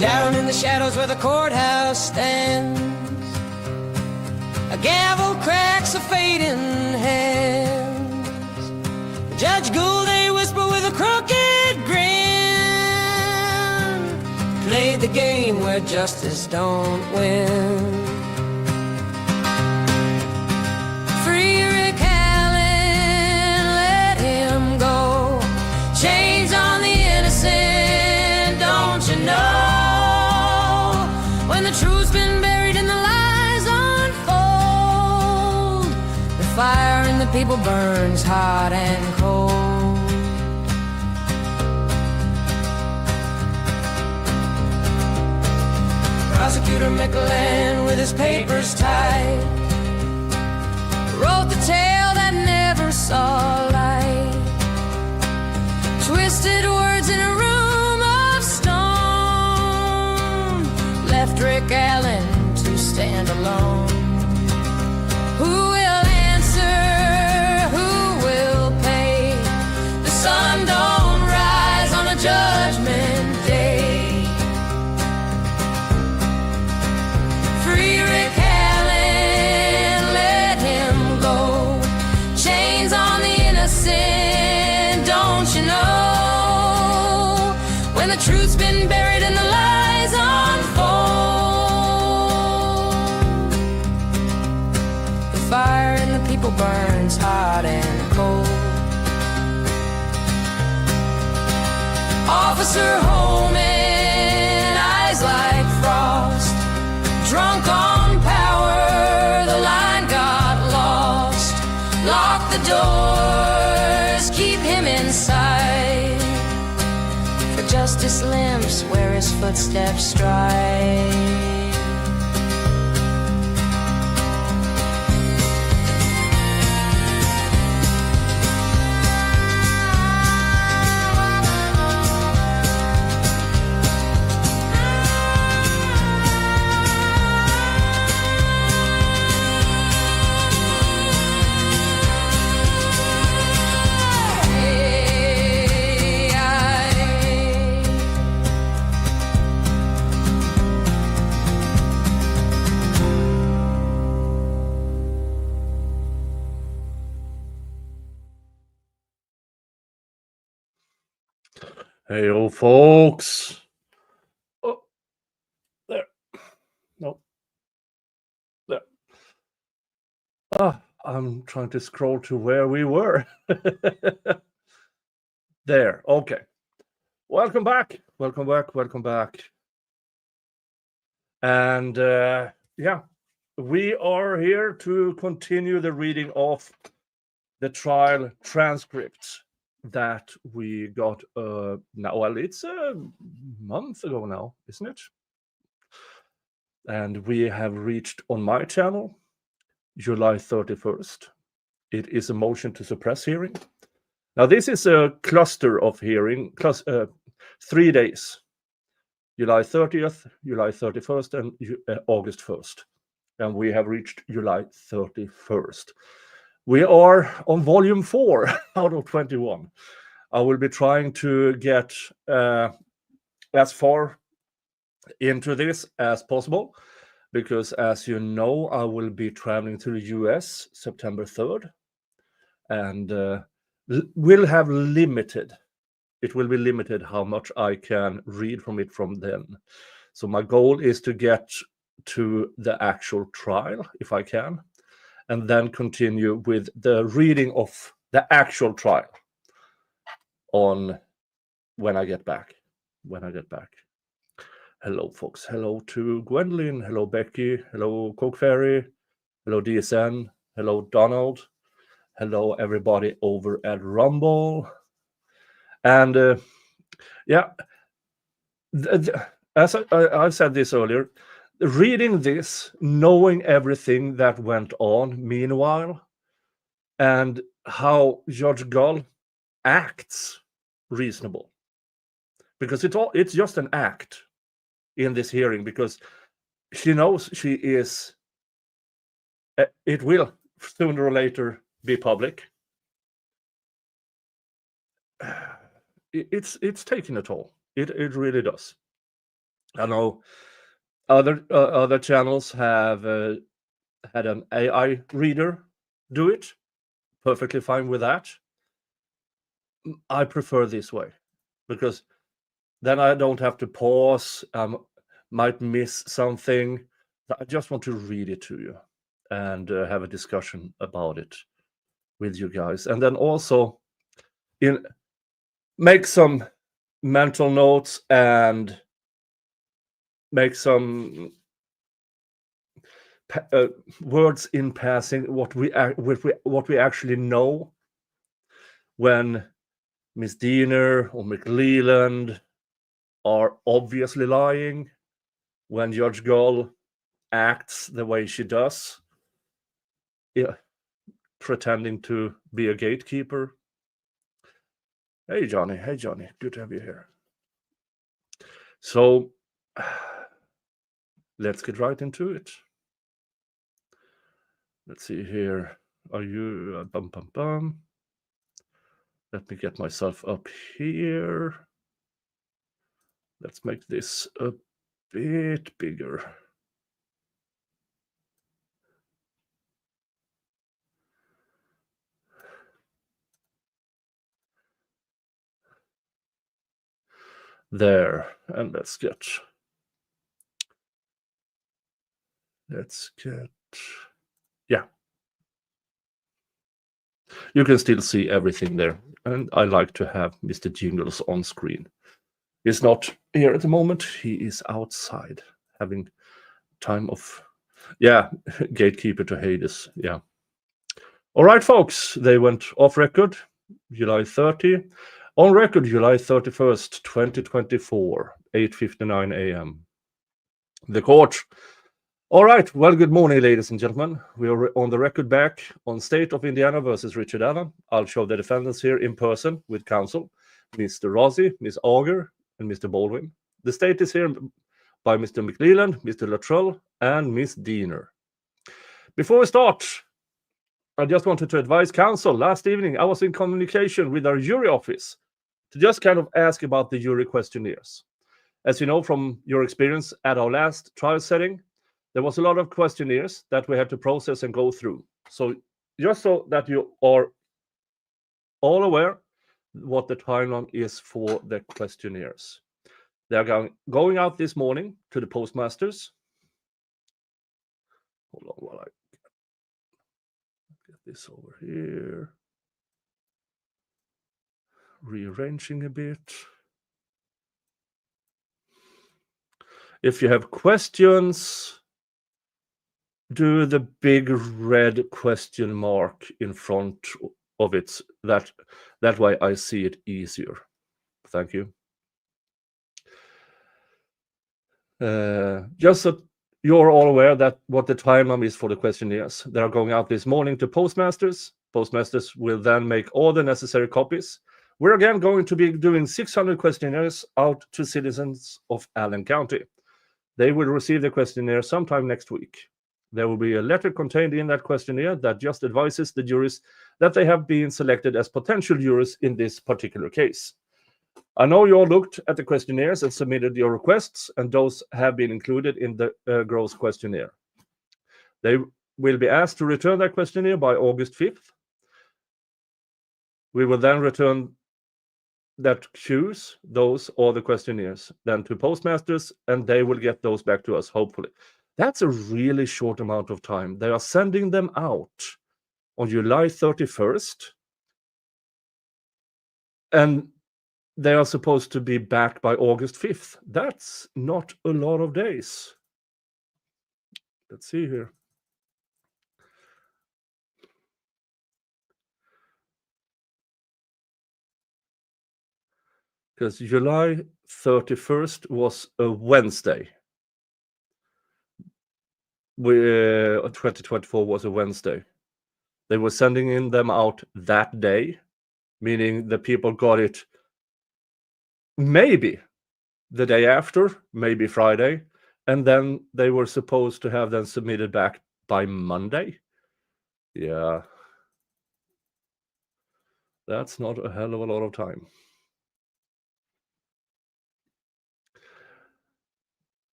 Down in the shadows where the courthouse stands, a gavel cracks a fading hands. Judge Gull, they whisper with a crooked grin, played the game where justice don't win. Free Rick Allen, let him go. Chains on the innocent, don't you know? When the truth's been buried and the lies unfold, the fire in the people burns hot and cold. Prosecutor Mickelin with his papers tied wrote the tale that never saw light. Twisted words in a room of stone, left Rick Allen to stand alone. Who will answer? Who will pay? The sun don't rise on a judgment day. Free Rick Allen, let him go. Chains on the innocent, don't you know? When the truth's been buried and the lies unfold, the fire in the people burns hot and cold. Officer Holeman, eyes like frost, drunk on power, the line got lost. Lock the doors, keep him inside, for justice limps where his footsteps stride. Hey, old folks. Oh, there. No. There. I'm trying to scroll to where we were. There. Okay. Welcome back. Welcome back. Welcome back. And yeah, we are here to continue the reading of the trial transcripts that we got now. Well, it's a month ago now, isn't it? And we have reached on my channel July 31st. It is a motion to suppress hearing. Now this is a cluster of hearing, 3 days: July 30th, July 31st, and August 1st. And we have reached July 31st. We are on volume 4 out of 21. I will be trying to get as far into this as possible, because as you know, I will be traveling to the US September 3rd, and will have limited. It will be limited how much I can read from it from then. So my goal is to get to the actual trial, if I can, and then continue with the reading of the actual trial on when I get back. Hello, folks. Hello to Gwendolyn. Hello, Becky. Hello, Coke Fairy. Hello, DSN. Hello, Donald. Hello, everybody over at Rumble. And yeah, as I said this earlier, reading this, knowing everything that went on meanwhile, and how Judge Gull acts reasonable, because it's just an act in this hearing, because she knows she is, it will sooner or later be public. It's taking a toll. It really does. I know other channels have had an AI reader do it. Perfectly fine with that. I prefer this way because then I don't have to pause. Might miss something. I just want to read it to you and have a discussion about it with you guys, and then also make some mental notes and make some words in passing what we actually know when Miss Diener or McLeland are obviously lying, when Judge Gull acts the way she does, pretending to be a gatekeeper. Hey Johnny, good to have you here. So let's get right into it. Let's see here. Are you Let me get myself up here. Let's make this a bit bigger. There, and let's get, yeah. You can still see everything there, and I like to have Mr. Jingles on screen. He's not here at the moment. He is outside having time of, gatekeeper to Hades. Yeah. All right, folks. They went off record July 30. On record July 31st, 2024, 8:59 a.m. The court. All right. Well, good morning, ladies and gentlemen. We are on the record back on State of Indiana versus Richard Allen. I'll show the defendants here in person with counsel, Mr. Rossi, Ms. Auger, and Mr. Baldwin. The state is here by Mr. McLeland, Mr. Luttrell, and Ms. Diener. Before we start, I just wanted to advise counsel. Last evening, I was in communication with our jury office to just kind of ask about the jury questionnaires. As you know from your experience at our last trial setting, there was a lot of questionnaires that we had to process and go through. So just so that you are all aware what the timeline is for the questionnaires. They are going out this morning to the postmasters. Hold on while I get this over here. Rearranging a bit. If you have questions, do the big red question mark in front of it. That way I see it easier. Thank you. Just so you're all aware that what the timeline is for the questionnaires. They are going out this morning to postmasters. Postmasters will then make all the necessary copies. We're again going to be doing 600 questionnaires out to citizens of Allen County. They will receive the questionnaire sometime next week. There will be a letter contained in that questionnaire that just advises the juries that they have been selected as potential jurors in this particular case. I know you all looked at the questionnaires and submitted your requests, and those have been included in the gross questionnaire. They will be asked to return that questionnaire by August 5th. We will then return those or the questionnaires then to postmasters, and they will get those back to us, hopefully. That's a really short amount of time. They are sending them out on July 31st, and they are supposed to be back by August 5th. That's not a lot of days. Let's see here. Because July 31st was a Wednesday. 2024 was a Wednesday. They were sending in them out that day, meaning the people got it maybe the day after, maybe Friday, and then they were supposed to have them submitted back by Monday. Yeah. That's not a hell of a lot of time.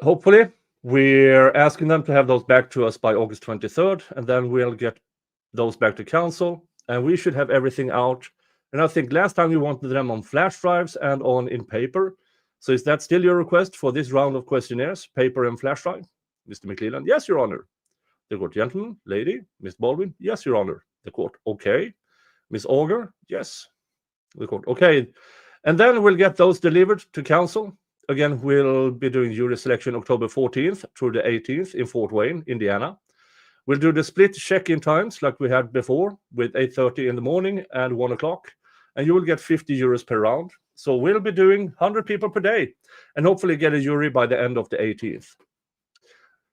hopefully, we're asking them to have those back to us by August 23rd, and then we'll get those back to council, and we should have everything out. And I think last time you wanted them on flash drives and on in paper. So is that still your request for this round of questionnaires, paper and flash drive? Mr. McClelland, yes, Your Honor. The court, gentleman, lady, Ms. Baldwin, yes, Your Honor. The court, okay. Ms. Auger, yes. The court, okay. And then we'll get those delivered to council. Again, we'll be doing jury selection October 14th through the 18th in Fort Wayne, Indiana. We'll do the split check-in times like we had before with 8:30 in the morning and 1 o'clock. And you will get 50 euros per round. So we'll be doing 100 people per day and hopefully get a jury by the end of the 18th.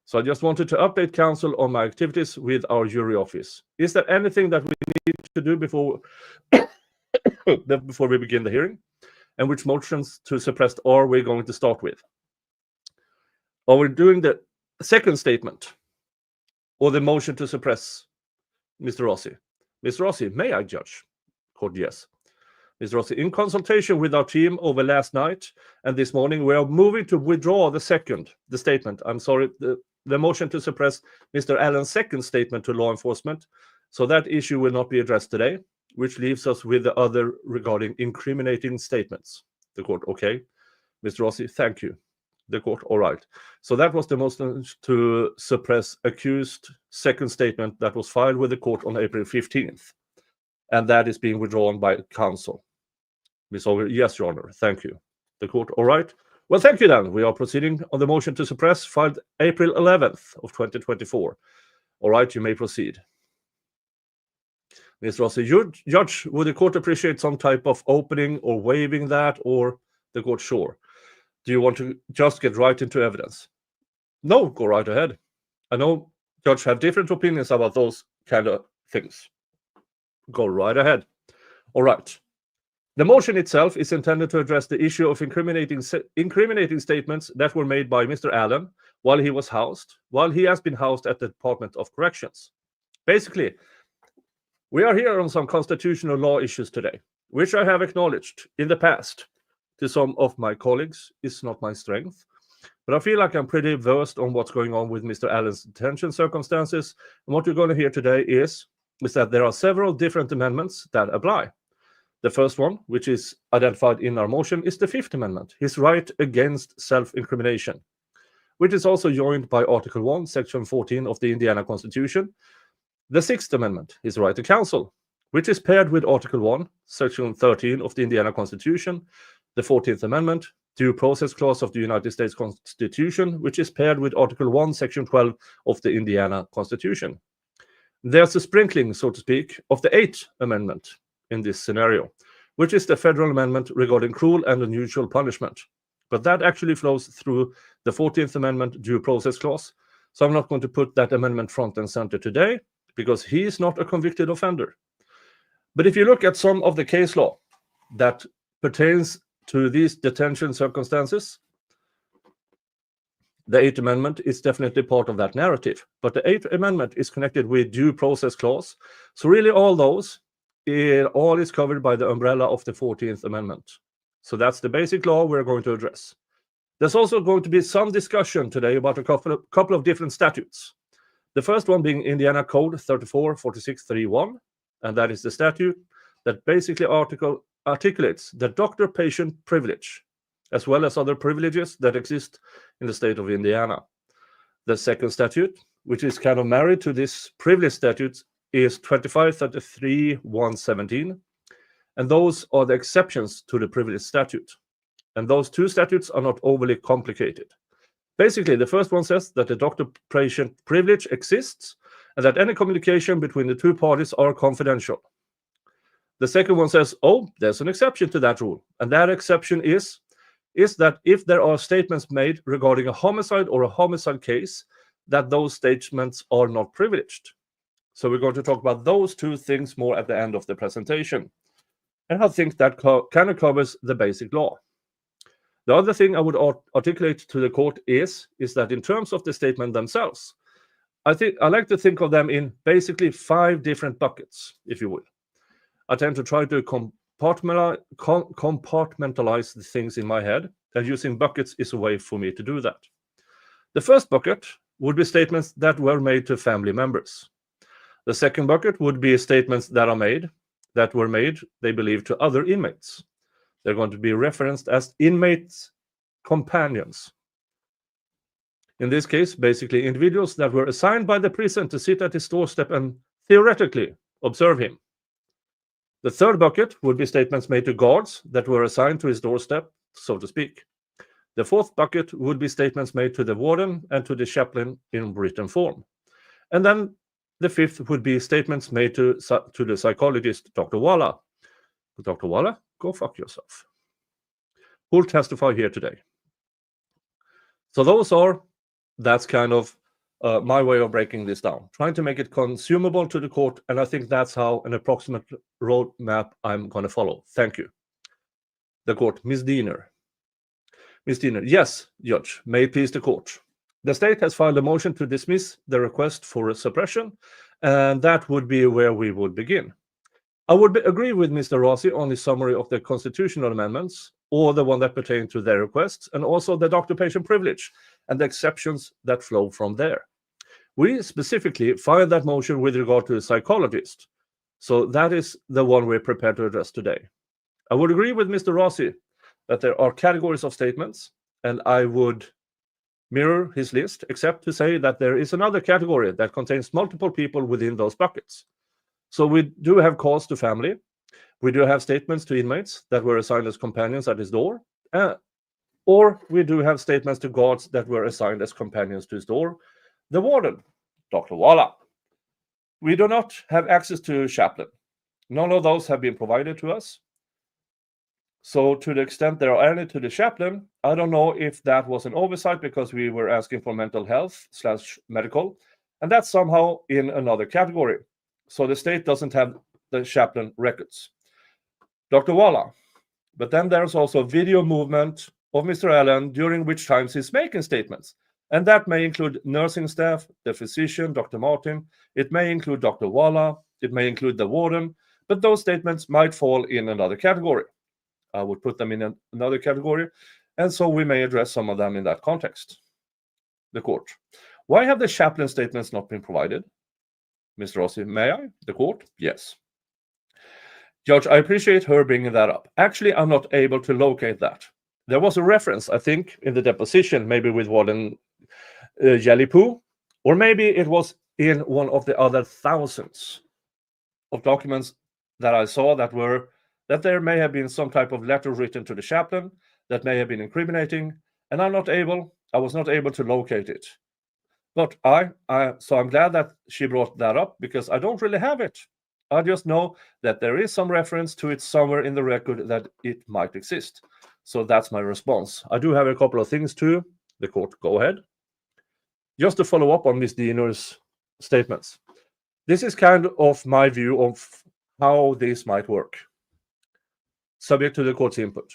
So I just wanted to update council on my activities with our jury office. Is there anything that we need to do before we begin the hearing? And which motions to suppress are we going to start with? Are we doing the second statement or the motion to suppress, Mr. Rossi? Mr. Rossi, may I judge? Court, yes. Mr. Rossi, in consultation with our team over last night and this morning, we are moving to withdraw the statement. I'm sorry, the motion to suppress Mr. Allen's second statement to law enforcement. So that issue will not be addressed today, which leaves us with the other regarding incriminating statements. The court, okay. Mr. Rossi, thank you. The court, all right. So that was the motion to suppress accused second statement that was filed with the court on April 15th. And that is being withdrawn by counsel. Ms. Auger, yes, Your Honor. Thank you. The court, all right. Well, thank you then. We are proceeding on the motion to suppress filed April 11th of 2024. All right, you may proceed. Ms. Rossi, Judge, would the court appreciate some type of opening or waiving that, or the court, sure? Do you want to just get right into evidence? No, go right ahead. I know judges have different opinions about those kind of things. Go right ahead. All right. The motion itself is intended to address the issue of incriminating statements that were made by Mr. Allen while he has been housed at the Department of Corrections. Basically, we are here on some constitutional law issues today, which I have acknowledged in the past to some of my colleagues. It's not my strength, but I feel like I'm pretty versed on what's going on with Mr. Allen's detention circumstances. And what you're going to hear today is that there are several different amendments that apply. The first one, which is identified in our motion, is the Fifth Amendment, his right against self-incrimination, which is also joined by Article 1, Section 14 of the Indiana Constitution. The Sixth Amendment, his right to counsel, which is paired with Article 1, Section 13 of the Indiana Constitution. The 14th Amendment, Due Process Clause of the United States Constitution, which is paired with Article 1, Section 12 of the Indiana Constitution. There's a sprinkling, so to speak, of the Eighth Amendment in this scenario, which is the federal amendment regarding cruel and unusual punishment. But that actually flows through the 14th Amendment Due Process Clause. So I'm not going to put that amendment front and center today because he is not a convicted offender. But if you look at some of the case law that pertains to these detention circumstances, the Eighth Amendment is definitely part of that narrative. But the Eighth Amendment is connected with Due Process Clause. So really all those, all is covered by the umbrella of the 14th Amendment. So that's the basic law we're going to address. There's also going to be some discussion today about a couple of different statutes. The first one being Indiana Code 344631, and that is the statute that basically articulates the doctor-patient privilege, as well as other privileges that exist in the state of Indiana. The second statute, which is kind of married to this privilege statute, is 2533-117, and those are the exceptions to the privilege statute. And those two statutes are not overly complicated. Basically, the first one says that the doctor-patient privilege exists and that any communication between the two parties are confidential. The second one says, oh, there's an exception to that rule. And that exception is that if there are statements made regarding a homicide or a homicide case, that those statements are not privileged. So we're going to talk about those two things more at the end of the presentation. And I think that kind of covers the basic law. The other thing I would articulate to the court is that in terms of the statement themselves, I like to think of them in basically 5 different buckets, if you will. I tend to try to compartmentalize the things in my head, and using buckets is a way for me to do that. The first bucket would be statements that were made to family members. The second bucket would be statements that were made, they believe, to other inmates. They're going to be referenced as inmates' companions. In this case, basically individuals that were assigned by the prison to sit at his doorstep and theoretically observe him. The third bucket would be statements made to guards that were assigned to his doorstep, so to speak. The fourth bucket would be statements made to the warden and to the chaplain in written form. And then the fifth would be statements made to the psychologist, Dr. Walla. Dr. Walla, go fuck yourself. Who'll testify here today? So that's kind of my way of breaking this down, trying to make it consumable to the court, and I think that's how an approximate roadmap I'm going to follow. Thank you. The court, Ms. Diener. Ms. Diener, yes, Judge, may it please the court. The state has filed a motion to dismiss the request for a suppression, and that would be where we would begin. I would agree with Mr. Rossi on his summary of the constitutional amendments, or the one that pertain to their requests, and also the doctor-patient privilege and the exceptions that flow from there. We specifically filed that motion with regard to a psychologist, so that is the one we're prepared to address today. I would agree with Mr. Rossi that there are categories of statements, and I would mirror his list, except to say that there is another category that contains multiple people within those buckets. So we do have calls to family. We do have statements to inmates that were assigned as companions at his door, or we do have statements to guards that were assigned as companions to his door. The warden, Dr. Walla. We do not have access to chaplain. None of those have been provided to us. So to the extent there are any to the chaplain, I don't know if that was an oversight because we were asking for mental health / medical, and that's somehow in another category. So the state doesn't have the chaplain records. Dr. Walla. But then there's also video movement of Mr. Allen during which times he's making statements. And that may include nursing staff, the physician, Dr. Martin. It may include Dr. Walla. It may include the warden. But those statements might fall in another category. I would put them in another category. And so we may address some of them in that context. The court. Why have the chaplain statements not been provided? Mr. Rossi, may I? The court? Yes. Judge, I appreciate her bringing that up. Actually, I'm not able to locate that. There was a reference, I think, in the deposition, maybe with Warden Galipeau, or maybe it was in one of the other thousands of documents that I saw that there may have been some type of letter written to the chaplain that may have been incriminating, and I was not able to locate it. But so I'm glad that she brought that up because I don't really have it. I just know that there is some reference to it somewhere in the record that it might exist. So that's my response. I do have a couple of things too. The court, go ahead. Just to follow up on Ms. Diener's statements. This is kind of my view of how this might work, subject to the court's input.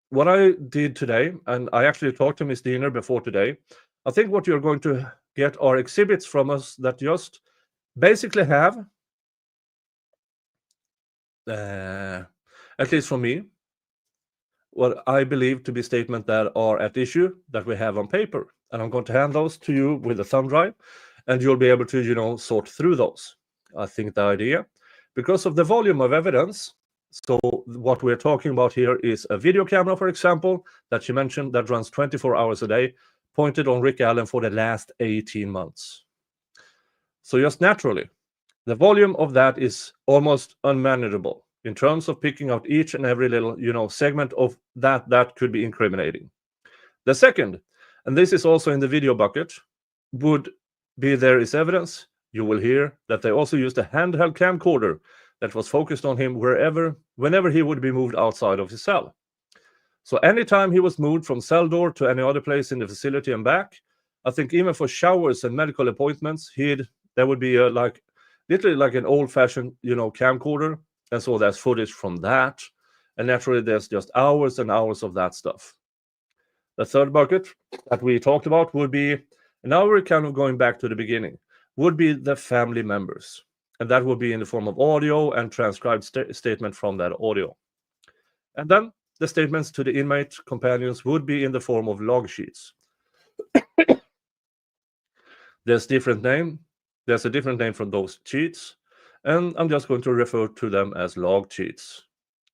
What I did today, and I actually talked to Ms. Diener before today, I think what you're going to get are exhibits from us that just basically have, at least from me, what I believe to be statements that are at issue that we have on paper. And I'm going to hand those to you with a thumb drive, and you'll be able to, sort through those. I think the idea, because of the volume of evidence, so what we're talking about here is a video camera, for example, that she mentioned that runs 24 hours a day, pointed on Rick Allen for the last 18 months. So just naturally, the volume of that is almost unmanageable in terms of picking out each and every little, segment of that could be incriminating. The second, and this is also in the video bucket, would be there is evidence. You will hear that they also used a handheld camcorder that was focused on him whenever he would be moved outside of his cell. So anytime he was moved from cell door to any other place in the facility and back, I think even for showers and medical appointments, there would be literally like an old-fashioned, camcorder. And so there's footage from that. And naturally, there's just hours and hours of that stuff. The third bucket that we talked about would be, and now we're kind of going back to the beginning, would be the family members. And that would be in the form of audio and transcribed statement from that audio. And then the statements to the inmate companions would be in the form of log sheets. There's a different name for those cheats, and I'm just going to refer to them as log cheats.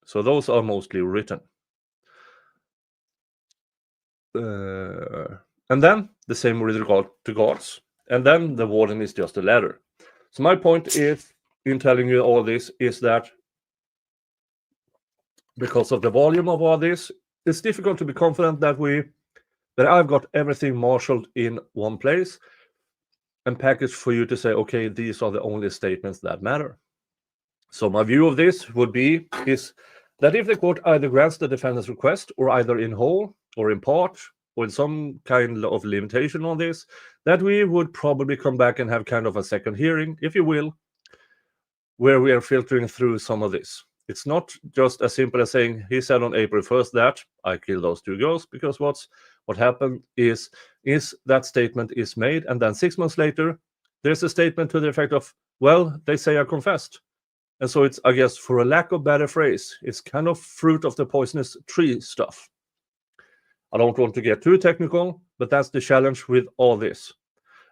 So those are mostly written. And then the same with regard to guards. And then the warden is just a ladder. So my point is, in telling you all this, is that because of the volume of all this, it's difficult to be confident that I've got everything marshaled in one place and packaged for you to say, okay, these are the only statements that matter. So my view of this is that if the court either grants the defendant's request, or either in whole or in part, or in some kind of limitation on this, that we would probably come back and have kind of a second hearing, if you will, where we are filtering through some of this. It's not just as simple as saying, he said on April 1st that I killed those 2 girls, because what happened is that statement is made, and then 6 months later, there's a statement to the effect of, well, they say I confessed. And so it's, I guess, for a lack of better phrase, it's kind of fruit of the poisonous tree stuff. I don't want to get too technical, but that's the challenge with all this.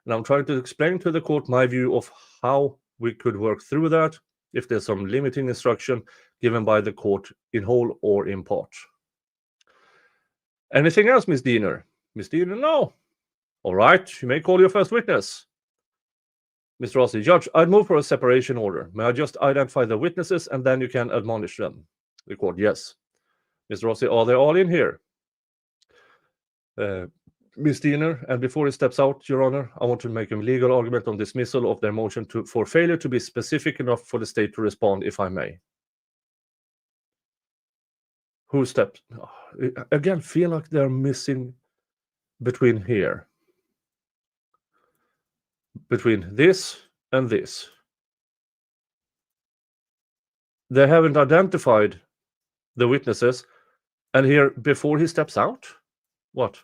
And I'm trying to explain to the court my view of how we could work through that, if there's some limiting instruction given by the court in whole or in part. Anything else, Miss Diener? Miss Diener, no. All right, you may call your first witness. Mr. Rossi, Judge, I'd move for a separation order. May I just identify the witnesses and then you can admonish them? The court, yes. Mr. Rossi, are they all in here? Ms. Diener, and before he steps out, Your Honor, I want to make a legal argument on dismissal of their motion for failure to be specific enough for the state to respond, if I may. Who steps? Again, feel like they're missing between here. Between this and this. They haven't identified the witnesses, and here, before he steps out? What?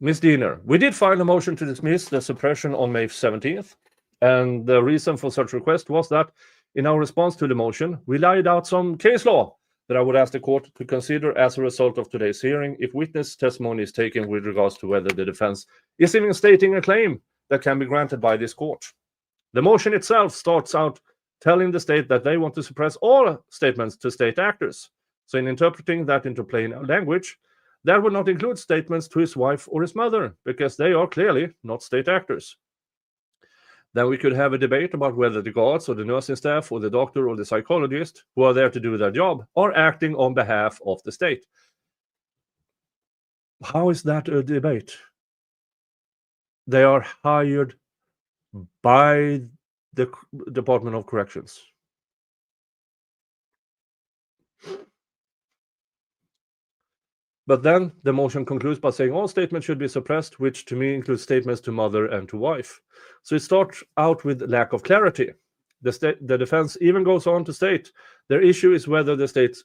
Ms. Diener, we did file a motion to dismiss the suppression on May 17th, and the reason for such request was that in our response to the motion, we laid out some case law that I would ask the court to consider as a result of today's hearing if witness testimony is taken with regards to whether the defense is even stating a claim that can be granted by this court. The motion itself starts out telling the state that they want to suppress all statements to state actors. So in interpreting that into plain language, that would not include statements to his wife or his mother, because they are clearly not state actors. Then we could have a debate about whether the guards or the nursing staff or the doctor or the psychologist who are there to do their job are acting on behalf of the state. How is that a debate? They are hired by the Department of Corrections. But then the motion concludes by saying all statements should be suppressed, which to me includes statements to mother and to wife. So it starts out with lack of clarity. The defense even goes on to state their issue is whether the state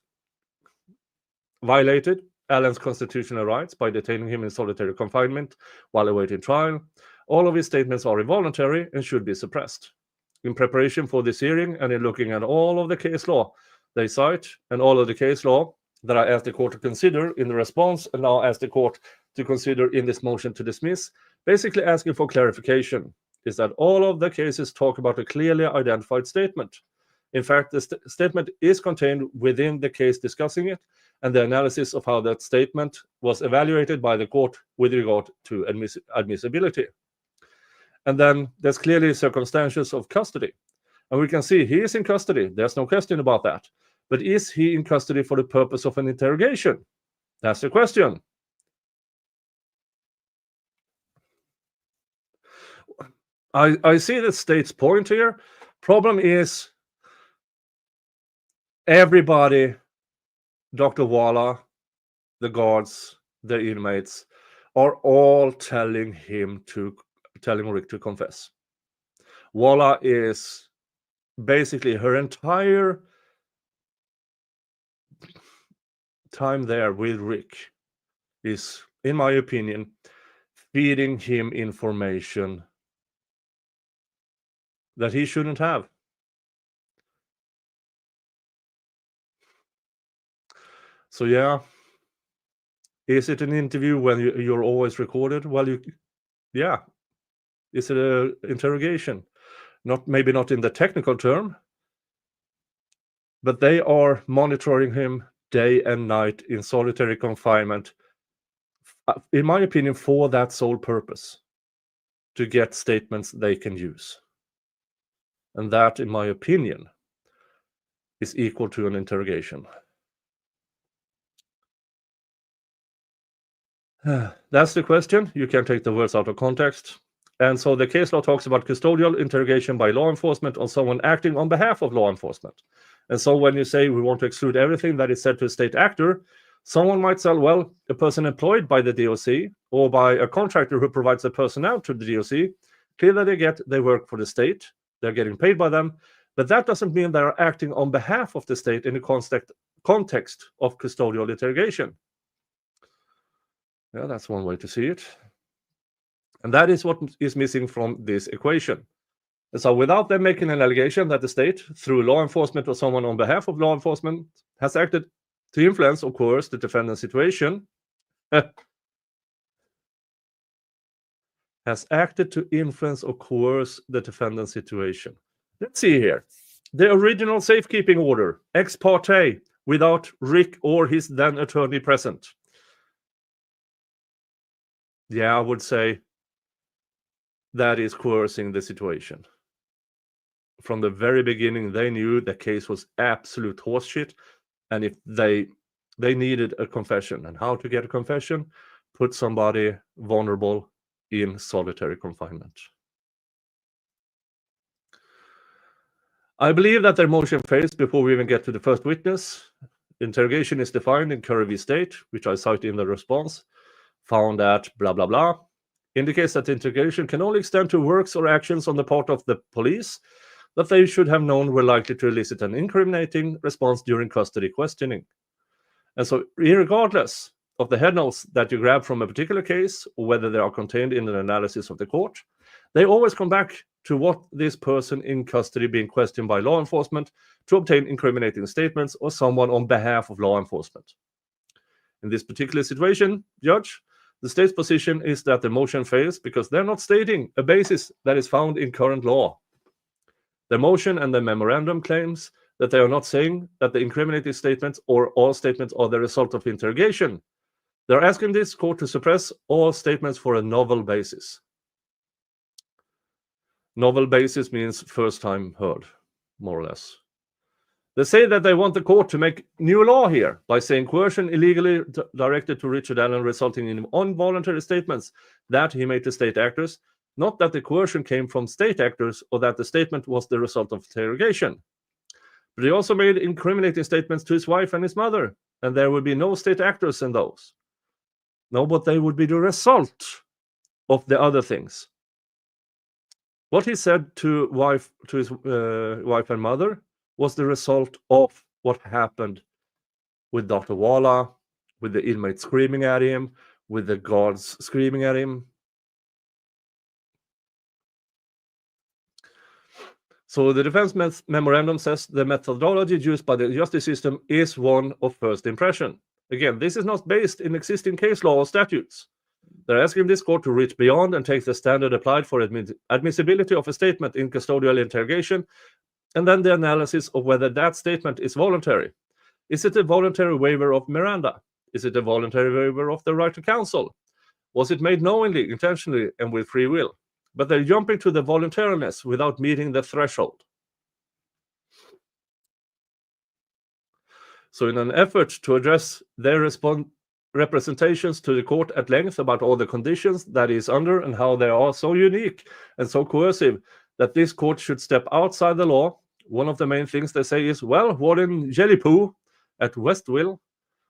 violated Alan's constitutional rights by detaining him in solitary confinement while awaiting trial. All of his statements are involuntary and should be suppressed. In preparation for this hearing and in looking at all of the case law they cite and all of the case law that I asked the court to consider in the response and now ask the court to consider in this motion to dismiss, basically asking for clarification, is that all of the cases talk about a clearly identified statement. In fact, the statement is contained within the case discussing it, and the analysis of how that statement was evaluated by the court with regard to admissibility. And then there's clearly circumstances of custody. And we can see he is in custody. There's no question about that. But is he in custody for the purpose of an interrogation? That's the question. I see the state's point here. Problem is, everybody, Dr. Walla, the guards, the inmates, are all telling Rick to confess. Walla is basically her entire time there with Rick is, in my opinion, feeding him information that he shouldn't have. So yeah, Is it an interview when you're always recorded? Well, yeah. Is it an interrogation? Maybe not in the technical term, but they are monitoring him day and night in solitary confinement, in my opinion, for that sole purpose, to get statements they can use. And that, in my opinion, is equal to an interrogation. That's the question. You can take the words out of context. And so the case law talks about custodial interrogation by law enforcement on someone acting on behalf of law enforcement. And so when you say we want to exclude everything that is said to a state actor, someone might say, well, a person employed by the DOC or by a contractor who provides the personnel to the DOC, clearly they work for the state, they're getting paid by them, but that doesn't mean they're acting on behalf of the state in the context of custodial interrogation. Yeah, that's one way to see it. And that is what is missing from this equation. And so without them making an allegation that the state, through law enforcement or someone on behalf of law enforcement, has acted to influence or coerce the defendant's situation, has acted to influence or coerce the defendant's situation. Let's see here. The original safekeeping order, ex parte, without Rick or his then attorney present. Yeah, I would say that is coercing the situation. From the very beginning, they knew the case was absolute horseshit, and if they needed a confession, and how to get a confession, put somebody vulnerable in solitary confinement. I believe that their motion fails before we even get to the first witness. Interrogation is defined in Curry v. State, which I cite in the response, found that blah, blah, blah, indicates that interrogation can only extend to works or actions on the part of the police that they should have known were likely to elicit an incriminating response during custody questioning. And so, regardless of the head notes that you grab from a particular case, or whether they are contained in an analysis of the court, they always come back to what this person in custody being questioned by law enforcement to obtain incriminating statements or someone on behalf of law enforcement. In this particular situation, Judge, the state's position is that the motion fails because they're not stating a basis that is found in current law. The motion and the memorandum claims that they are not saying that the incriminating statements or all statements are the result of interrogation. They're asking this court to suppress all statements for a novel basis. Novel basis means first time heard, more or less. They say that they want the court to make new law here by saying coercion illegally directed to Richard Allen resulting in involuntary statements that he made to state actors, not that the coercion came from state actors or that the statement was the result of interrogation. But he also made incriminating statements to his wife and his mother, and there would be no state actors in those. No, but they would be the result of the other things. What he said to his wife and mother was the result of what happened with Dr. Walla, with the inmates screaming at him, with the guards screaming at him. So the defense memorandum says the methodology used by the justice system is one of first impression. Again, this is not based in existing case law or statutes. They're asking this court to reach beyond and take the standard applied for admissibility of a statement in custodial interrogation, and then the analysis of whether that statement is voluntary. Is it a voluntary waiver of Miranda? Is it a voluntary waiver of the right to counsel? Was it made knowingly, intentionally, and with free will? But they're jumping to the voluntariness without meeting the threshold. So in an effort to address their representations to the court at length about all the conditions that is under and how they are so unique and so coercive that this court should step outside the law, one of the main things they say is, well, Warden Galipeau at Westville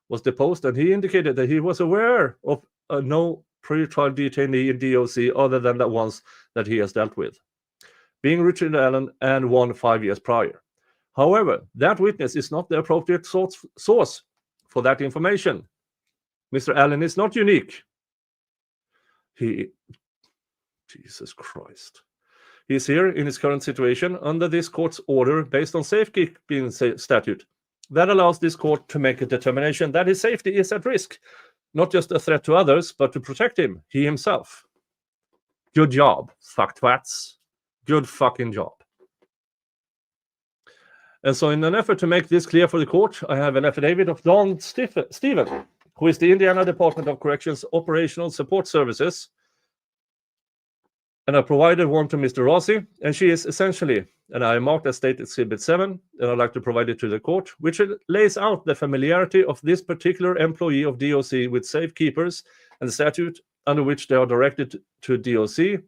was deposed, and he indicated that he was aware of no pre-trial detainee in DOC other than the ones that he has dealt with, being Richard Allen and one 5 years prior. However, that witness is not the appropriate source for that information. Mr. Allen is not unique. Jesus Christ. He's here in his current situation under this court's order based on safekeeping statute that allows this court to make a determination that his safety is at risk not just a threat to others, but to protect him, he himself. Good job, fucktwats. Good fucking job. And so in an effort to make this clear for the court, I have an affidavit of Don Stephen, who is the Indiana Department of Corrections Operational Support Services. And I provided one to Mr. Rossi, and she is essentially, and I marked as State Exhibit 7, and I'd like to provide it to the court, which lays out the familiarity of this particular employee of DOC with safekeepers and the statute under which they are directed to DOC,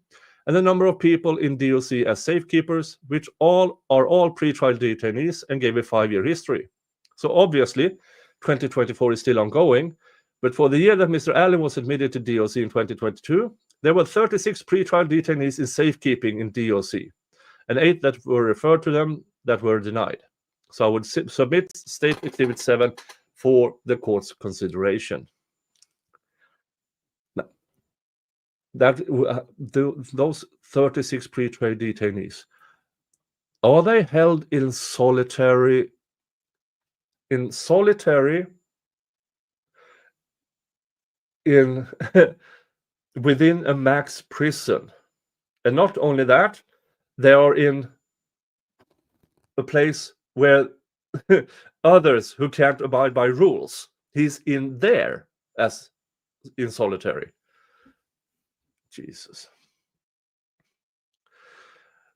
and the number of people in DOC as safekeepers, which are all pretrial detainees, and gave a 5-year history. So obviously, 2024 is still ongoing, but for the year that Mr. Allen was admitted to DOC in 2022, there were 36 pretrial detainees in safekeeping in DOC, and 8 that were referred to them that were denied. So I would submit State Exhibit 7 for the court's consideration. Now, those 36 pretrial detainees, are they held in solitary within a max prison? And not only that, they are in a place where others who can't abide by rules, he's in there as in solitary. Jesus.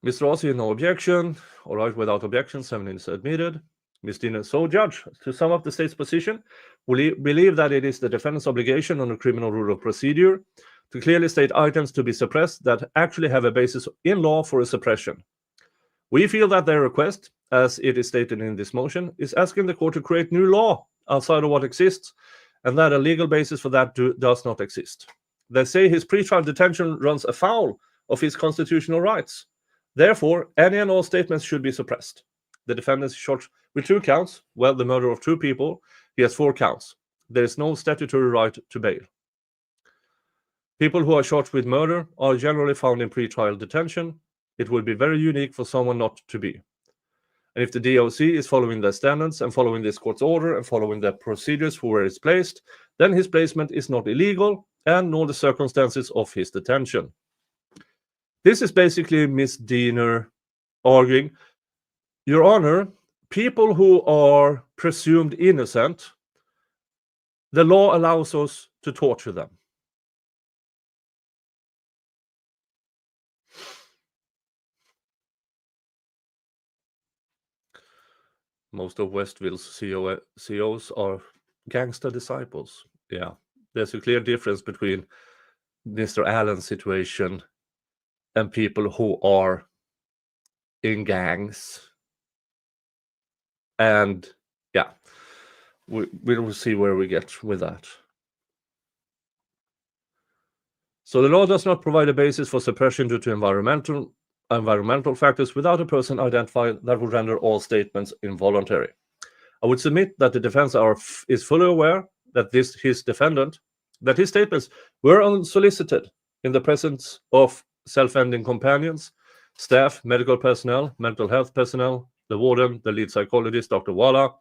Mr. Rossi, no objection. All right, without objection, 7 is admitted. Ms. Dina, so Judge, to sum up the state's position, we believe that it is the defendant's obligation under criminal rule of procedure to clearly state items to be suppressed that actually have a basis in law for a suppression. We feel that their request, as it is stated in this motion, is asking the court to create new law outside of what exists, and that a legal basis for that does not exist. They say his pretrial detention runs afoul of his constitutional rights. Therefore, any and all statements should be suppressed. The defendant is charged with 2 counts. Well, the murder of 2 people. He has 4 counts. There is no statutory right to bail. People who are charged with murder are generally found in pretrial detention. It would be very unique for someone not to be. And if the DOC is following their standards and following this court's order and following the procedures for where it's placed, then his placement is not illegal, and nor the circumstances of his detention. This is basically Ms. Diener arguing, Your Honor, people who are presumed innocent, the law allows us to torture them. Most of Westville's COs are gangster disciples. Yeah, there's a clear difference between Mr. Allen's situation and people who are in gangs. And yeah, we'll see where we get with that. So the law does not provide a basis for suppression due to environmental factors without a person identified that would render all statements involuntary. I would submit that the defense is fully aware that his statements were unsolicited in the presence of self-ending companions, staff, medical personnel, mental health personnel, the warden, the lead psychologist, Dr. Walla,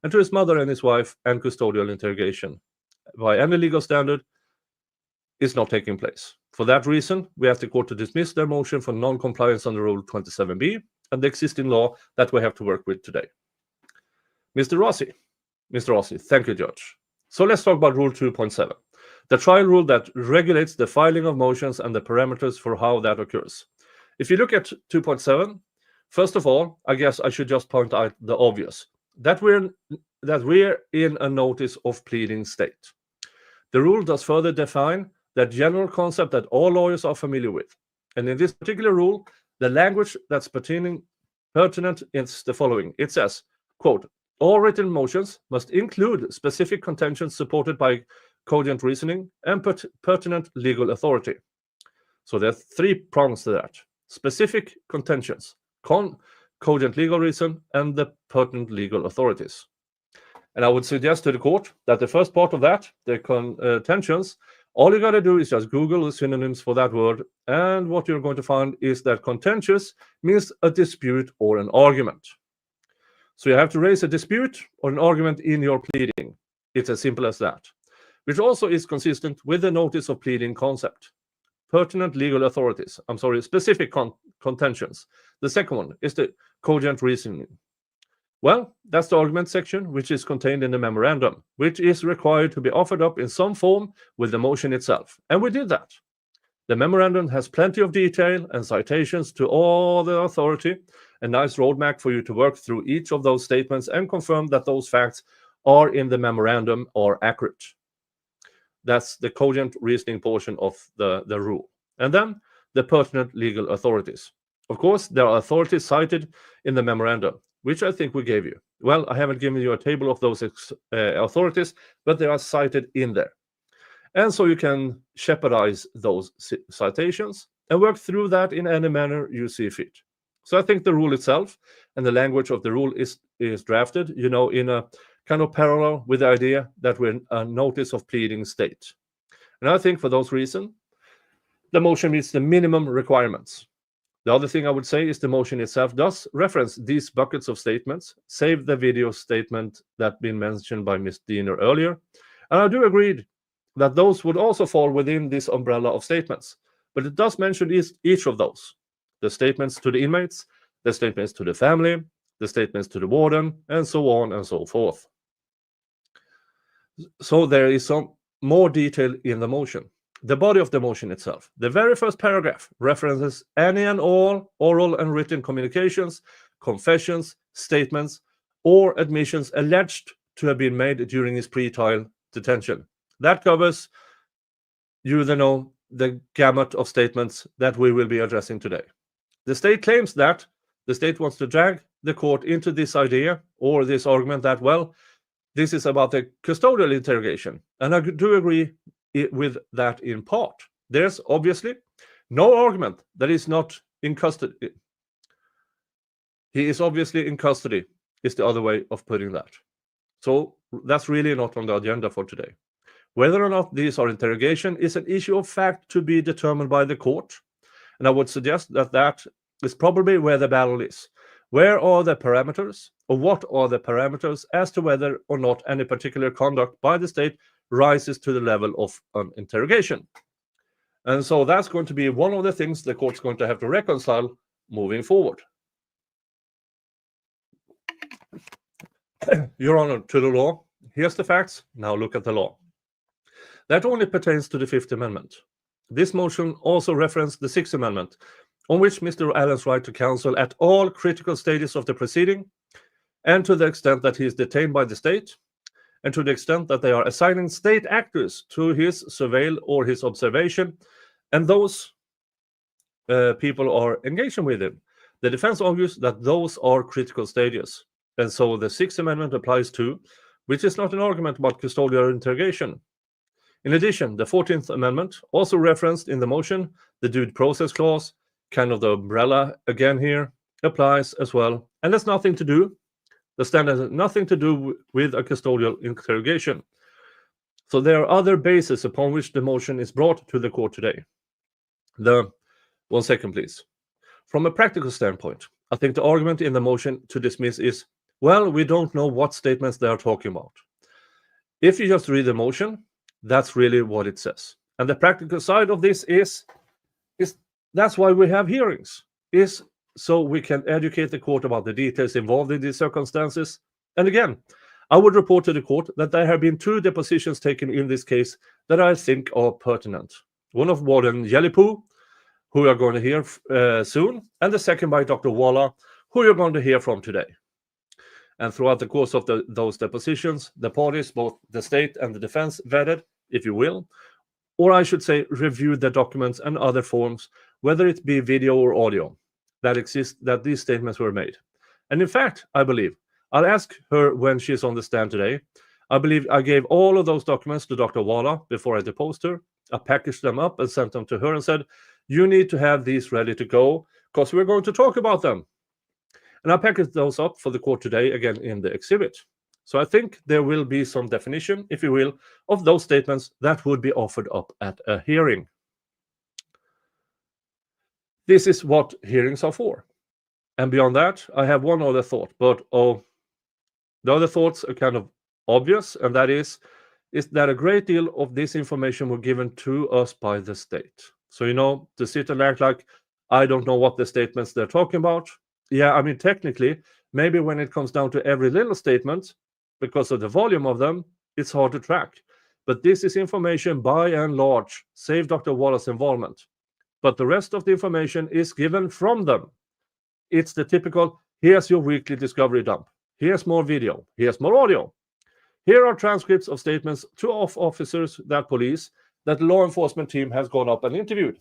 and to his mother and his wife, and custodial interrogation. By any legal standard, is not taking place. For that reason, we ask the court to dismiss their motion for non-compliance under Rule 27B and the existing law that we have to work with today. Mr. Rossi, thank you, Judge. So let's talk about Rule 2.7, the trial rule that regulates the filing of motions and the parameters for how that occurs. If you look at 2.7, first of all, I guess I should just point out the obvious, that we're in a notice of pleading state. The rule does further define that general concept that all lawyers are familiar with. And in this particular rule, the language that's pertinent is the following. It says, quote, all written motions must include specific contentions supported by cogent reasoning and pertinent legal authority. So there are 3 prongs to that. Specific contentions, cogent legal reason, and the pertinent legal authorities. And I would suggest to the court that the first part of that, the contentions, all you got to do is just Google the synonyms for that word, and what you're going to find is that contentious means a dispute or an argument. So you have to raise a dispute or an argument in your pleading. It's as simple as that. which also is consistent with the notice of pleading concept. Pertinent legal authorities, specific contentions. The second one is the cogent reasoning. Well, that's the argument section, which is contained in the memorandum, which is required to be offered up in some form with the motion itself. And we did that. The memorandum has plenty of detail and citations to all the authority, a nice roadmap for you to work through each of those statements and confirm that those facts are in the memorandum are accurate. That's the cogent reasoning portion of the rule. And then the pertinent legal authorities. Of course, there are authorities cited in the memorandum, which I think we gave you. Well, I haven't given you a table of those authorities, but they are cited in there. And so you can shepherdize those citations and work through that in any manner you see fit. So I think the rule itself and the language of the rule is drafted, in a kind of parallel with the idea that we're in a notice of pleading state. And I think for those reasons, the motion meets the minimum requirements. The other thing I would say is the motion itself does reference these buckets of statements, save the video statement that been mentioned by Ms. Diener earlier. And I do agree that those would also fall within this umbrella of statements. But it does mention each of those. The statements to the inmates, the statements to the family, the statements to the warden, and so on and so forth. So there is some more detail in the motion. The body of the motion itself. The very first paragraph references any and all oral and written communications, confessions, statements, or admissions alleged to have been made during his pre-trial detention. That covers, the gamut of statements that we will be addressing today. The state claims that the state wants to drag the court into this idea or this argument that, well, this is about the custodial interrogation. And I do agree with that in part. There's obviously no argument that he's not in custody. He is obviously in custody, is the other way of putting that. So that's really not on the agenda for today. Whether or not these are interrogation is an issue of fact to be determined by the court. And I would suggest that that is probably where the battle is. Where are the parameters, or what are the parameters as to whether or not any particular conduct by the state rises to the level of an interrogation? And so that's going to be one of the things the court's going to have to reconcile moving forward. Your Honor, to the law. Here's the facts. Now look at the law. That only pertains to the Fifth Amendment. This motion also referenced the Sixth Amendment, on which Mr. Allen's right to counsel at all critical stages of the proceeding, and to the extent that he is detained by the state, and to the extent that they are assigning state actors to his surveil or his observation, and those people are engaging with him. The defense argues that those are critical stages, and so the Sixth Amendment applies too, which is not an argument about custodial interrogation. In addition, the 14th Amendment, also referenced in the motion, the due process clause, kind of the umbrella again here, applies as well. And that's nothing to do, the standard has nothing to do with a custodial interrogation. So there are other bases upon which the motion is brought to the court today. One second, please. From a practical standpoint, I think the argument in the motion to dismiss is, well, we don't know what statements they are talking about. If you just read the motion, that's really what it says. And the practical side of this is that's why we have hearings, is so we can educate the court about the details involved in these circumstances. And again, I would report to the court that there have been 2 depositions taken in this case that I think are pertinent. One of Warden Galipeau, who you are going to hear soon, and the second by Dr. Waller, who you're going to hear from today. And throughout the course of those depositions, the parties, both the state and the defense, vetted, if you will, or I should say, reviewed the documents and other forms, whether it be video or audio, that these statements were made. And in fact, I believe, I'll ask her when she's on the stand today. I believe I gave all of those documents to Dr. Waller before I deposed her. I packaged them up and sent them to her and said, you need to have these ready to go because we're going to talk about them. And I packaged those up for the court today, again, in the exhibit. So I think there will be some definition, if you will, of those statements that would be offered up at a hearing. This is what hearings are for. And beyond that, I have one other thought, but the other thoughts are kind of obvious, and that is is that a great deal of this information were given to us by the state. So, to sit and act like I don't know what the statements they're talking about. Yeah, I mean, technically, maybe when it comes down to every little statement, because of the volume of them, it's hard to track. But this is information by and large, save Dr. Wallace's involvement. But the rest of the information is given from them. It's the typical, here's your weekly discovery dump. Here's more video. Here's more audio. Here are transcripts of statements to officers that police that law enforcement team has gone up and interviewed.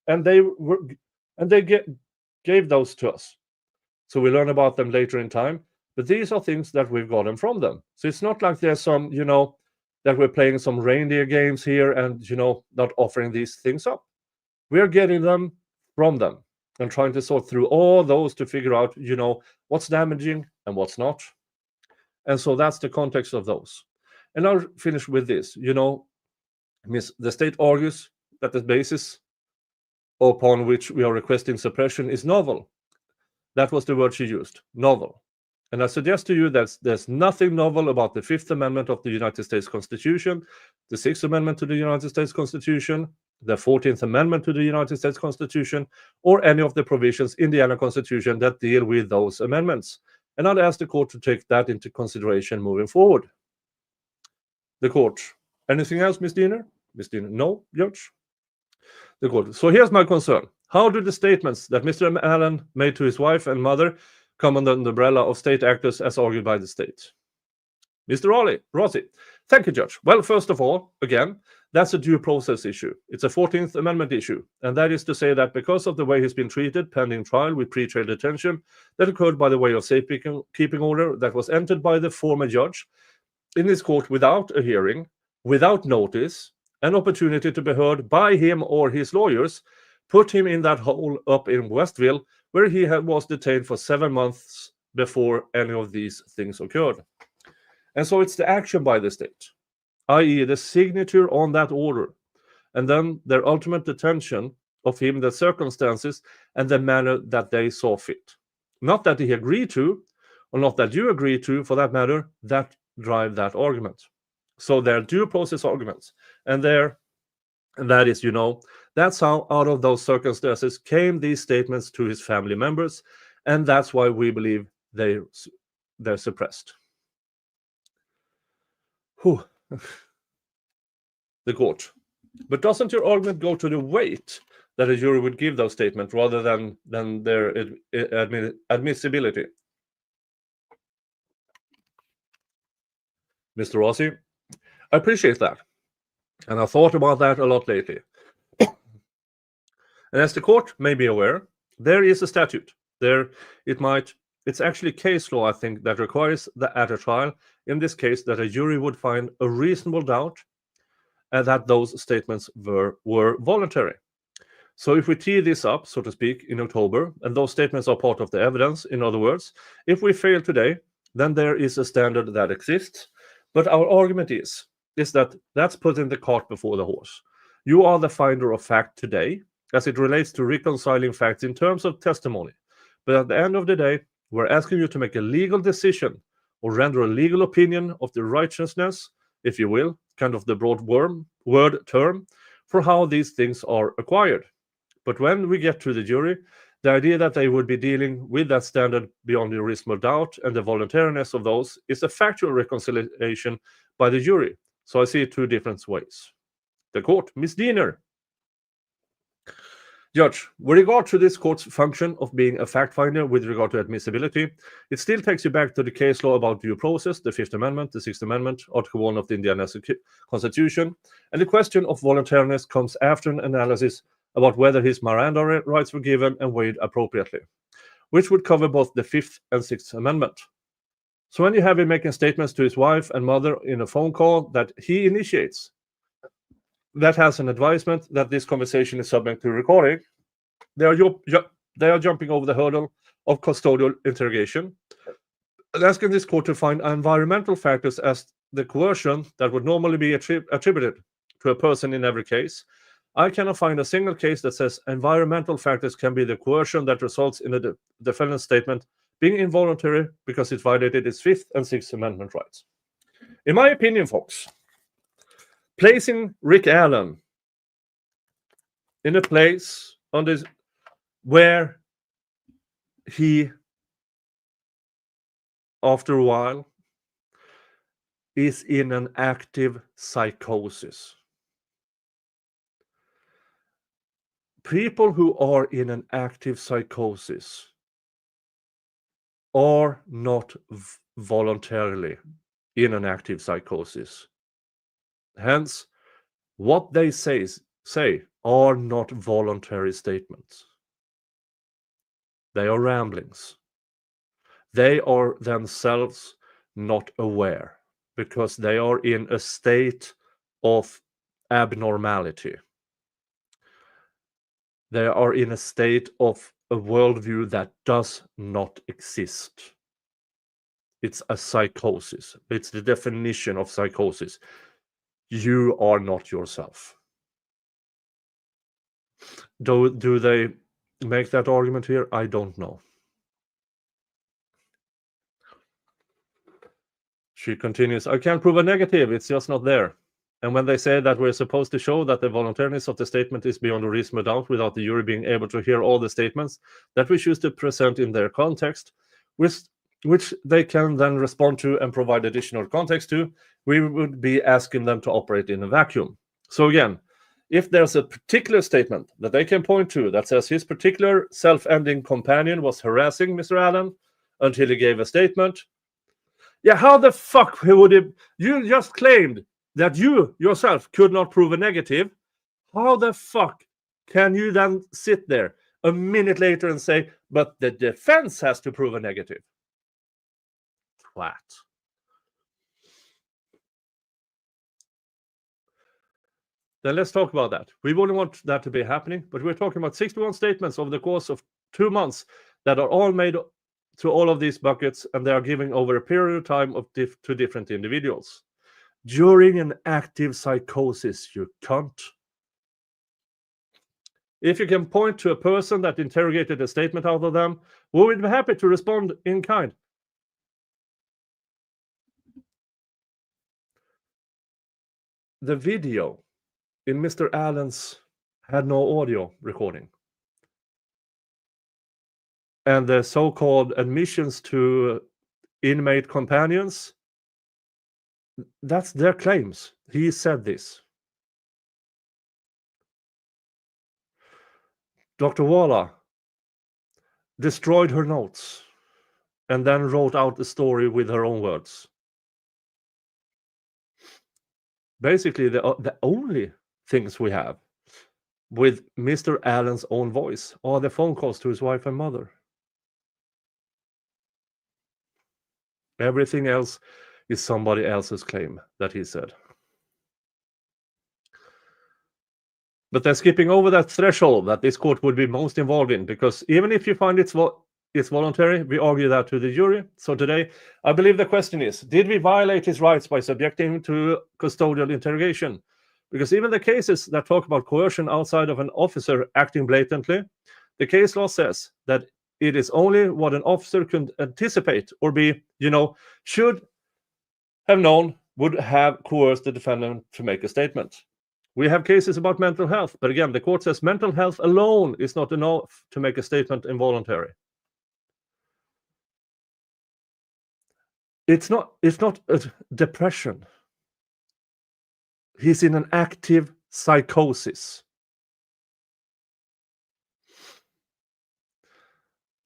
And they gave those to us. So we learn about them later in time. But these are things that we've gotten from them. So it's not like there's some, that we're playing some reindeer games here and, not offering these things up. We're getting them from them and trying to sort through all those to figure out, what's damaging and what's not. And so that's the context of those. And I'll finish with this. The state argues that the basis upon which we are requesting suppression is novel. That was the word she used, novel. And I suggest to you that there's nothing novel about the Fifth Amendment of the United States Constitution, the Sixth Amendment to the United States Constitution, the 14th Amendment to the United States Constitution, or any of the provisions in the Indiana Constitution that deal with those amendments. And I'd ask the court to take that into consideration moving forward. The court. Anything else, Ms. Diener? Ms. Diener, no, Judge? The court. So here's my concern. How do the statements that Mr. Allen made to his wife and mother come under the umbrella of state actors as argued by the state? Mr. Rossi. Thank you, Judge. Well, first of all, again, that's a due process issue. It's a 14th Amendment issue. And that is to say that because of the way he's been treated pending trial with pre-trial detention that occurred by the way of safekeeping order that was entered by the former judge in this court without a hearing, without notice, an opportunity to be heard by him or his lawyers, put him in that hole up in Westville where he was detained for 7 months before any of these things occurred. And so it's the action by the state, i.e. the signature on that order, and then their ultimate detention of him, the circumstances, and the manner that they saw fit. Not that he agreed to, or not that you agreed to, for that matter, that drive that argument. So they're due process arguments. And that is, that's how out of those circumstances came these statements to his family members, and that's why we believe they're suppressed. Whew. The court. But doesn't your argument go to the weight that a jury would give those statements rather than their admissibility? Mr. Rossi, I appreciate that. And I thought about that a lot lately. And as the court may be aware, there is a statute. It's actually case law, I think, that requires that at a trial, in this case, that a jury would find a reasonable doubt that those statements were voluntary. So if we tee this up, so to speak, in October, and those statements are part of the evidence, in other words, if we fail today, then there is a standard that exists. But our argument is that that's putting the cart before the horse. You are the finder of fact today, as it relates to reconciling facts in terms of testimony. But at the end of the day, we're asking you to make a legal decision or render a legal opinion of the righteousness, if you will, kind of the broad word term, for how these things are acquired. But when we get to the jury, the idea that they would be dealing with that standard beyond a reasonable doubt and the voluntariness of those is a factual reconciliation by the jury. So I see it two different ways. The court, Ms. Diener. Judge, with regard to this court's function of being a fact finder with regard to admissibility, it still takes you back to the case law about due process, the Fifth Amendment, the Sixth Amendment, Article 1 of the Indiana Constitution, and the question of voluntariness comes after an analysis about whether his Miranda rights were given and weighed appropriately, which would cover both the Fifth and Sixth Amendment. So when you have him making statements to his wife and mother in a phone call that he initiates, that has an advisement that this conversation is subject to recording, they are jumping over the hurdle of custodial interrogation and asking this court to find environmental factors as the coercion that would normally be attributed to a person in every case. I cannot find a single case that says environmental factors can be the coercion that results in a defendant's statement being involuntary because it violated its Fifth and Sixth Amendment rights. In my opinion, folks, placing Rick Allen in a place on this where he, after a while, is in an active psychosis. People who are in an active psychosis are not voluntarily in an active psychosis. Hence, what they say are not voluntary statements. They are ramblings. They are themselves not aware because they are in a state of abnormality. They are in a state of a worldview that does not exist. It's a psychosis. It's the definition of psychosis. You are not yourself. Do they make that argument here? I don't know. She continues, I can't prove a negative, it's just not there. And when they say that we're supposed to show that the voluntariness of the statement is beyond a reasonable doubt without the jury being able to hear all the statements that we choose to present in their context, which they can then respond to and provide additional context to, we would be asking them to operate in a vacuum. So again, if there's a particular statement that they can point to that says his particular self-ending companion was harassing Mr. Allen until he gave a statement, yeah, how the fuck would it? You just claimed that you yourself could not prove a negative. How the fuck can you then sit there a minute later and say, but the defense has to prove a negative? Twat. Then let's talk about that. We wouldn't want that to be happening, but we're talking about 61 statements over the course of 2 months that are all made to all of these buckets, and they are giving over a period of time to different individuals. During an active psychosis, you cunt. If you can point to a person that interrogated a statement out of them, we would be happy to respond in kind. The video in Mr. Allen's had no audio recording. And the so-called admissions to inmate companions, that's their claims. He said this. Dr. Walla destroyed her notes and then wrote out the story with her own words. Basically, the only things we have with Mr. Allen's own voice are the phone calls to his wife and mother. Everything else is somebody else's claim that he said. But they're skipping over that threshold that this court would be most involved in, because even if you find it's voluntary, we argue that to the jury. So today, I believe the question is, did we violate his rights by subjecting him to custodial interrogation? Because even the cases that talk about coercion outside of an officer acting blatantly, the case law says that it is only what an officer can anticipate or be, should have known would have coerced the defendant to make a statement. We have cases about mental health, but again, the court says mental health alone is not enough to make a statement involuntary. It's not a depression. He's in an active psychosis.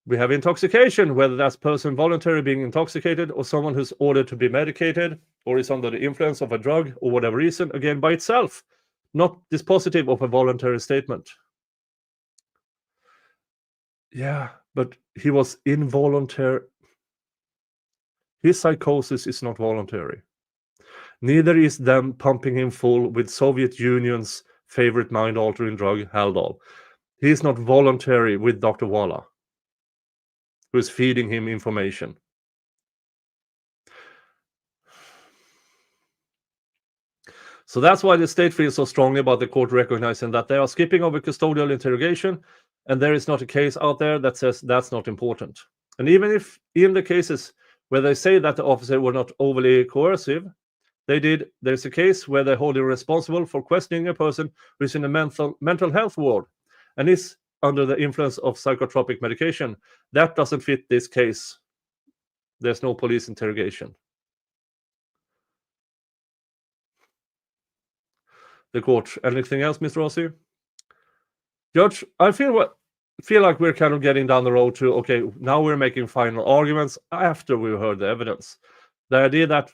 We have intoxication, whether that's person voluntarily being intoxicated or someone who's ordered to be medicated or is under the influence of a drug or whatever reason, again, by itself, not dispositive of a voluntary statement. Yeah, but he was involuntary. His psychosis is not voluntary. Neither is them pumping him full with Soviet Union's favorite mind-altering drug, Haldol. He is not voluntary with Dr. Walla, who is feeding him information. So that's why the state feels so strongly about the court recognizing that they are skipping over custodial interrogation, and there is not a case out there that says that's not important. And even if in the cases where they say that the officer were not overly coercive, There's a case where they hold you responsible for questioning a person who is in a mental health ward and is under the influence of psychotropic medication. That doesn't fit this case. There's no police interrogation. The court. Anything else, Mr. Rossi? Judge, I feel like we're kind of getting down the road to, okay, now we're making final arguments after we've heard the evidence. The idea that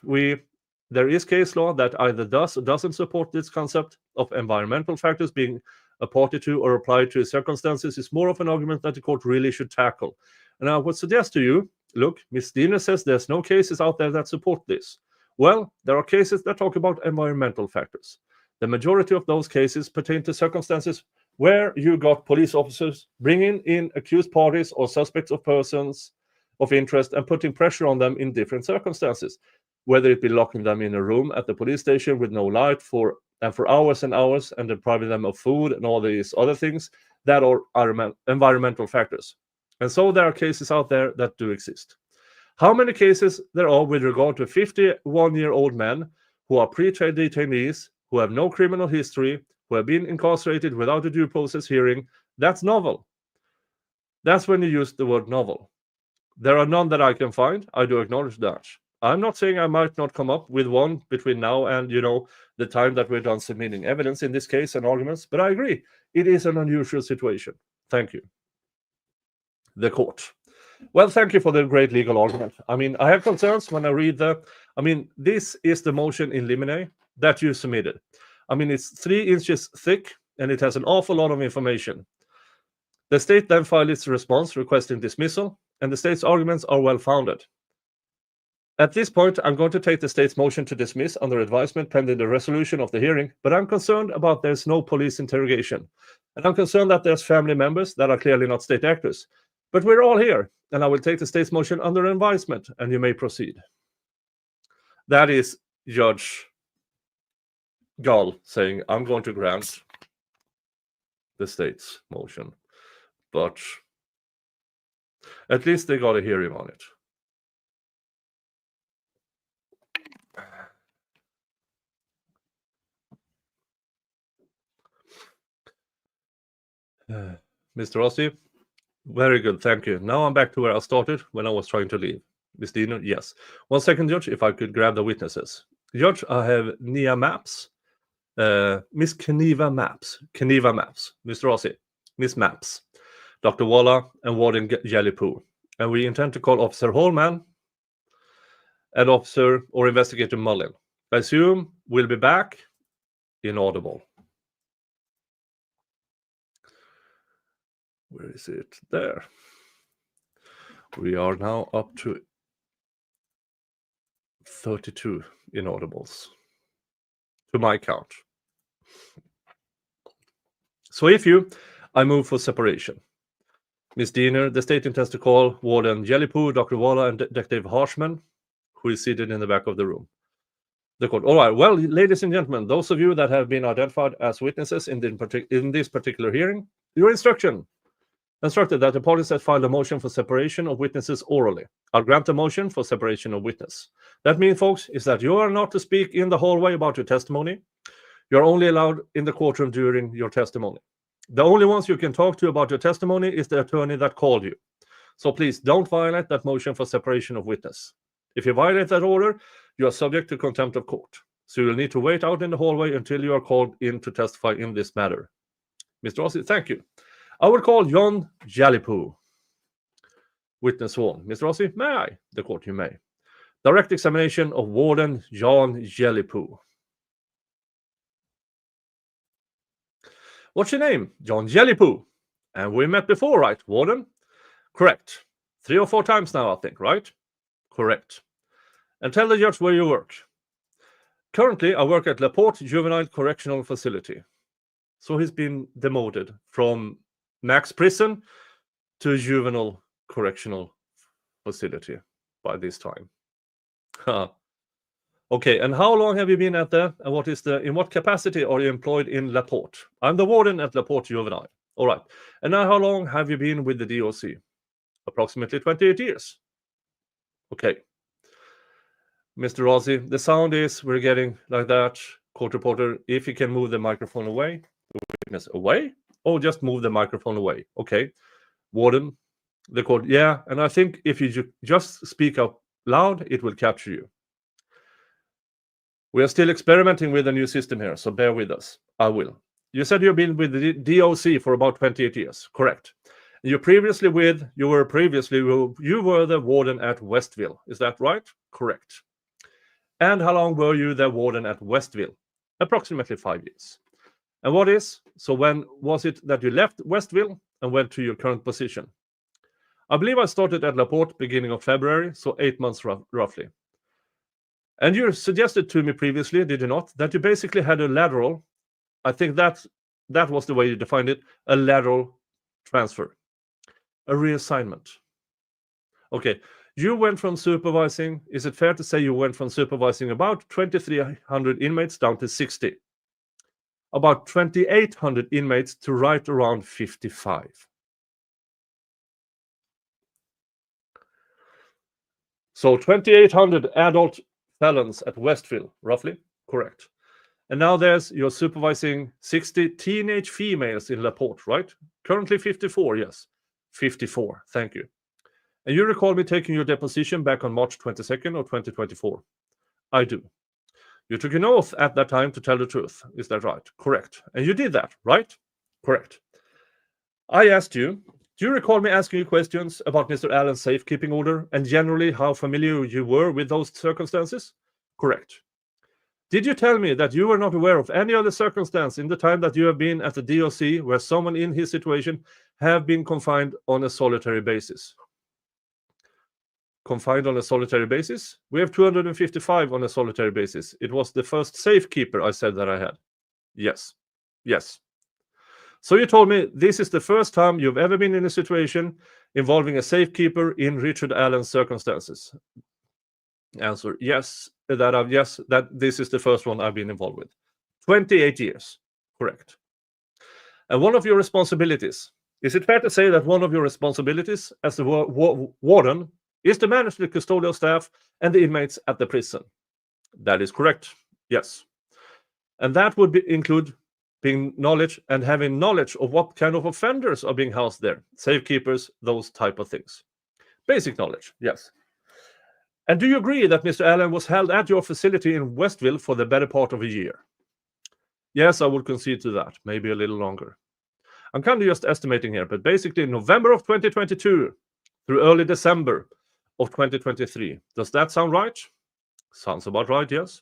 there is case law that either does or doesn't support this concept of environmental factors being a party to or applied to circumstances is more of an argument that the court really should tackle. And I would suggest to you, look, Ms. Diener says there's no cases out there that support this. Well, there are cases that talk about environmental factors. The majority of those cases pertain to circumstances where you got police officers bringing in accused parties or suspects of persons of interest and putting pressure on them in different circumstances, whether it be locking them in a room at the police station with no light for hours and hours and depriving them of food and all these other things that are environmental factors. And so there are cases out there that do exist. How many cases there are with regard to 51-year-old men who are pre-trial detainees, who have no criminal history, who have been incarcerated without a due process hearing, that's novel. That's when you use the word novel. There are none that I can find. I do acknowledge that. I'm not saying I might not come up with one between now and, the time that we're done submitting evidence in this case and arguments, but I agree. It is an unusual situation. Thank you. The court. Well, thank you for the great legal argument. I have concerns when I read this is the motion in limine that you submitted. It's 3 inches thick and it has an awful lot of information. The state then filed its response requesting dismissal, and the state's arguments are well-founded. At this point, I'm going to take the state's motion to dismiss under advisement pending the resolution of the hearing, but I'm concerned about there's no police interrogation. And I'm concerned that there's family members that are clearly not state actors. But we're all here, and I will take the state's motion under advisement, and you may proceed. That is Judge Gull saying, I'm going to grant the state's motion. But at least they got a hearing on it. Mr. Rossi, very good, thank you. Now I'm back to where I started when I was trying to leave. Ms. Diener, yes. 1 second, Judge, if I could grab the witnesses. Judge, I have Nia Maps, Miss Kniva Maps, Mr. Rossi, Miss Maps, Dr. Walla, and Warden Galipeau. And we intend to call Officer Holeman and Officer or Investigator Mullin. I assume we'll be back inaudible. Where is it? There. We are now up to 32 inaudibles, to my count. So I move for separation. Ms. Diener, the state intends to call Warden Galipeau, Dr. Walla, and Detective Harshman, who is seated in the back of the room. The court. All right. Well, ladies and gentlemen, those of you that have been identified as witnesses in this particular hearing, your instructed that the parties that filed a motion for separation of witnesses orally. I'll grant the motion for separation of witness. That means, folks, is that you are not to speak in the hallway about your testimony. You're only allowed in the courtroom during your testimony. The only ones you can talk to about your testimony is the attorney that called you. So please don't violate that motion for separation of witness. If you violate that order, you are subject to contempt of court. So you'll need to wait out in the hallway until you are called in to testify in this matter. Mr. Rossi, thank you. I will call John Galipeau. Witness sworn. Mr. Rossi, may I? The court, you may. Direct examination of Warden John Galipeau. What's your name? John Galipeau. And we met before, right, Warden? Correct. 3 or 4 times now, I think, right? Correct. And tell the judge where you work. Currently, I work at LaPorte Juvenile Correctional Facility. So he's been demoted from max prison to juvenile correctional facility by this time. Okay, and how long have you been at there? And in what capacity are you employed in LaPorte? I'm the warden at LaPorte Juvenile. All right. And now how long have you been with the DOC? Approximately 28 years. Okay. Mr. Rossi, the sound is, we're getting like that. Court reporter, if you can move the microphone away. Witness, away? Oh, just move the microphone away. Okay. Warden, the court, yeah. And I think if you just speak up loud, it will capture you. We are still experimenting with a new system here, so bear with us. I will. You said you've been with the DOC for about 28 years. Correct. You were the warden at Westville. Is that right? Correct. And how long were you the warden at Westville? Approximately 5 years. And when was it that you left Westville and went to your current position? I believe I started at Laporte beginning of February, so 8 months roughly. And you suggested to me previously, did you not, that you basically had a lateral, I think that was the way you defined it, a lateral transfer, a reassignment. Okay, you went from supervising, is it fair to say you went from supervising about 2,300 inmates down to 60? About 2,800 inmates to right around 55. So 2,800 adult felons at Westville, roughly, correct. And now you're supervising 60 teenage females in Laporte, right? Currently 54, yes. 54, thank you. And you recall me taking your deposition back on March 22nd of 2024? I do. You took an oath at that time to tell the truth, is that right? Correct. And you did that, right? Correct. I asked you, do you recall me asking you questions about Mr. Allen's safekeeping order and generally how familiar you were with those circumstances? Correct. Did you tell me that you were not aware of any other circumstance in the time that you have been at the DOC where someone in his situation have been confined on a solitary basis? Confined on a solitary basis? We have 255 on a solitary basis. It was the first safekeeper I said that I had. Yes. Yes. So you told me this is the first time you've ever been in a situation involving a safekeeper in Richard Allen's circumstances. Answer, yes. That this is the first one I've been involved with. 28 years. Correct. And one of your responsibilities, is it fair to say that one of your responsibilities as the warden is to manage the custodial staff and the inmates at the prison? That is correct. Yes. And that would include having knowledge of what kind of offenders are being housed there, safekeepers, those type of things. Basic knowledge, yes. And do you agree that Mr. Allen was held at your facility in Westville for the better part of a year? Yes, I would concede to that, maybe a little longer. I'm kind of just estimating here, but basically November of 2022 through early December of 2023. Does that sound right? Sounds about right, yes.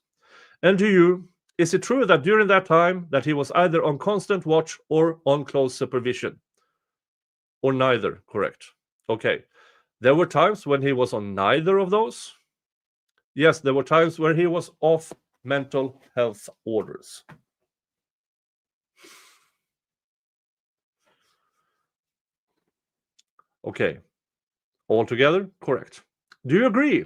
And is it true that during that time that he was either on constant watch or on close supervision? Or neither, correct. Okay. There were times when he was on neither of those. Yes, there were times where he was off mental health orders. Okay. Altogether, correct. Do you agree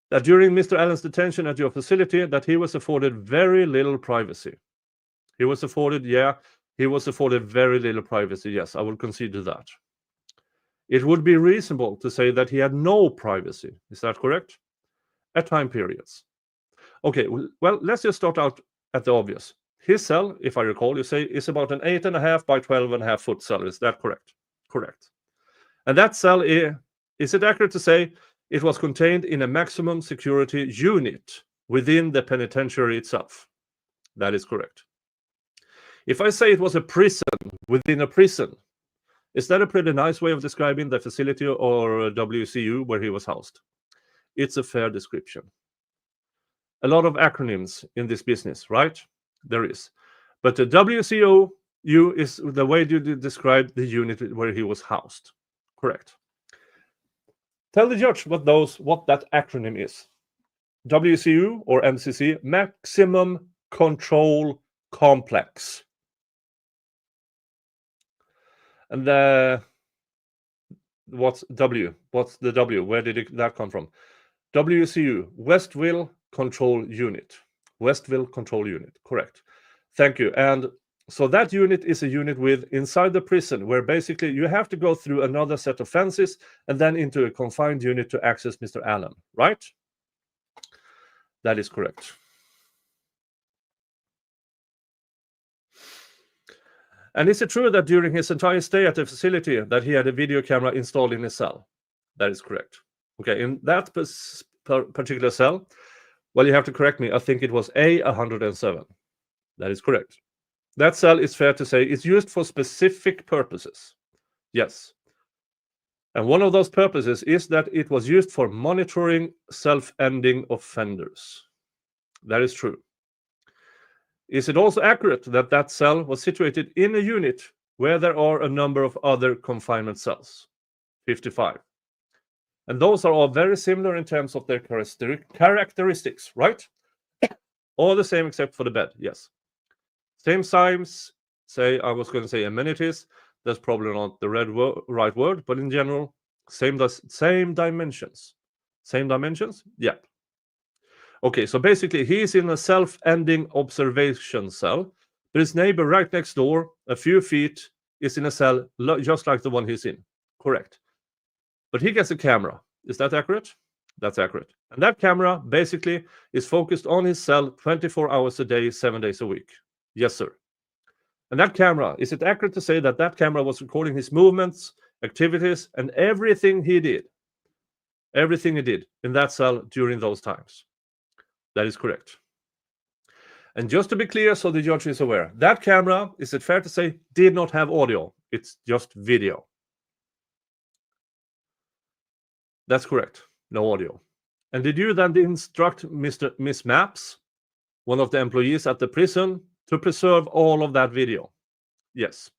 that during Mr. Allen's detention at your facility that he was afforded very little privacy? He was afforded very little privacy. Yes, I will concede to that. It would be reasonable to say that he had no privacy. Is that correct? At time periods. Okay, well, let's just start out at the obvious. His cell, if I recall, you say is about an 8.5 by 12.5 foot cell. Is that correct? Correct. And that cell, is it accurate to say it was contained in a maximum security unit within the penitentiary itself? That is correct. If I say it was a prison within a prison, is that a pretty nice way of describing the facility or WCU where he was housed? It's a fair description. A lot of acronyms in this business, right? There is. But the WCU is the way you describe the unit where he was housed. Correct. Tell the judge what that acronym is. WCU or MCC, Maximum Control Complex. And what's W? What's the W? Where did that come from? WCU, Westville Control Unit. Westville Control Unit, correct. Thank you. And so that unit is a unit inside the prison where basically you have to go through another set of fences and then into a confined unit to access Mr. Allen, right? That is correct. And is it true that during his entire stay at the facility that he had a video camera installed in his cell? That is correct. Okay, in that particular cell, well, you have to correct me. I think it was A107. That is correct. That cell is fair to say is used for specific purposes. Yes. And one of those purposes is that it was used for monitoring self-ending offenders. That is true. Is it also accurate that that cell was situated in a unit where there are a number of other confinement cells? 55. And those are all very similar in terms of their characteristics, right? All the same except for the bed, yes. Same size, I was going to say amenities. That's probably not the right word, but in general, same dimensions. Same dimensions? Yeah. Okay, so basically he's in a self-ending observation cell, but his neighbor right next door, a few feet, is in a cell just like the one he's in. Correct. But he gets a camera. Is that accurate? That's accurate. And that camera basically is focused on his cell 24 hours a day, 7 days a week. Yes, sir. And that camera, is it accurate to say that that camera was recording his movements, activities, and everything he did? Everything he did in that cell during those times. That is correct. And just to be clear, so the judge is aware, that camera, is it fair to say, did not have audio? It's just video. That's correct. No audio. And did you then instruct Miss Maps, one of the employees at the prison, to preserve all of that video? Yes.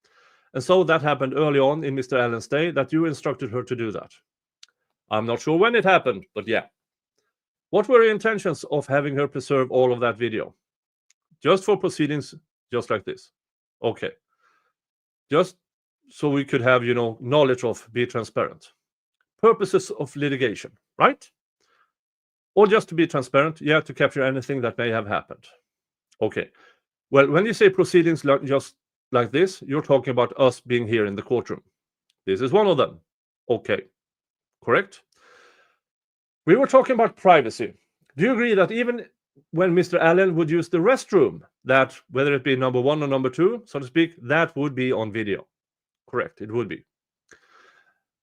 And so that happened early on in Mr. Allen's stay, that you instructed her to do that. I'm not sure when it happened, but yeah. What were your intentions of having her preserve all of that video? Just for proceedings just like this. Okay. Just so we could have, knowledge of, be transparent. Purposes of litigation, right? Or just to be transparent, yeah, to capture anything that may have happened. Okay. Well, when you say proceedings just like this, you're talking about us being here in the courtroom. This is one of them. Okay. Correct? We were talking about privacy. Do you agree that even when Mr. Allen would use the restroom, that whether it be number 1 or number 2, so to speak, that would be on video? Correct, it would be.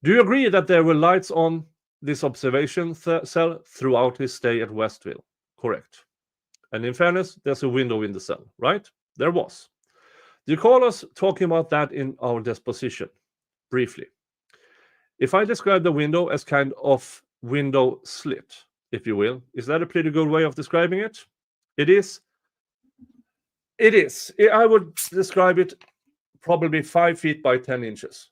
Do you agree that there were lights on this observation cell throughout his stay at Westville? Correct. And in fairness, there's a window in the cell, right? There was. Do you recall us talking about that in our disposition? Briefly. If I describe the window as kind of window slit, if you will, is that a pretty good way of describing it? It is. It is. I would describe it probably 5 feet by 10 inches.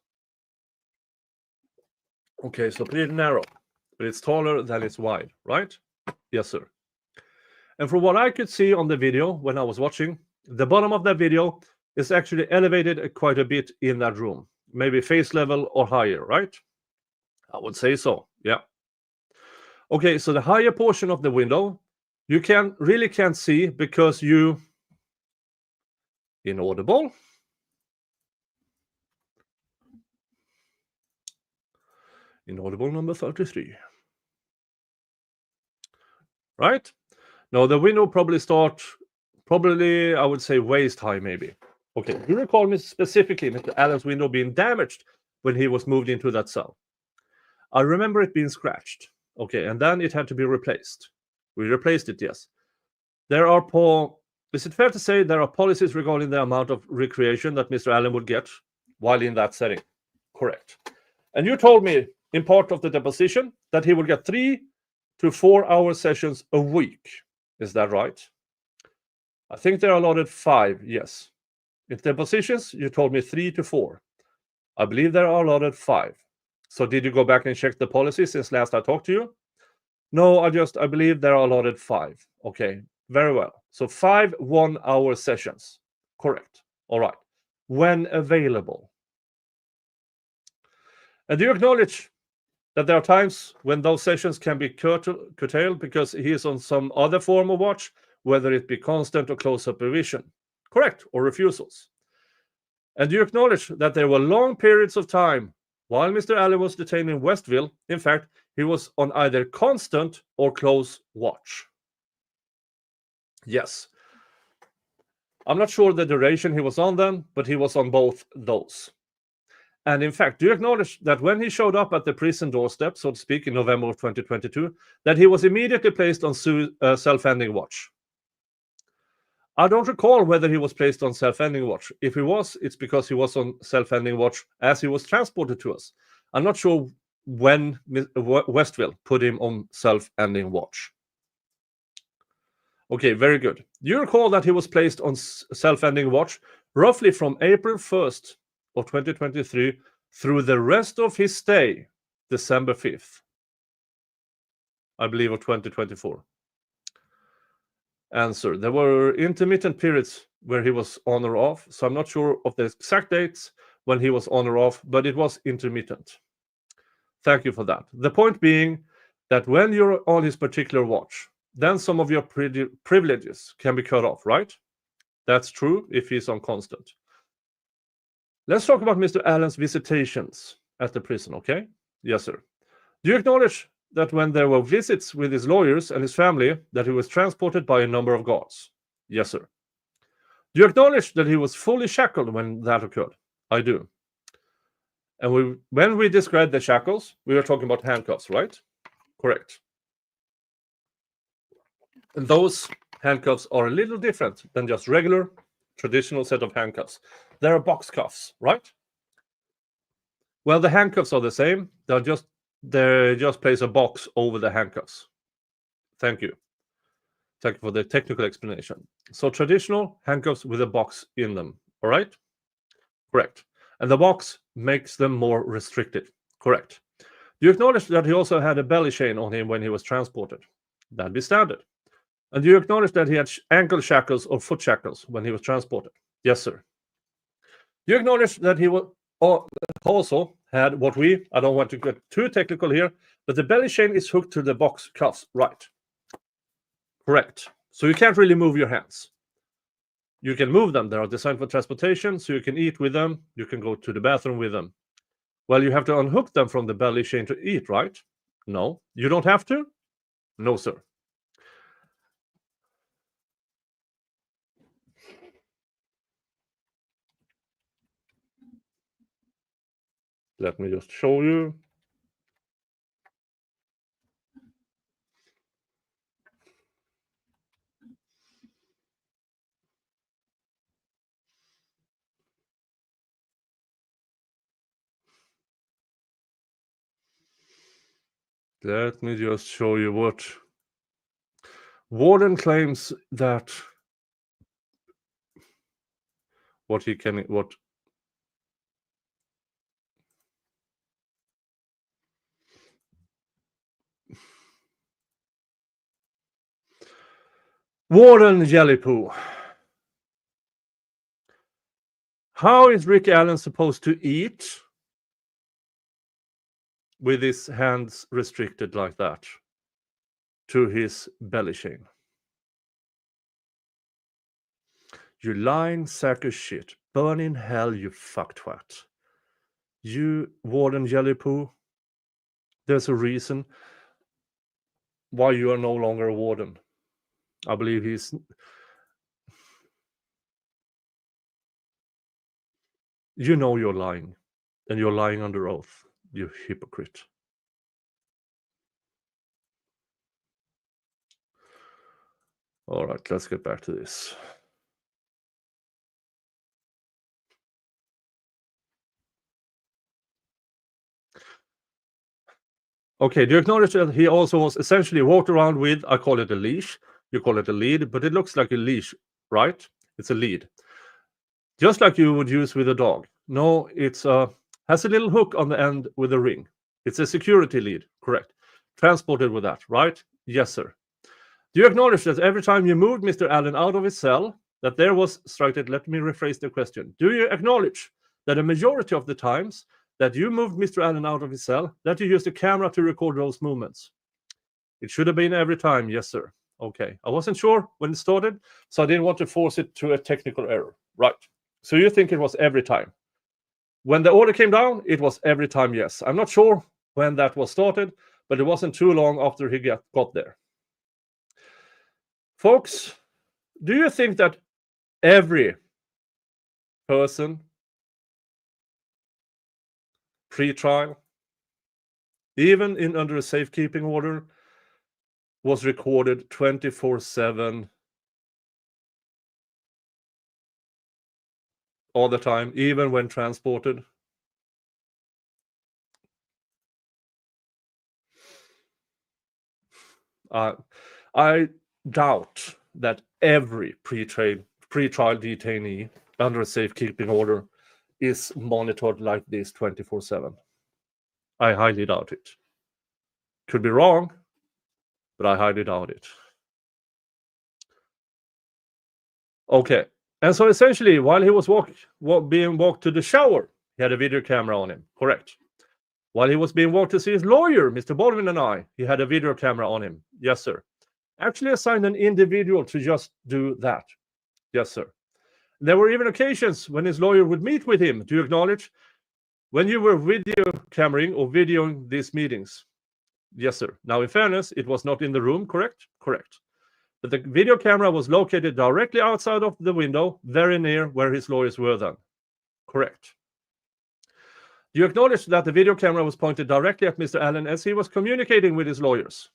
Okay, so pretty narrow, but it's taller than it's wide, right? Yes, sir. And from what I could see on the video when I was watching, the bottom of that video is actually elevated quite a bit in that room, maybe face level or higher, right? I would say so, yeah. Okay, so the higher portion of the window, you really can't see because you, inaudible. Inaudible number 33. Right? Now the window probably I would say waist high maybe. Okay, do you recall me specifically Mr. Allen's window being damaged when he was moved into that cell? I remember it being scratched. Okay, and then it had to be replaced. We replaced it, yes. Is it fair to say there are policies regarding the amount of recreation that Mr. Allen would get while in that setting? Correct. And you told me in part of the deposition that he would get 3 to 4 hour sessions a week. Is that right? I think they're allotted 5, yes. In depositions, you told me 3 to 4. I believe there are allotted 5. So did you go back and check the policy since last I talked to you? No, I believe there are allotted 5. Okay, very well. So 5 1-hour sessions. Correct. All right. When available. And do you acknowledge that there are times when those sessions can be curtailed because he is on some other form of watch, whether it be constant or close supervision? Correct, or refusals. And do you acknowledge that there were long periods of time while Mr. Allen was detained in Westville, in fact, he was on either constant or close watch? Yes. I'm not sure the duration he was on them, but he was on both those. And in fact, do you acknowledge that when he showed up at the prison doorstep, so to speak, in November of 2022, that he was immediately placed on self-ending watch? I don't recall whether he was placed on self-ending watch. If he was, it's because he was on self-ending watch as he was transported to us. I'm not sure when Westville put him on self-ending watch. Okay, very good. You recall that he was placed on self-ending watch roughly from April 1st of 2023 through the rest of his stay, December 5th, I believe, of 2024. Answer: there were intermittent periods where he was on or off, so I'm not sure of the exact dates when he was on or off, but it was intermittent. Thank you for that. The point being that when you're on his particular watch, then some of your privileges can be cut off, right? That's true if he's on constant. Let's talk about Mr. Allen's visitations at the prison, okay? Yes, sir. Do you acknowledge that when there were visits with his lawyers and his family, that he was transported by a number of guards? Yes, sir. Do you acknowledge that he was fully shackled when that occurred? I do. And when we described the shackles, we were talking about handcuffs, right? Correct. And those handcuffs are a little different than just regular, traditional set of handcuffs. They're box cuffs, right? Well, the handcuffs are the same. They just place a box over the handcuffs. Thank you. Thank you for the technical explanation. So traditional handcuffs with a box in them, all right? Correct. And the box makes them more restricted. Correct. Do you acknowledge that he also had a belly chain on him when he was transported? That'd be standard. And do you acknowledge that he had ankle shackles or foot shackles when he was transported? Yes, sir. Do you acknowledge that he also had what I don't want to get too technical here, but the belly chain is hooked to the box cuffs, right? Correct. So you can't really move your hands. You can move them. They are designed for transportation, so you can eat with them. You can go to the bathroom with them. Well, you have to unhook them from the belly chain to eat, right? No. You don't have to? No, sir. Let me just show you. Let me just show you what Warden claims that Warden Galipeau. How is Rick Allen supposed to eat with his hands restricted like that to his belly chain? You lying sack of shit. Burn in hell, you fucktwat. You, Warden Galipeau, there's a reason why you are no longer a warden. I believe you know you're lying, and you're lying under oath, you hypocrite. All right, let's get back to this. Okay, do you acknowledge that he also was essentially walked around with, I call it a leash, you call it a lead, but it looks like a leash, right? It's a lead. Just like you would use with a dog. No, it's has a little hook on the end with a ring. It's a security lead, correct. Transported with that, right? Yes, sir. Do you acknowledge that every time you moved Mr. Allen out of his cell, that there was structured? Let me rephrase the question. Do you acknowledge that a majority of the times that you moved Mr. Allen out of his cell, that you used a camera to record those movements? It should have been every time, yes, sir. Okay, I wasn't sure when it started, so I didn't want to force it to a technical error. Right. So you think it was every time? When the order came down, it was every time, yes. I'm not sure when that was started, but it wasn't too long after he got there. Folks, Do you think that every person pre-trial, even in under a safekeeping order, was recorded 24/7 all the time, even when transported? I doubt that every pre-trial detainee under a safekeeping order is monitored like this 24/7. I highly doubt it. Could be wrong, but I highly doubt it. Okay, and so essentially, while he was being walked to the shower, he had a video camera on him, correct? While he was being walked to see his lawyer, Mr. Baldwin and I, he had a video camera on him. Yes, sir. Actually assigned an individual to just do that. Yes, sir. There were even occasions when his lawyer would meet with him. Do you acknowledge when you were video cameraing or videoing these meetings? Yes, sir. Now, in fairness, it was not in the room, correct? Correct. But the video camera was located directly outside of the window, very near where his lawyers were then. Correct. Do you acknowledge that the video camera was pointed directly at Mr. Allen as he was communicating with his lawyers?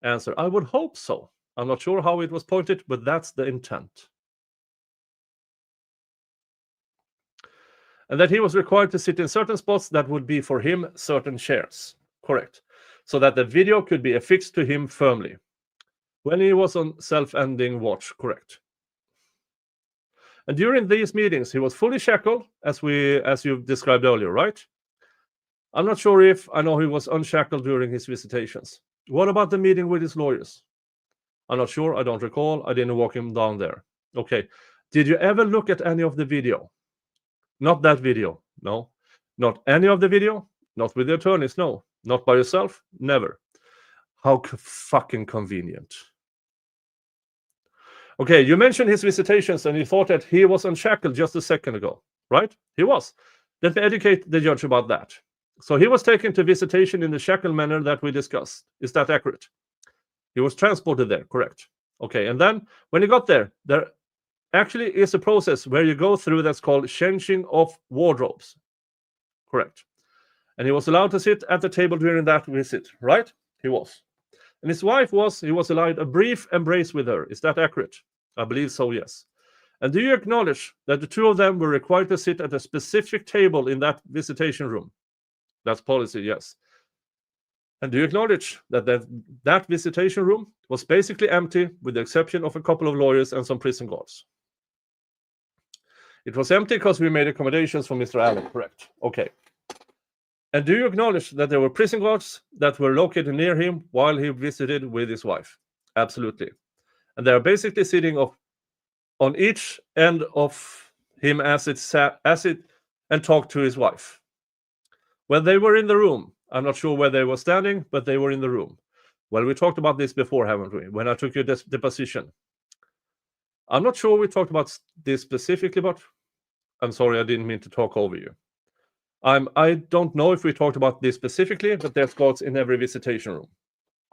Answer, I would hope so. I'm not sure how it was pointed, but that's the intent. And that he was required to sit in certain spots that would be for him certain chairs. Correct. So that the video could be affixed to him firmly. When he was on self-ending watch, correct. And during these meetings, he was fully shackled, as you described earlier, right? I'm not sure if I know he was unshackled during his visitations. What about the meeting with his lawyers? I'm not sure. I don't recall. I didn't walk him down there. Okay. Did you ever look at any of the video? Not that video. No. Not any of the video. Not with the attorneys. No. Not by yourself. Never. How fucking convenient. Okay, you mentioned his visitations and you thought that he was unshackled just a second ago, right? He was. Let me educate the judge about that. So he was taken to visitation in the shackled manner that we discussed. Is that accurate? He was transported there, correct. Okay, and then when he got there actually is a process where you go through that's called changing of wardrobes. Correct. And he was allowed to sit at the table during that visit, right? He was. And his wife he was allowed a brief embrace with her. Is that accurate? I believe so, yes. And do you acknowledge that the two of them were required to sit at a specific table in that visitation room? That's policy, yes. And do you acknowledge that that visitation room was basically empty with the exception of a couple of lawyers and some prison guards? It was empty because we made accommodations for Mr. Allen, correct? Okay. And do you acknowledge that there were prison guards that were located near him while he visited with his wife? Absolutely. And they are basically sitting on each end of him as it and talked to his wife. When they were in the room, I'm not sure where they were standing, but they were in the room. Well, we talked about this before, haven't we? When I took your deposition. I'm not sure we talked about this specifically, but I'm sorry, I didn't mean to talk over you. I don't know if we talked about this specifically, but there's guards in every visitation room.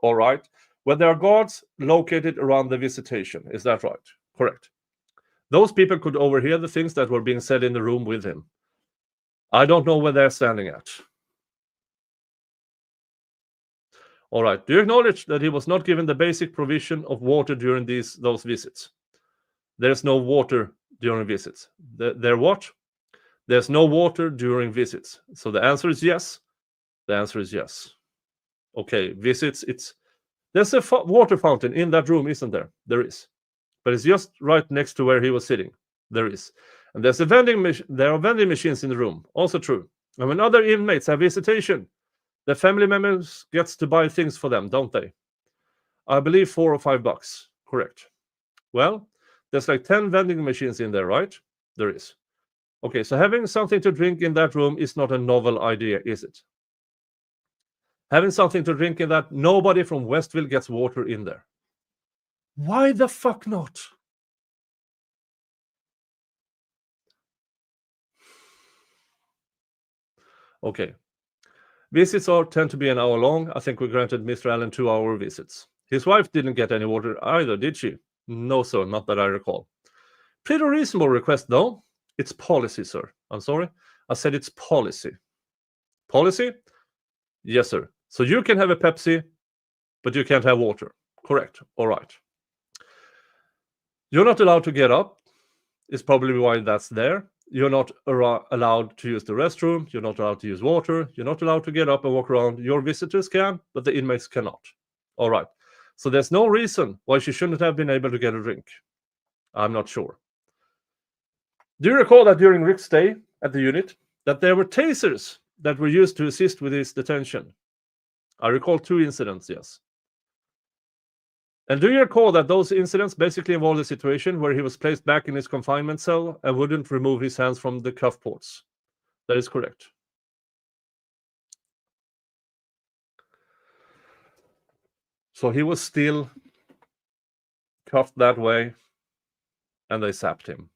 All right. Well, there are guards located around the visitation. Is that right? Correct. Those people could overhear the things that were being said in the room with him. I don't know where they're standing at. All right. Do you acknowledge that he was not given the basic provision of water during those visits? There's no water during visits. There what? There's no water during visits. So the answer is yes. The answer is yes. Okay, visits, there's a water fountain in that room, isn't there? There is. But it's just right next to where he was sitting. There is. And there are vending machines in the room. Also true. And when other inmates have visitation, the family members gets to buy things for them, don't they? I believe $4 or $5. Correct. Well, there's like 10 vending machines in there, right? There is. Okay, so having something to drink in that room is not a novel idea, is it? Having something to drink in that, nobody from Westville gets water in there. Why the fuck not? Okay. Visits tend to be an hour long. I think we granted Mr. Allen 2-hour visits. His wife didn't get any water either, did she? No, sir, not that I recall. Pretty reasonable request, though. It's policy, sir. I'm sorry. I said it's policy. Policy? Yes, sir. So you can have a Pepsi, but you can't have water. Correct. All right. You're not allowed to get up. Is probably why that's there. You're not allowed to use the restroom. You're not allowed to use water. You're not allowed to get up and walk around. Your visitors can, but the inmates cannot. All right. So there's no reason why she shouldn't have been able to get a drink. I'm not sure. Do you recall that during Rick's stay at the unit, that there were tasers that were used to assist with his detention? I recall 2 incidents, yes. And do you recall that those incidents basically involved a situation where he was placed back in his confinement cell and wouldn't remove his hands from the cuff ports? That is correct. So he was still cuffed that way, and they zapped him.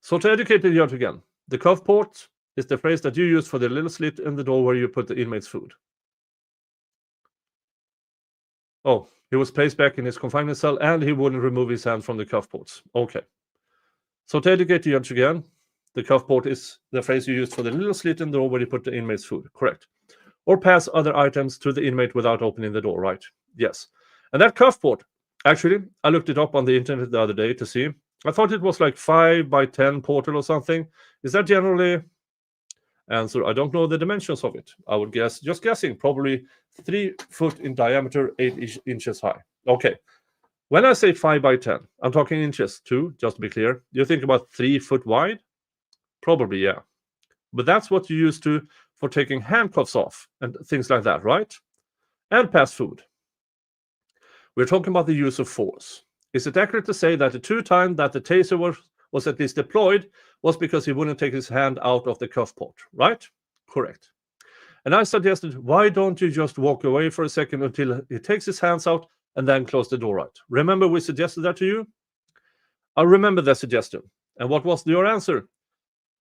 So to educate the judge again, the cuff port is the phrase that you use for the little slit in the door where you put the inmate's food. Oh, he was placed back in his confinement cell and he wouldn't remove his hand from the cuff ports. Okay. So to educate the judge again, the cuff port is the phrase you use for the little slit in the door where you put the inmate's food. Correct. Or pass other items to the inmate without opening the door, right? Yes. And that cuff port, actually, I looked it up on the internet the other day to see. I thought it was like 5x10 portal or something. Is that generally? Answer, I don't know the dimensions of it. I would guess, just guessing, probably 3 foot in diameter, 8 inches high. Okay. When I say 5x10, I'm talking inches too, just to be clear. You think about 3 foot wide? Probably, yeah. But that's what you use for taking handcuffs off and things like that, right? And pass food. We're talking about the use of force. Is it accurate to say that the 2 times that the taser was at least deployed was because he wouldn't take his hand out of the cuff port, right? Correct. And I suggested, why don't you just walk away for a second until he takes his hands out and then close the door, right? Remember we suggested that to you? I remember that suggestion. And what was your answer?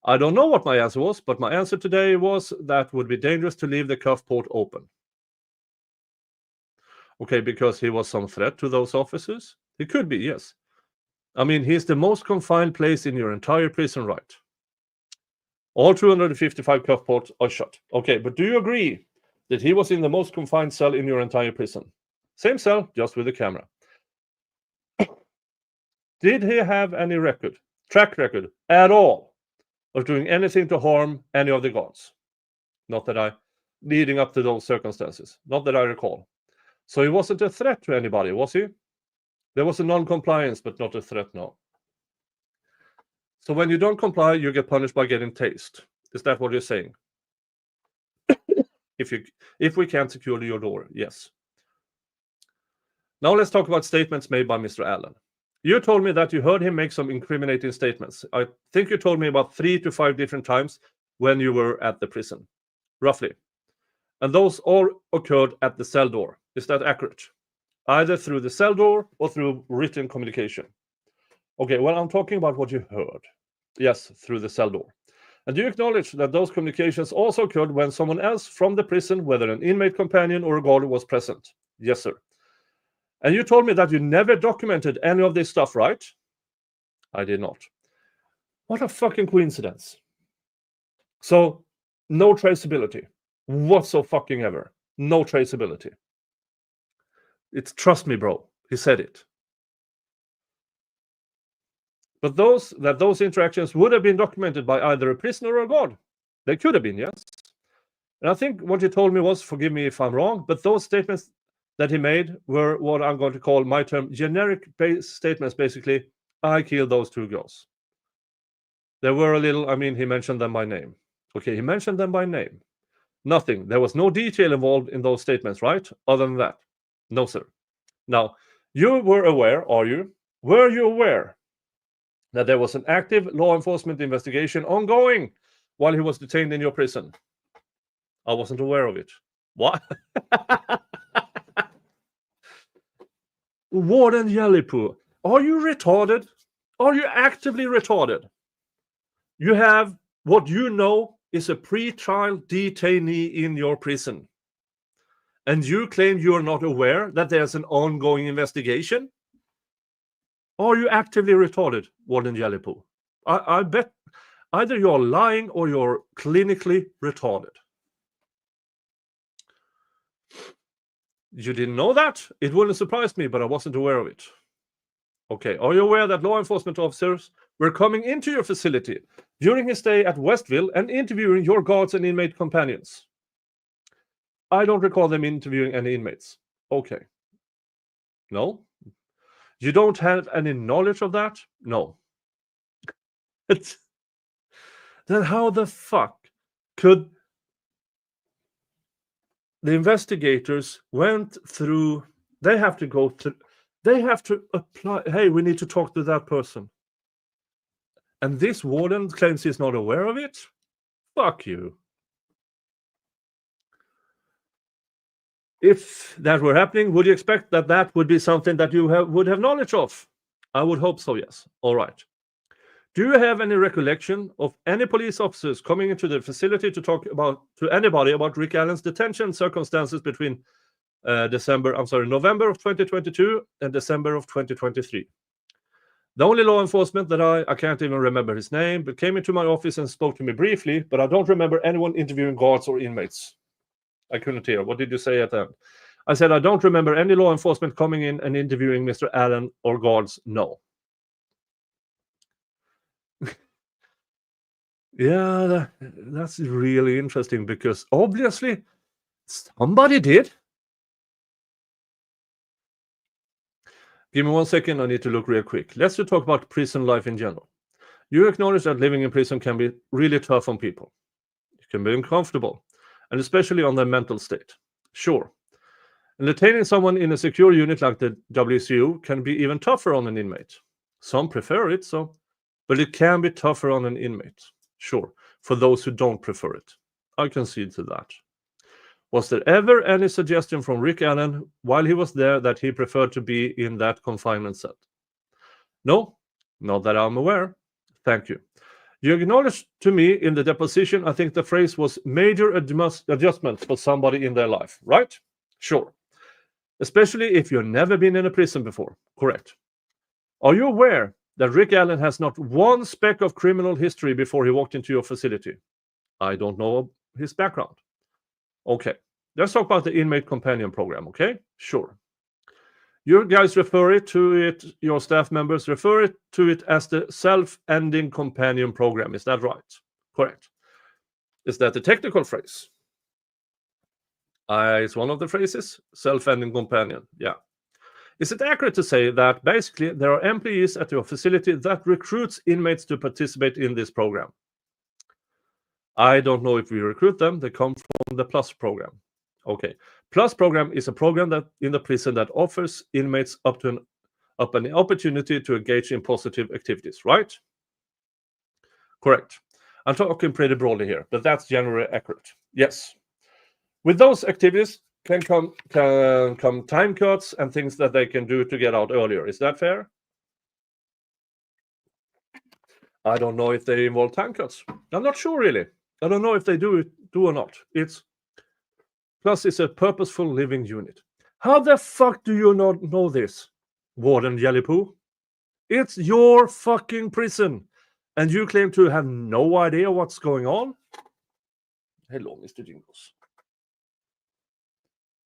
I don't know what my answer was, but my answer today was that it would be dangerous to leave the cuff port open. Okay, because he was some threat to those officers? He could be, yes. I mean, he's the most confined place in your entire prison, right? All 255 cuff ports are shut. Okay, but do you agree that he was in the most confined cell in your entire prison? Same cell, just with a camera. Did he have any track record at all of doing anything to harm any of the guards? Not that leading up to those circumstances. Not that I recall. So he wasn't a threat to anybody, was he? There was a non-compliance, but not a threat, no. So when you don't comply, you get punished by getting tased. Is that what you're saying? If we can't secure your door, yes. Now let's talk about statements made by Mr. Allen. You told me that you heard him make some incriminating statements. I think you told me about 3 to 5 different times when you were at the prison, roughly. And those all occurred at the cell door. Is that accurate? Either through the cell door or through written communication. Okay, well, I'm talking about what you heard. Yes, through the cell door. And do you acknowledge that those communications also occurred when someone else from the prison, whether an inmate companion or a guard, was present? Yes, sir. And you told me that you never documented any of this stuff, right? I did not. What a fucking coincidence. So, no traceability. Whatsoever. No traceability. Trust me, bro. He said it. But those interactions would have been documented by either a prisoner or a guard. They could have been, yes. And I think what you told me was, forgive me if I'm wrong, but those statements that he made were what I'm going to call my term generic statements. Basically, I killed those 2 girls. There were he mentioned them by name. Okay, he mentioned them by name. Nothing. There was no detail involved in those statements, right? Other than that. No, sir. Now, you were aware, were you aware that there was an active law enforcement investigation ongoing while he was detained in your prison? I wasn't aware of it. What? Warden Galipeau, are you retarded? Are you actively retarded? You have what you know is a pre-trial detainee in your prison. and you claim you are not aware that there's an ongoing investigation? Are you actively retarded, Warden Galipeau? I bet either you're lying or you're clinically retarded. You didn't know that? It wouldn't surprise me, but I wasn't aware of it. Okay, are you aware that law enforcement officers were coming into your facility during his stay at Westville and interviewing your guards and inmate companions? I don't recall them interviewing any inmates. Okay. No? You don't have any knowledge of that? No. Then how the fuck could the investigators went through? They have to go through. They have to apply. Hey, we need to talk to that person. And this warden claims he's not aware of it? Fuck you. If that were happening, would you expect that that would be something that you would have knowledge of? I would hope so, yes. All right. Do you have any recollection of any police officers coming into the facility to talk to anybody about Rick Allen's detention circumstances between November of 2022 and December of 2023? The only law enforcement that I can't even remember his name, but came into my office and spoke to me briefly, but I don't remember anyone interviewing guards or inmates. I couldn't hear. What did you say at the end? I said, I don't remember any law enforcement coming in and interviewing Mr. Allen or guards. No. Yeah, that's really interesting because obviously somebody did. Give me 1 second. I need to look real quick. Let's just talk about prison life in general. You acknowledge that living in prison can be really tough on people. It can be uncomfortable, and especially on their mental state. Sure. And detaining someone in a secure unit like the WCU can be even tougher on an inmate. Some prefer it, but it can be tougher on an inmate. Sure, for those who don't prefer it. I concede to that. Was there ever any suggestion from Rick Allen while he was there that he preferred to be in that confinement cell? No, not that I'm aware. Thank you. You acknowledged to me in the deposition, I think the phrase was major adjustment for somebody in their life, right? Sure. Especially if you've never been in a prison before. Correct. Are you aware that Rick Allen has not one speck of criminal history before he walked into your facility? I don't know his background. Okay, let's talk about the inmate companion program, okay? Sure. You guys refer to it, your staff members refer to it as the self-ending companion program. Is that right? Correct. Is that the technical phrase? It's one of the phrases, self-ending companion, yeah. Is it accurate to say that basically there are employees at your facility that recruits inmates to participate in this program? I don't know if we recruit them. They come from the PLUS program. Okay. PLUS program is a program that in the prison that offers inmates up an opportunity to engage in positive activities, right? Correct. I'm talking pretty broadly here, but that's generally accurate. Yes. With those activities can come time cuts and things that they can do to get out earlier. Is that fair? I don't know if they involve time cuts. I'm not sure really. I don't know if they do or not. PLUS is a purposeful living unit. How the fuck do you not know this, Warden Galipeau? It's your fucking prison, and you claim to have no idea what's going on? Hello, Mr. Jingles.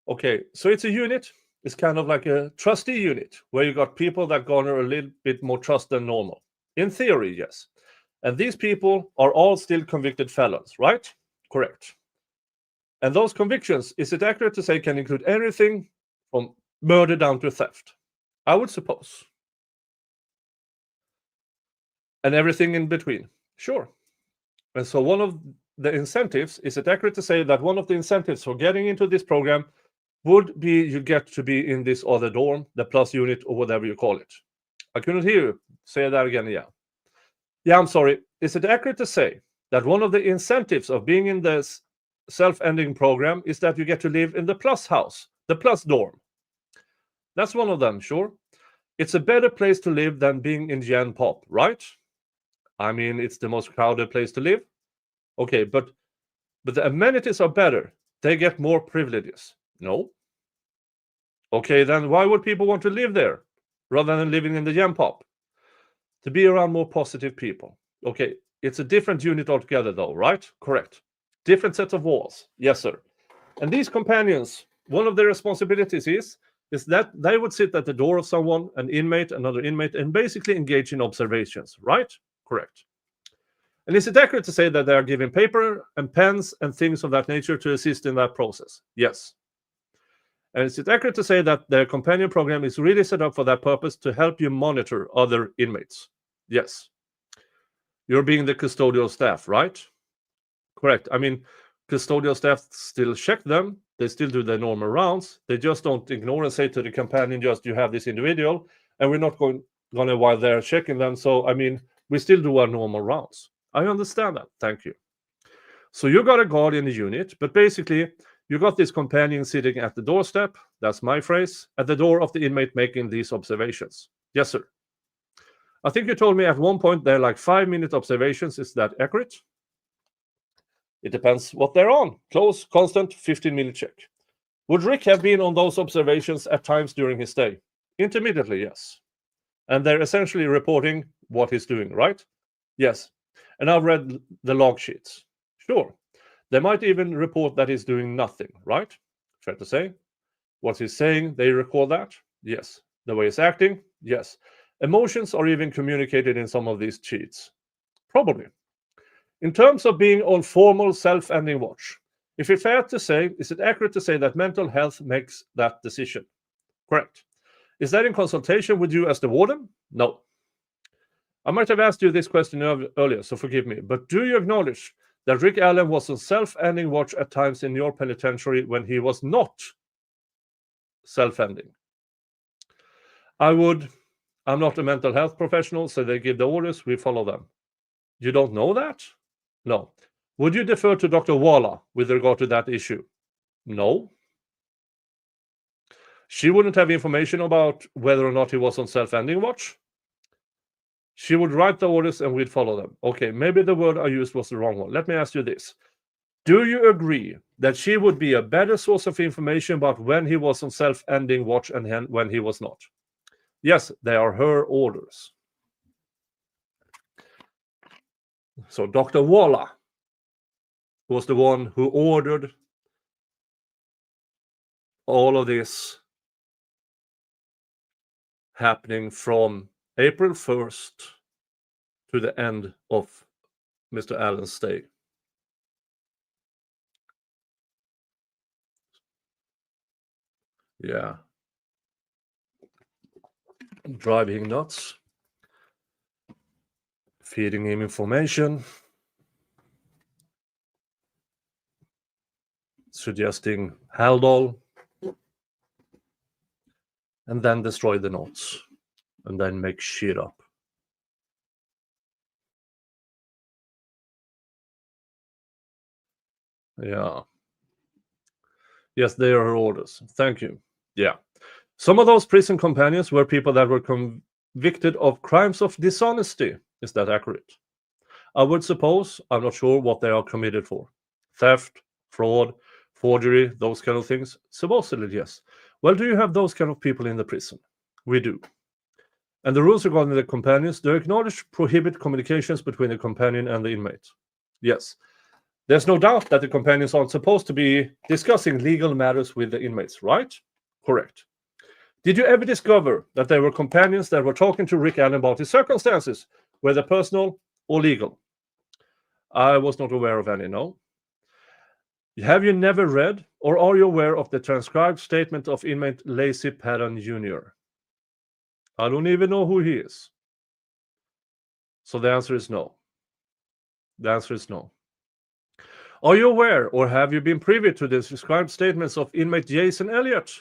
Okay, so it's a unit. It's kind of like a trustee unit where you got people that garner a little bit more trust than normal. In theory, yes. And these people are all still convicted felons, right? Correct. And those convictions, is it accurate to say, can include everything from murder down to theft? I would suppose. And everything in between? Sure. And so one of the incentives, is it accurate to say that one of the incentives for getting into this program would be you get to be in this other dorm, the PLUS unit, or whatever you call it? I couldn't hear you. Say that again, yeah. Yeah, I'm sorry. Is it accurate to say that one of the incentives of being in this self-ending program is that you get to live in the PLUS house, the PLUS dorm? That's one of them, sure. It's a better place to live than being in Gen Pop, right? I mean, it's the most crowded place to live. Okay, but the amenities are better. They get more privileges. No. Okay, then why would people want to live there rather than living in the Gem Pop? To be around more positive people. Okay, it's a different unit altogether though, right? Correct. Different sets of walls. Yes, sir. And these companions, one of their responsibilities is that they would sit at the door of someone, an inmate, another inmate, and basically engage in observations, right? Correct. And is it accurate to say that they are given paper and pens and things of that nature to assist in that process? Yes. And is it accurate to say that their companion program is really set up for that purpose to help you monitor other inmates? Yes. You're being the custodial staff, right? Correct. I mean, custodial staff still check them. They still do their normal rounds. They just don't ignore and say to the companion, just, you have this individual, and we're not going to while they're checking them. So, I mean, we still do our normal rounds. I understand that. Thank you. So you got a guard in the unit, but basically, you got this companion sitting at the doorstep, that's my phrase, at the door of the inmate making these observations. Yes, sir. I think you told me at one point they're like 5-minute observations. Is that accurate? It depends what they're on. Close, constant, 15-minute check. Would Rick have been on those observations at times during his stay? Intermittently, yes. And they're essentially reporting what he's doing, right? Yes. And I've read the log sheets. Sure. They might even report that he's doing nothing, right? Fair to say. What he's saying, they record that? Yes. The way he's acting? Yes. Emotions are even communicated in some of these sheets. Probably. In terms of being on formal self-ending watch, if it's fair to say, is it accurate to say that mental health makes that decision? Correct. Is that in consultation with you as the warden? No. I might have asked you this question earlier, so forgive me, but do you acknowledge that Rick Allen was on self-ending watch at times in your penitentiary when he was not self-ending? I'm not a mental health professional, so they give the orders, we follow them. You don't know that? No. Would you defer to Dr. Walla with regard to that issue? No. She wouldn't have information about whether or not he was on self-ending watch. She would write the orders and we'd follow them. Okay, maybe the word I used was the wrong one. Let me ask you this. Do you agree that she would be a better source of information about when he was on self-ending watch and when he was not? Yes, they are her orders. So Dr. Walla was the one who ordered all of this happening from April 1st to the end of Mr. Allen's stay. Yeah. Driving him nuts. Feeding him information. Suggesting Haldol. And then destroy the notes. And then make shit up. Yeah. Yes, they are her orders. Thank you. Yeah. Some of those prison companions were people that were convicted of crimes of dishonesty. Is that accurate? I would suppose. I'm not sure what they are committed for. Theft, fraud, forgery, those kind of things. Supposedly, yes. Well, do you have those kind of people in the prison? We do. And the rules regarding the companions, do acknowledge prohibit communications between the companion and the inmate? Yes. There's no doubt that the companions aren't supposed to be discussing legal matters with the inmates, right? Correct. Did you ever discover that there were companions that were talking to Rick Allen about his circumstances, whether personal or legal? I was not aware of any, no. Have you never read or are you aware of the transcribed statement of inmate Lacy Patton Jr.? I don't even know who he is. So the answer is no. The answer is no. Are you aware or have you been privy to the transcribed statements of inmate Jason Elliott?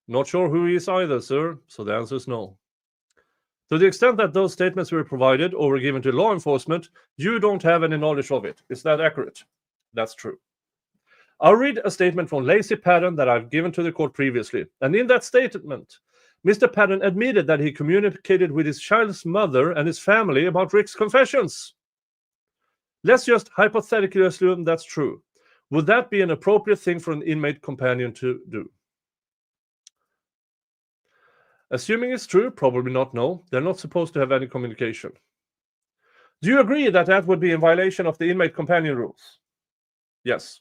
Not sure who he is either, sir. So the answer is no. To the extent that those statements were provided or were given to law enforcement, you don't have any knowledge of it. Is that accurate? That's true. I'll read a statement from Lacy Patton that I've given to the court previously. And in that statement, Mr. Patton admitted that he communicated with his child's mother and his family about Rick's confessions. Let's just hypothetically assume that's true. Would that be an appropriate thing for an inmate companion to do? Assuming it's true, probably not, no. They're not supposed to have any communication. Do you agree that that would be in violation of the inmate companion rules? Yes.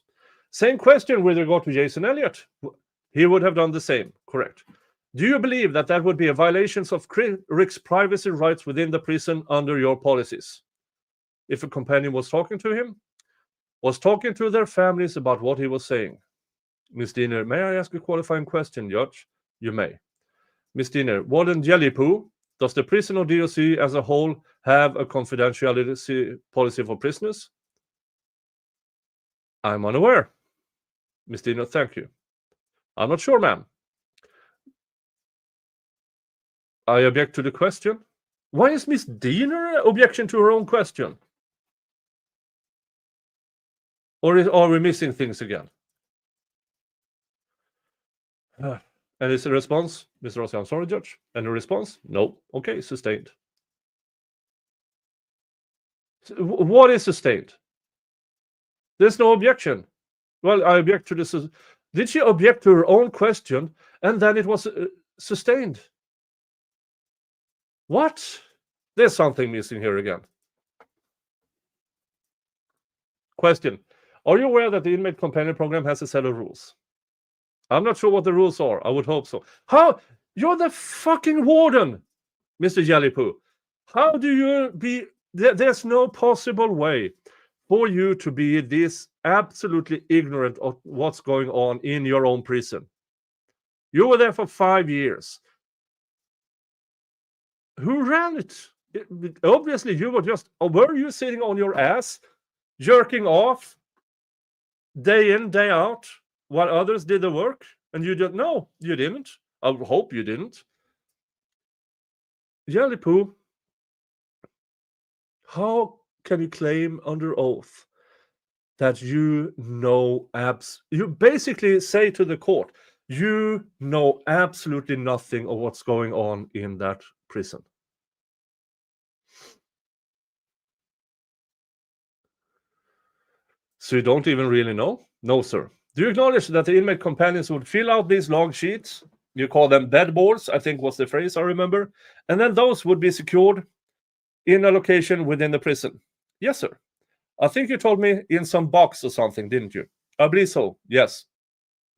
Same question with regard to Jason Elliott. He would have done the same, correct. Do you believe that that would be a violation of Rick's privacy rights within the prison under your policies? If a companion was talking to him, was talking to their families about what he was saying. Ms. Diener, may I ask a qualifying question, Judge? You may. Ms. Diener, Warden Galipeau, does the prison or DOC as a whole have a confidentiality policy for prisoners? I'm unaware. Ms. Diener, thank you. I'm not sure, ma'am. I object to the question. Why is Ms. Diener objection to her own question? Or are we missing things again? And is a response? Mr. Rossi, I'm sorry, Judge. And a response? No. Okay, sustained. What is sustained? There's no objection. Well, I object to this. Did she object to her own question and then it was sustained? What? There's something missing here again. Question. Are you aware that the inmate companion program has a set of rules? I'm not sure what the rules are. I would hope so. How? You're the fucking warden, Mr. Galipeau. How do you be? There's no possible way for you to be this absolutely ignorant of what's going on in your own prison. You were there for 5 years. Who ran it? Obviously, you were just. Were you sitting on your ass, jerking off, day in, day out, while others did the work? And you didn't? No, you didn't. I hope you didn't. Galipeau, how can you claim under oath that you know you basically say to the court, you know absolutely nothing of what's going on in that prison? So you don't even really know? No, sir. Do you acknowledge that the inmate companions would fill out these log sheets? You call them bed boards, I think was the phrase I remember. And then those would be secured in a location within the prison. Yes, sir. I think you told me in some box or something, didn't you? I believe so. Yes.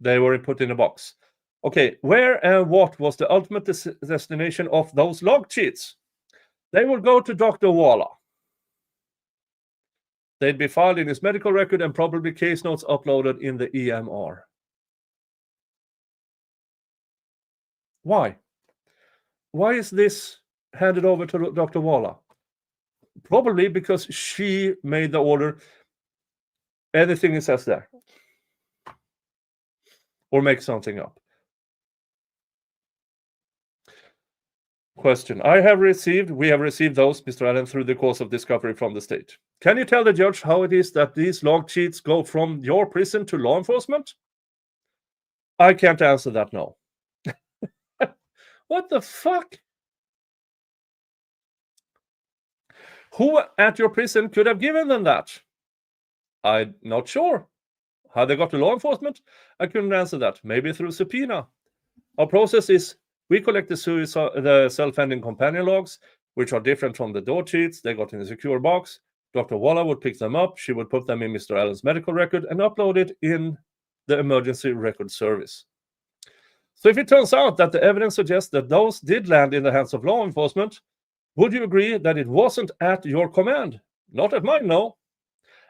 They were put in a box. Okay, where and what was the ultimate destination of those log sheets? They would go to Dr. Walla. They'd be filed in his medical record and probably case notes uploaded in the EMR. Why? Why is this handed over to Dr. Walla? Probably because she made the order. Anything it says there. Or make something up. Question. We have received those, Mr. Allen, through the course of discovery from the state. Can you tell the judge how it is that these log sheets go from your prison to law enforcement? I can't answer that now. What the fuck? Who at your prison could have given them that? I'm not sure. How they got to law enforcement? I couldn't answer that. Maybe through subpoena. Our process is we collect the self-ending companion logs, which are different from the door sheets. They got in a secure box. Dr. Walla would pick them up. She would put them in Mr. Allen's medical record and upload it in the emergency record service. So if it turns out that the evidence suggests that those did land in the hands of law enforcement, would you agree that it wasn't at your command? Not at mine, no.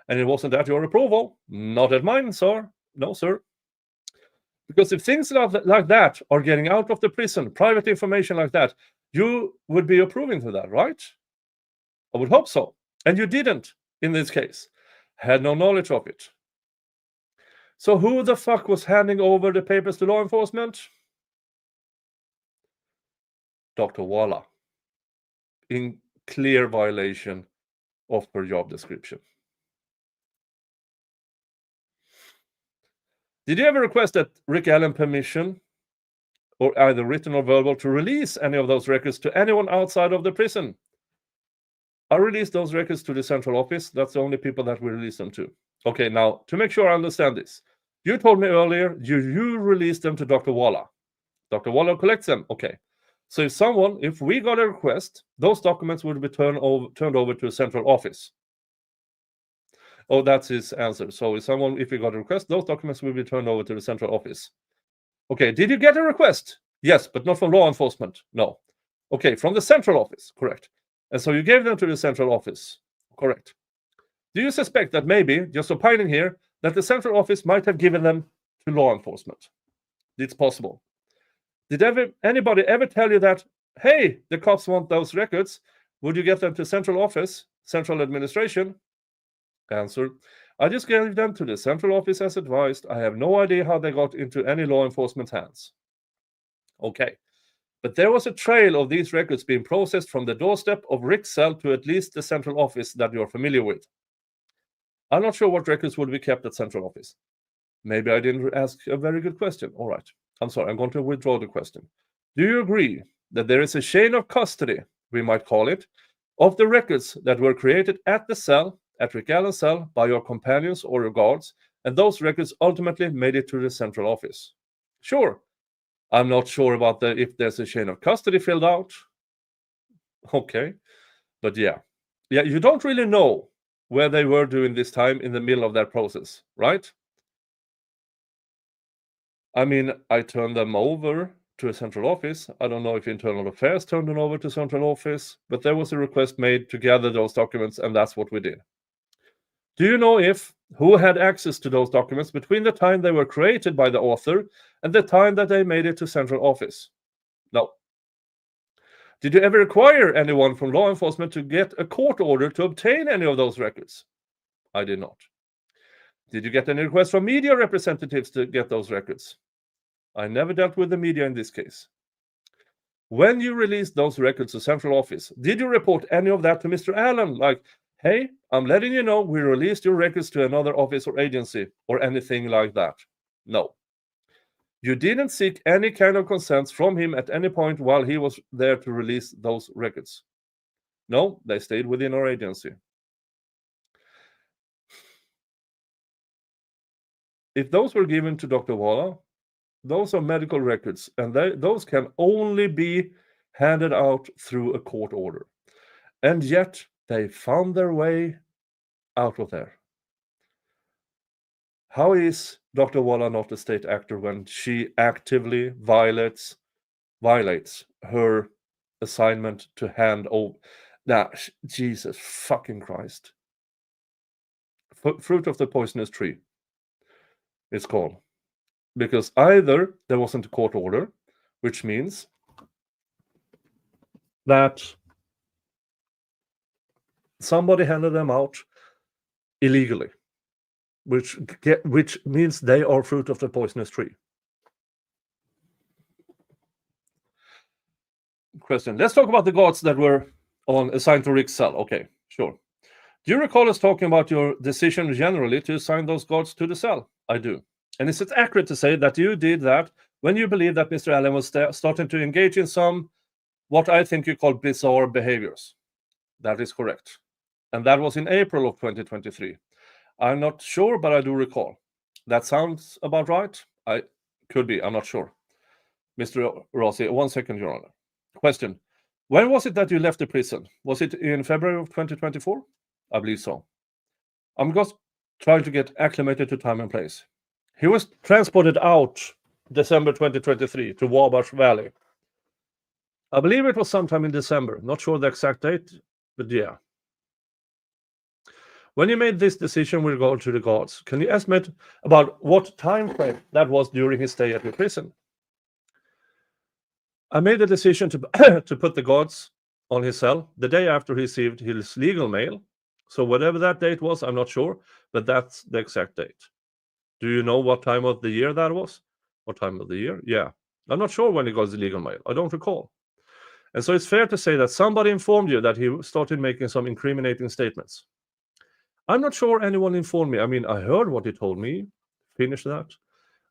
And it wasn't at your approval? Not at mine, sir. No, sir. Because if things like that are getting out of the prison, private information like that, you would be approving to that, right? I would hope so. And you didn't in this case. Had no knowledge of it. So who the fuck was handing over the papers to law enforcement? Dr. Walla. In clear violation of her job description. Did you ever request that Rick Allen permission, or either written or verbal, to release any of those records to anyone outside of the prison? I released those records to the central office. That's the only people that we release them to. Okay, now, to make sure I understand this, you told me earlier you released them to Dr. Waller. Dr. Waller collects them. Okay. So if we got a request, those documents would be turned over to a central office. Oh, that's his answer. So if we got a request, those documents will be turned over to the central office. Okay, did you get a request? Yes, but not from law enforcement. No. Okay, from the central office. Correct. And so you gave them to the central office. Correct. Do you suspect that maybe, just opining here, that the central office might have given them to law enforcement? It's possible. Did anybody ever tell you that, hey, the cops want those records? Would you get them to central office, central administration? Answer, I just gave them to the central office as advised. I have no idea how they got into any law enforcement hands. Okay. But there was a trail of these records being processed from the doorstep of Rick's cell to at least the central office that you're familiar with. I'm not sure what records would be kept at central office. Maybe I didn't ask a very good question. All right. I'm sorry. I'm going to withdraw the question. Do you agree that there is a chain of custody, we might call it, of the records that were created at the cell, at Rick Allen's cell, by your companions or your guards, and those records ultimately made it to the central office? Sure. I'm not sure about if there's a chain of custody filled out. Okay. But yeah, you don't really know where they were during this time in the middle of that process, right? I mean, I turned them over to a central office. I don't know if Internal Affairs turned them over to central office, but there was a request made to gather those documents, and that's what we did. Do you know who had access to those documents between the time they were created by the author and the time that they made it to central office? No. Did you ever require anyone from law enforcement to get a court order to obtain any of those records? I did not. Did you get any requests from media representatives to get those records? I never dealt with the media in this case. When you released those records to central office, did you report any of that to Mr. Allen? Like, hey, I'm letting you know we released your records to another office or agency or anything like that? No. You didn't seek any kind of consent from him at any point while he was there to release those records? No, they stayed within our agency. If those were given to Dr. Waller, those are medical records, and those can only be handed out through a court order. And yet, they found their way out of there. How is Dr. Waller not a state actor when she actively violates her assignment to hand over? Now, Jesus fucking Christ. Fruit of the poisonous tree, it's called. Because either there wasn't a court order, which means that somebody handed them out illegally, which means they are fruit of the poisonous tree. Question. Let's talk about the guards that were assigned to Rick's cell. Okay, sure. Do you recall us talking about your decision generally to assign those guards to the cell? I do. And is it accurate to say that you did that when you believed that Mr. Allen was starting to engage in some, what I think you call bizarre behaviors? That is correct. And that was in April of 2023. I'm not sure, but I do recall. That sounds about right. I could be, I'm not sure. Mr. Rossi, 1 second, Your Honor. Question. When was it that you left the prison? Was it in February of 2024? I believe so. I'm just trying to get acclimated to time and place. He was transported out December 2023 to Wabash Valley. I believe it was sometime in December. Not sure the exact date, but yeah. When you made this decision with regard to the guards, can you estimate about what time frame that was during his stay at your prison? I made the decision to to put the guards on his cell the day after he received his legal mail. So whatever that date was, I'm not sure, but that's the exact date. Do you know what time of the year that was? What time of the year? Yeah. I'm not sure when he got his legal mail. I don't recall. And so it's fair to say that somebody informed you that he started making some incriminating statements. I'm not sure anyone informed me. I mean, I heard what he told me. Finish that.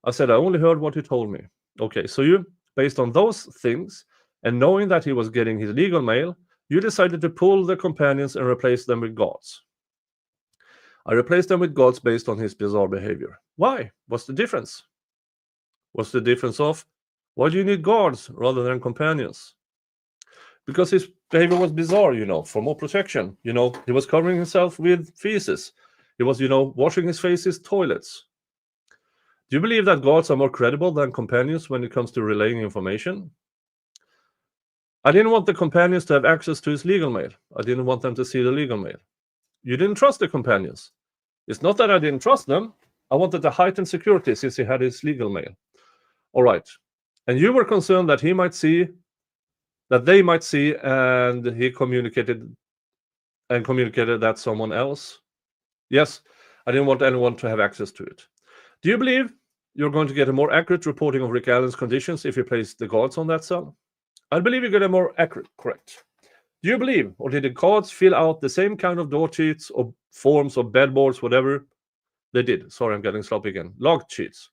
I said I only heard what he told me. Okay, so you, based on those things, and knowing that he was getting his legal mail, you decided to pull the companions and replace them with guards. I replaced them with guards based on his bizarre behavior. Why? What's the difference? What's the difference of why do you need guards rather than companions? Because his behavior was bizarre, for more protection. He was covering himself with feces. He was, washing his face in toilets. Do you believe that guards are more credible than companions when it comes to relaying information? I didn't want the companions to have access to his legal mail. I didn't want them to see the legal mail. You didn't trust the companions. It's not that I didn't trust them. I wanted to heighten security since he had his legal mail. All right. And you were concerned that they might see, and he communicated that someone else. Yes, I didn't want anyone to have access to it. Do you believe you're going to get a more accurate reporting of Rick Allen's conditions if you place the guards on that cell? I believe you get a more accurate, correct. Do you believe, or did the guards fill out the same kind of door sheets or forms or bedboards, whatever? They did. Sorry, I'm getting sloppy again. Log sheets,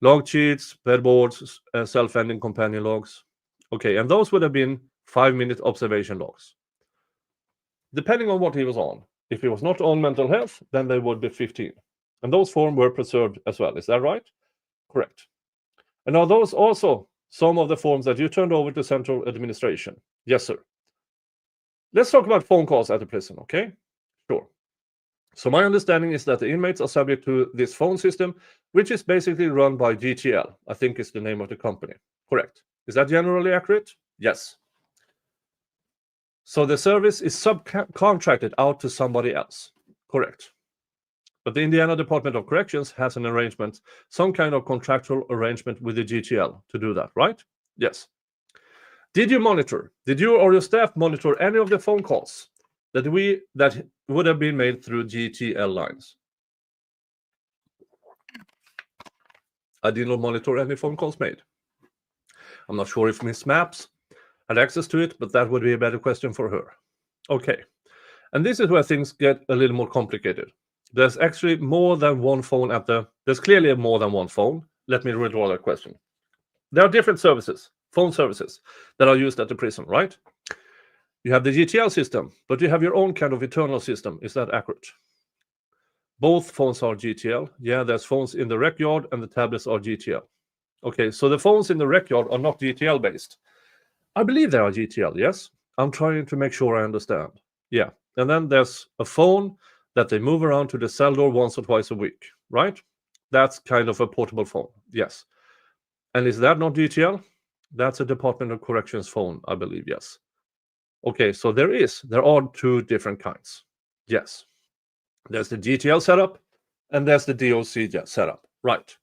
bedboards, self-ending companion logs. Okay, and those would have been 5-minute observation logs. Depending on what he was on. If he was not on mental health, then they would be 15. And those forms were preserved as well. Is that right? Correct. And are those also some of the forms that you turned over to central administration? Yes, sir. Let's talk about phone calls at the prison, okay? Sure. So my understanding is that the inmates are subject to this phone system, which is basically run by GTL. I think is the name of the company. Correct. Is that generally accurate? Yes. So the service is subcontracted out to somebody else. Correct. But the Indiana Department of Corrections has an arrangement, some kind of contractual arrangement with the GTL to do that, right? Yes. Did you or your staff monitor any of the phone calls that would have been made through GTL lines? I did not monitor any phone calls made. I'm not sure if Miss Maps had access to it, but that would be a better question for her. Okay. And this is where things get a little more complicated. There's actually more than one phone there's clearly more than one phone. Let me withdraw that question. There are different services, phone services, that are used at the prison, right? You have the GTL system, but you have your own kind of internal system. Is that accurate? Both phones are GTL. Yeah, there's phones in the rec yard and the tablets are GTL. Okay, so the phones in the rec yard are not GTL based. I believe they are GTL, yes? I'm trying to make sure I understand. Yeah, and then there's a phone that they move around to the cell door once or twice a week, right? That's kind of a portable phone, yes. And is that not GTL? That's a Department of Corrections phone, I believe, yes. Okay, so there are two different kinds. Yes. There's the GTL setup, and there's the DOC setup, right?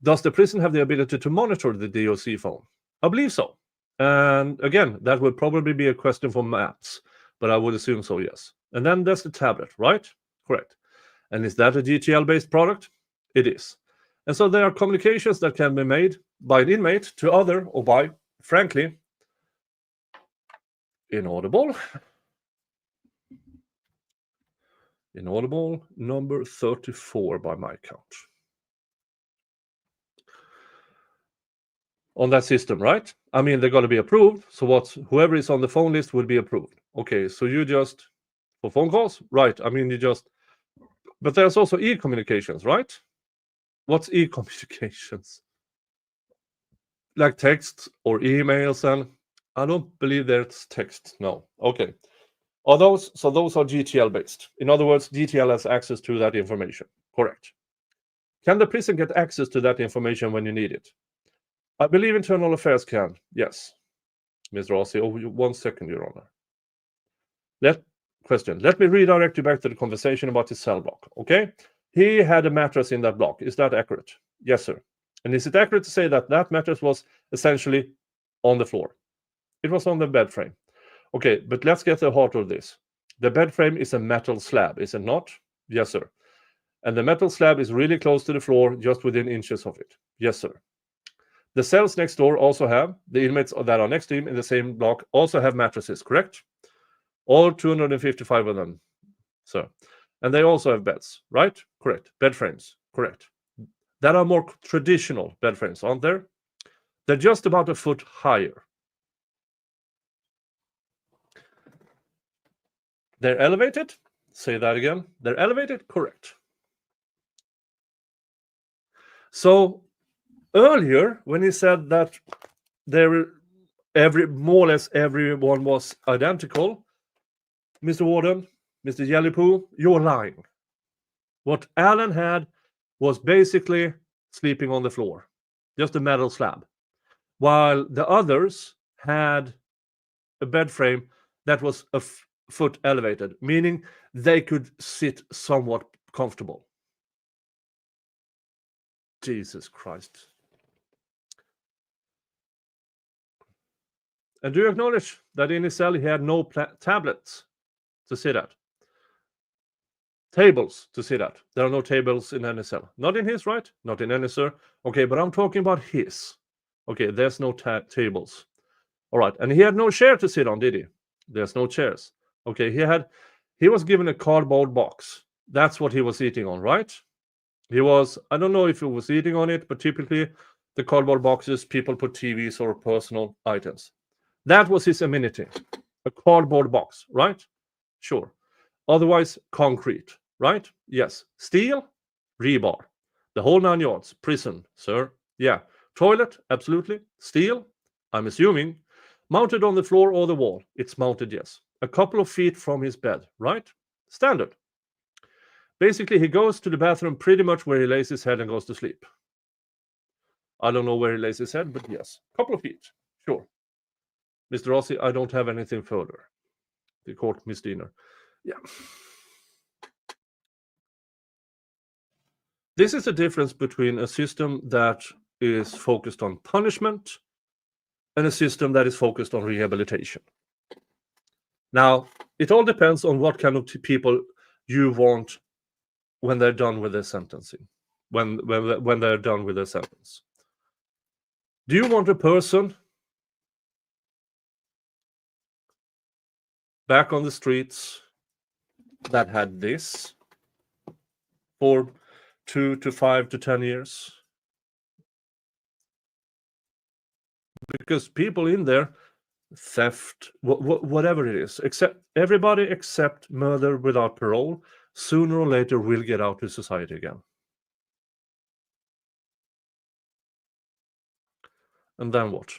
Does the prison have the ability to monitor the DOC phone? I believe so. And again, that would probably be a question for Maps, but I would assume so, yes. And then there's the tablet, right? Correct. And is that a GTL-based product? It is. And so there are communications that can be made by an inmate to other, or by, frankly, inaudible number 34 by my count. On that system, right? I mean, they're going to be approved. So whoever is on the phone list will be approved. Okay, so you just, for phone calls, right? I mean, but there's also e-communications, right? What's e-communications? Like text or emails, and I don't believe there's text. No. Okay. So those are GTL based. In other words, GTL has access to that information. Correct. Can the prison get access to that information when you need it? I believe Internal Affairs can. Yes. Mr. Rossi, 1 second, Your Honor. Let me redirect you back to the conversation about his cell block. Okay. He had a mattress in that block. Is that accurate? Yes, sir. And is it accurate to say that that mattress was essentially on the floor? It was on the bed frame. Okay, but let's get to the heart of this. The bed frame is a metal slab, is it not? Yes, sir. And the metal slab is really close to the floor, just within inches of it. Yes, sir. The cells next door also have, the inmates that are next to him in the same block also have mattresses, correct? All 255 of them, sir. And they also have beds, right? Correct. Bed frames, correct. That are more traditional bed frames, aren't there? They're just about a foot higher. They're elevated, say that again. They're elevated, correct. So earlier, when he said that more or less everyone was identical, Mr. Warden, Mr. Galipeau, you're lying. What Alan had was basically sleeping on the floor, just a metal slab, while the others had a bed frame that was a foot elevated, meaning they could sit somewhat comfortable. Jesus Christ. And do you acknowledge that in his cell he had no tablets to sit at? Tables to sit at. There are no tables in any cell. Not in his, right? Not in any, sir. Okay, but I'm talking about his. Okay, there's no tables. All right, and he had no chair to sit on, did he? There's no chairs. Okay, he was given a cardboard box. That's what he was eating on, right? I don't know if he was eating on it, but typically the cardboard boxes, people put TVs or personal items. That was his amenity, a cardboard box, right? Sure. Otherwise, concrete, right? Yes. Steel, rebar. The whole 9 yards. Prison, sir. Yeah. Toilet, absolutely. Steel, I'm assuming. Mounted on the floor or the wall. It's mounted, yes. A couple of feet from his bed, right? Standard. Basically, he goes to the bathroom pretty much where he lays his head and goes to sleep. I don't know where he lays his head, but yes. A couple of feet. Sure. Mr. Rossi, I don't have anything further. The court misdemeanor. Yeah. This is the difference between a system that is focused on punishment and a system that is focused on rehabilitation. Now, it all depends on what kind of people you want when they're done with their sentencing, when they're done with their sentence. Do you want a person back on the streets that had this for 2 to 5 to 10 years? Because people in there, theft, whatever it is, everybody except murder without parole, sooner or later will get out to society again. And then what?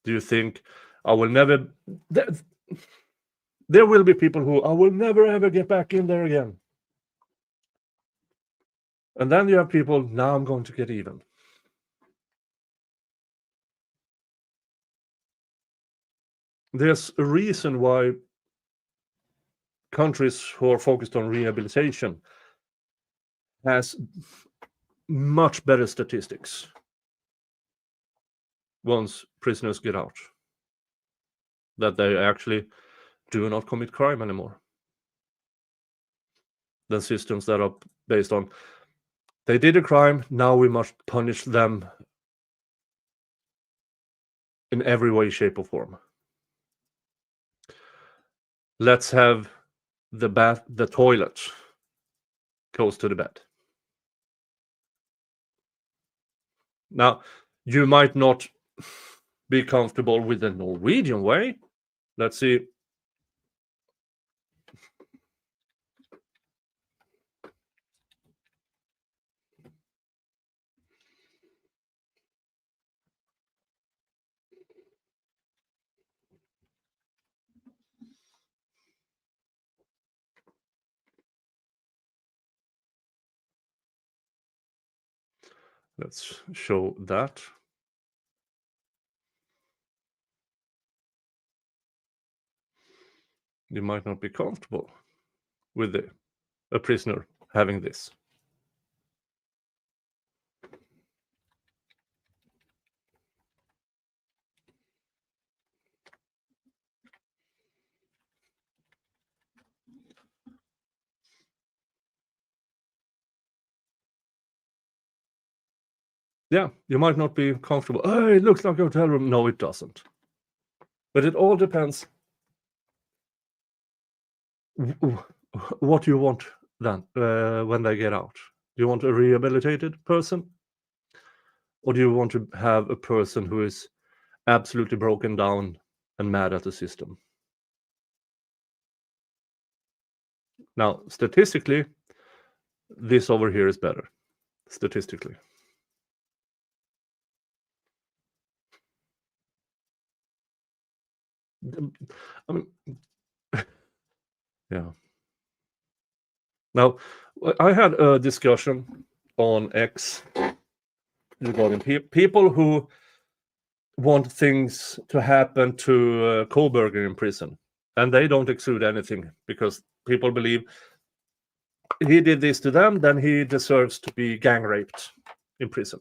Do you think I will never... There will be people who I will never ever get back in there again. And then you have people, now I'm going to get even. There's a reason why countries who are focused on rehabilitation has much better statistics once prisoners get out, that they actually do not commit crime anymore, than systems that are based on they did a crime, now we must punish them in every way, shape, or form. Let's have the toilet close to the bed. Now, you might not be comfortable with the Norwegian way. Let's see. Let's show that. You might not be comfortable with a prisoner having this. Yeah, you might not be comfortable. Oh, it looks like a hotel room. No, it doesn't. But it all depends what you want then when they get out. Do you want a rehabilitated person? Or do you want to have a person who is absolutely broken down and mad at the system? Now, statistically, this over here is better. Statistically. I mean, yeah. Now, I had a discussion on X regarding people who want things to happen to Kohlberger in prison, and they don't exude anything because people believe he did this to them, then he deserves to be gang raped in prison.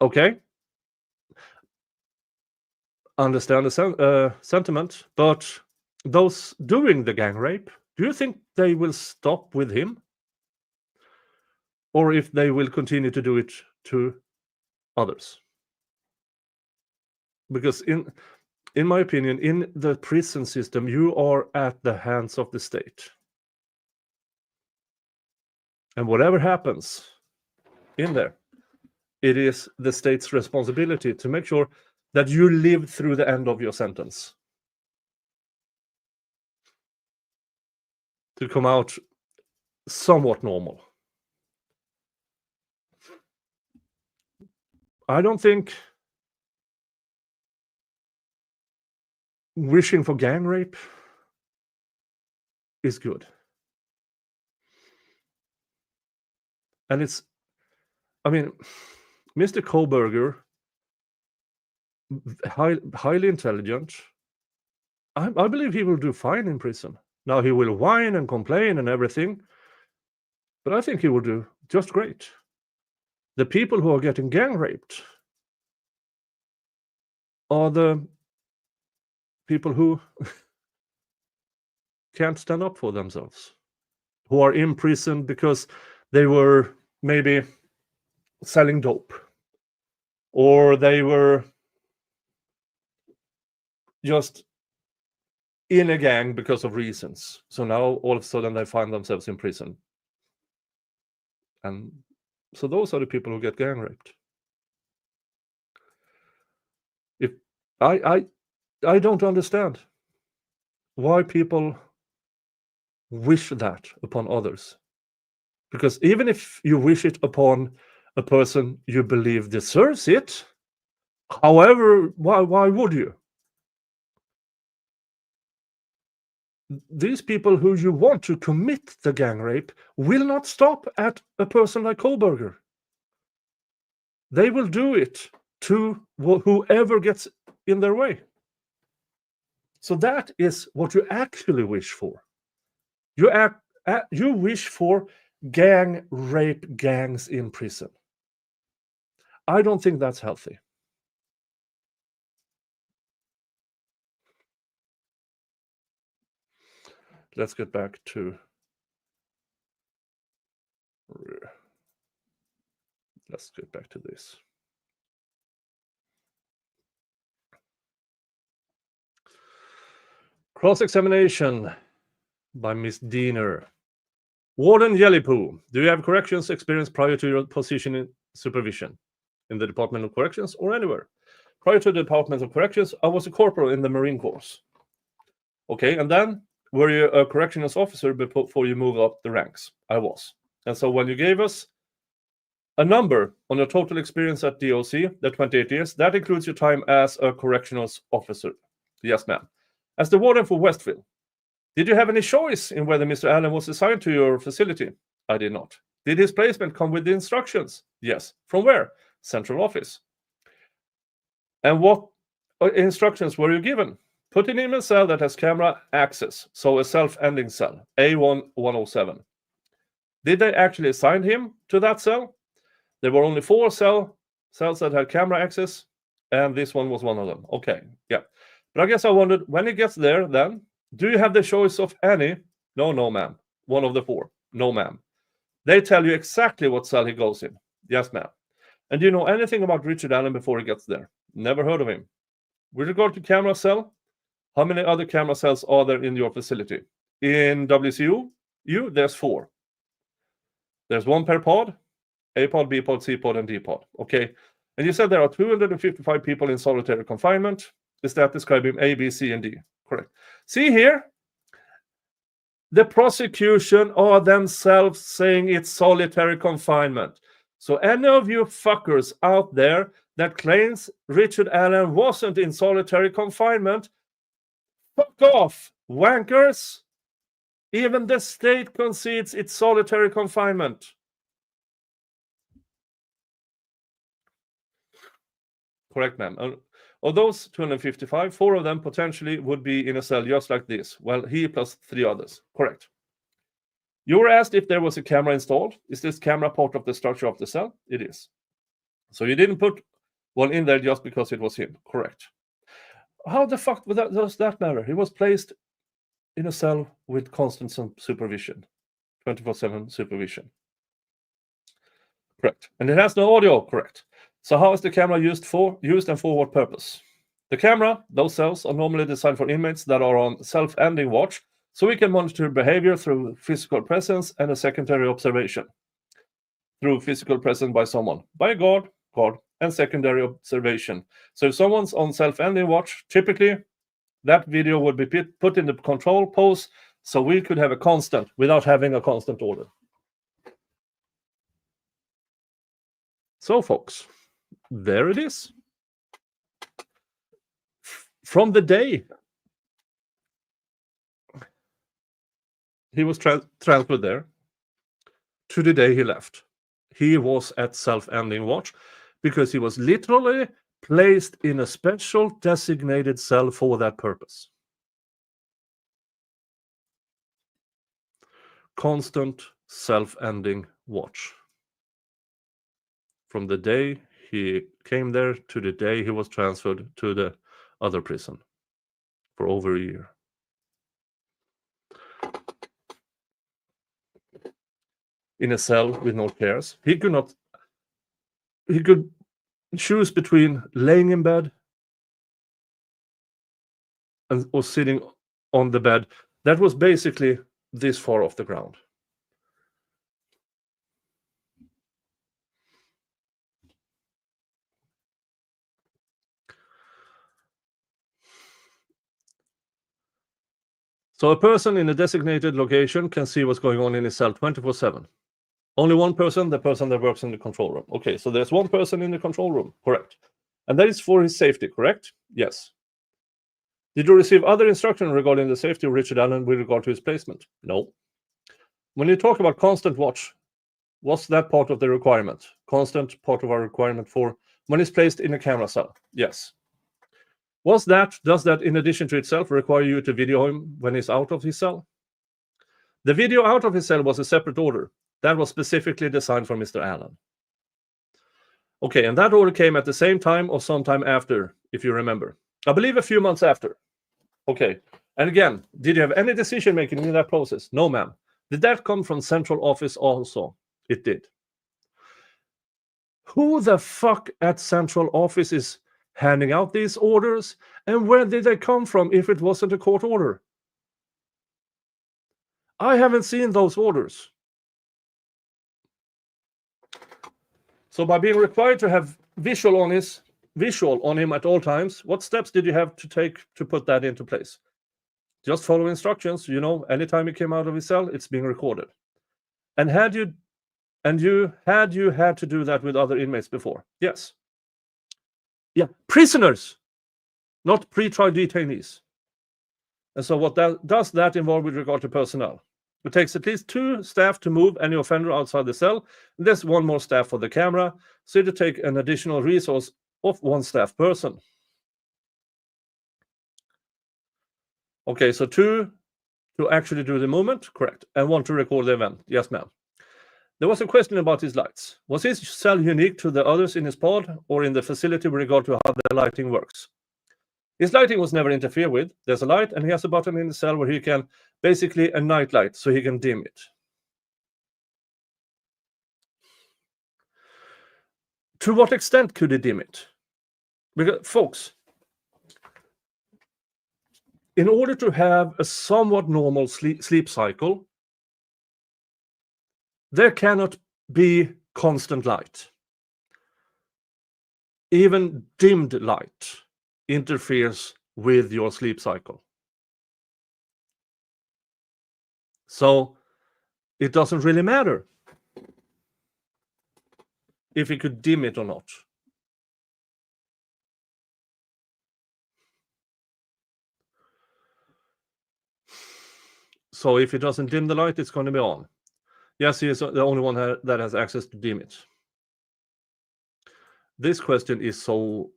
Okay, understand the sentiment, but those doing the gang rape, do you think they will stop with him, or if they will continue to do it to others? Because in my opinion, in the prison system, you are at the hands of the state, and whatever happens in there, it is the state's responsibility to make sure that you live through the end of your sentence, to come out somewhat normal. I don't think wishing for gang rape is good. And it's, I mean, Mr. Kohlberger, highly intelligent. I believe he will do fine in prison. Now, he will whine and complain and everything, but I think he will do just great. The people who are getting gang raped are the people who can't stand up for themselves, who are in prison because they were maybe selling dope, or they were just in a gang because of reasons. So now all of a sudden they find themselves in prison. And so those are the people who get gang raped. If I don't understand why people wish that upon others. Because even if you wish it upon a person you believe deserves it, however, why would you? These people who you want to commit the gang rape will not stop at a person like Kohlberger. They will do it to whoever gets in their way. So that is what you actually wish for. You wish for gang rape gangs in prison. I don't think that's healthy. Let's get back to this. Cross-examination by Miss Diener. Warden Galipeau, do you have corrections experience prior to your position in supervision in the Department of Corrections or anywhere? Prior to the Department of Corrections, I was a corporal in the Marine Corps. Okay, and then were you a corrections officer before you move up the ranks? I was. And so when you gave us a number on your total experience at DOC, the 28 years, that includes your time as a corrections officer. Yes, ma'am. As the warden for Westville, did you have any choice in whether Mr. Allen was assigned to your facility? I did not. Did his placement come with the instructions? Yes. From where? Central office. And what instructions were you given? Put him in a cell that has camera access, so a self-ending cell, A1-107. Did they actually assign him to that cell? There were only 4 cells that had camera access, and this one was one of them. Okay, yeah. But I guess I wondered, when he gets there, then, do you have the choice of any? No, ma'am. One of the 4. No, ma'am. They tell you exactly what cell he goes in. Yes, ma'am. And do you know anything about Richard Allen before he gets there? Never heard of him. With regard to camera cell, how many other camera cells are there in your facility? In WCU, there's 4. There's 1 per pod, A pod, B pod, C pod, and D pod. Okay. And you said there are 255 people in solitary confinement. Is that describing A, B, C, and D? Correct. See here, The prosecution are themselves saying it's solitary confinement. So any of you fuckers out there that claims Richard Allen wasn't in solitary confinement, fuck off, wankers. Even the state concedes it's solitary confinement. Correct, ma'am. Of those 255, 4 of them potentially would be in a cell just like this. Well, he plus 3 others. Correct. You were asked if there was a camera installed. Is this camera part of the structure of the cell? It is. So you didn't put one in there just because it was him. Correct. How the fuck does that matter? He was placed in a cell with constant supervision, 24/7 supervision. Correct. And it has no audio. Correct. So how is the camera used and for what purpose? The camera, those cells are normally designed for inmates that are on self-ending watch, so we can monitor behavior through physical presence and a secondary observation. Through physical presence by someone, by a guard, and secondary observation. So if someone's on self-ending watch, typically that video would be put in the control pose, so we could have a constant without having a constant order. So, folks, there it is. From the day he was transferred there to the day he left, he was at self-ending watch because he was literally placed in a special designated cell for that purpose. Constant self-ending watch. From the day he came there to the day he was transferred to the other prison for over a year. In a cell with no chairs. He could choose between laying in bed or sitting on the bed that was basically this far off the ground. So a person in a designated location can see what's going on in his cell 24/7. Only one person, the person that works in the control room. Okay, so there's one person in the control room, correct. And that is for his safety, correct? Yes. Did you receive other instruction regarding the safety of Richard Allen with regard to his placement? No. When you talk about constant watch, was that part of the requirement? Constant part of our requirement for when he's placed in a camera cell? Yes. Does that in addition to itself require you to video him when he's out of his cell? The video out of his cell was a separate order. That was specifically designed for Mr. Allen. Okay, and that order came at the same time or sometime after, if you remember. I believe a few months after. Okay, and again, did you have any decision making in that process? No, ma'am. Did that come from central office also? It did. Who the fuck at central office is handing out these orders, and where did they come from if it wasn't a court order? I haven't seen those orders. So by being required to have visual on him at all times, what steps did you have to take to put that into place? Just follow instructions. You know, anytime he came out of his cell, it's being recorded. And had you had to do that with other inmates before? Yes. Yeah, prisoners, not pre-trial detainees. And so what does that involve with regard to personnel? It takes at least 2 staff to move any offender outside the cell. And there's 1 more staff for the camera. So to take an additional resource of 1 staff person. Okay, so 2 to actually do the movement, correct. And 1 to record the event. Yes, ma'am. There was a question about his lights. Was his cell unique to the others in his pod or in the facility with regard to how the lighting works? His lighting was never interfered with. There's a light, and he has a button in the cell where he can, basically a night light, so he can dim it. To what extent could he dim it? Because, folks, in order to have a somewhat normal sleep cycle, there cannot be constant light. Even dimmed light interferes with your sleep cycle. So it doesn't really matter if he could dim it or not. So if it doesn't dim the light, it's going to be on. Yes, he is the only one that has access to dim it. This question is so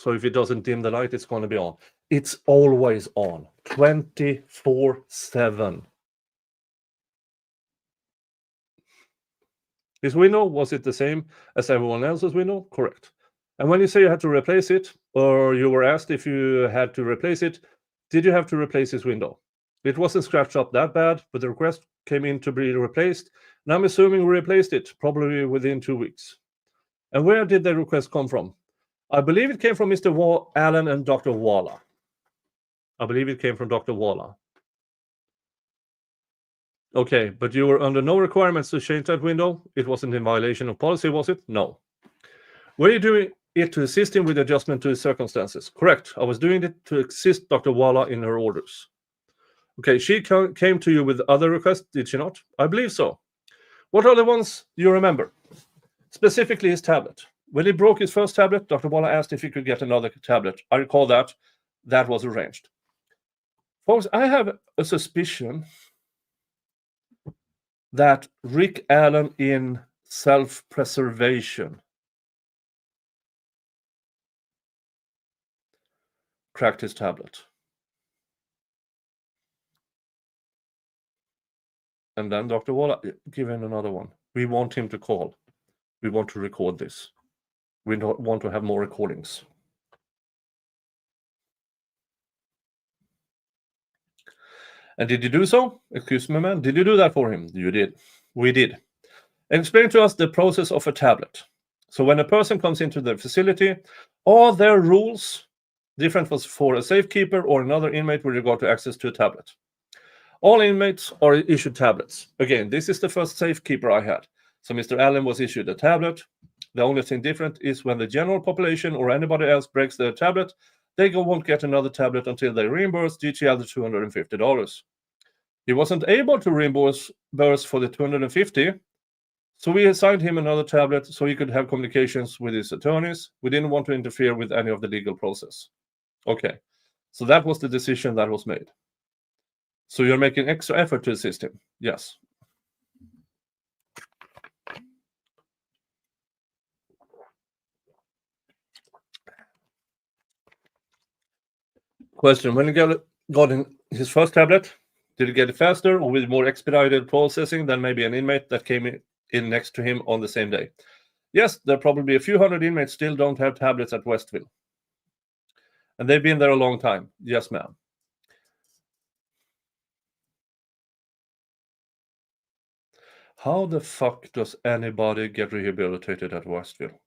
if it doesn't dim the light, it's going to be on. It's always on, 24/7. His window, was it the same as everyone else's window? Correct. And when you say you had to replace it, or you were asked if you had to replace it, did you have to replace his window? It wasn't scratched up that bad, but the request came in to be replaced, and I'm assuming we replaced it, probably within 2 weeks. And where did the request come from? I believe it came from Mr. Allen and Dr. Walla. I believe it came from Dr. Walla. Okay, but you were under no requirements to change that window. It wasn't in violation of policy, was it? No. Were you doing it to assist him with adjustment to his circumstances? Correct. I was doing it to assist Dr. Walla in her orders. Okay, she came to you with other requests, did she not? I believe so. What are the ones you remember? Specifically his tablet. When he broke his first tablet, Dr. Walla asked if he could get another tablet. I recall that. That was arranged. Folks, I have a suspicion that Rick Allen, in self-preservation, cracked his tablet. And then Dr. Walla, give him another one. We want him to call. We want to record this. We don't want to have more recordings. And did you do so? Excuse me, man. Did you do that for him? You did. We did. Explain to us the process of a tablet. So when a person comes into the facility, are there rules different for a safekeeper or another inmate with regard to access to a tablet? All inmates are issued tablets. Again, this is the first safekeeper I had. So Mr. Allen was issued a tablet. The only thing different is when the general population or anybody else breaks their tablet, they won't get another tablet until they reimburse GTL the $250. He wasn't able to reimburse for the $250, so we assigned him another tablet so he could have communications with his attorneys. We didn't want to interfere with any of the legal process. Okay, so that was the decision that was made. So you're making extra effort to assist him? Yes. Question: when he got in his first tablet, did he get it faster or with more expedited processing than maybe an inmate that came in next to him on the same day? Yes, there are probably a few hundred inmates still don't have tablets at Westville. And they've been there a long time. Yes, ma'am. How the fuck does anybody get rehabilitated at Westville?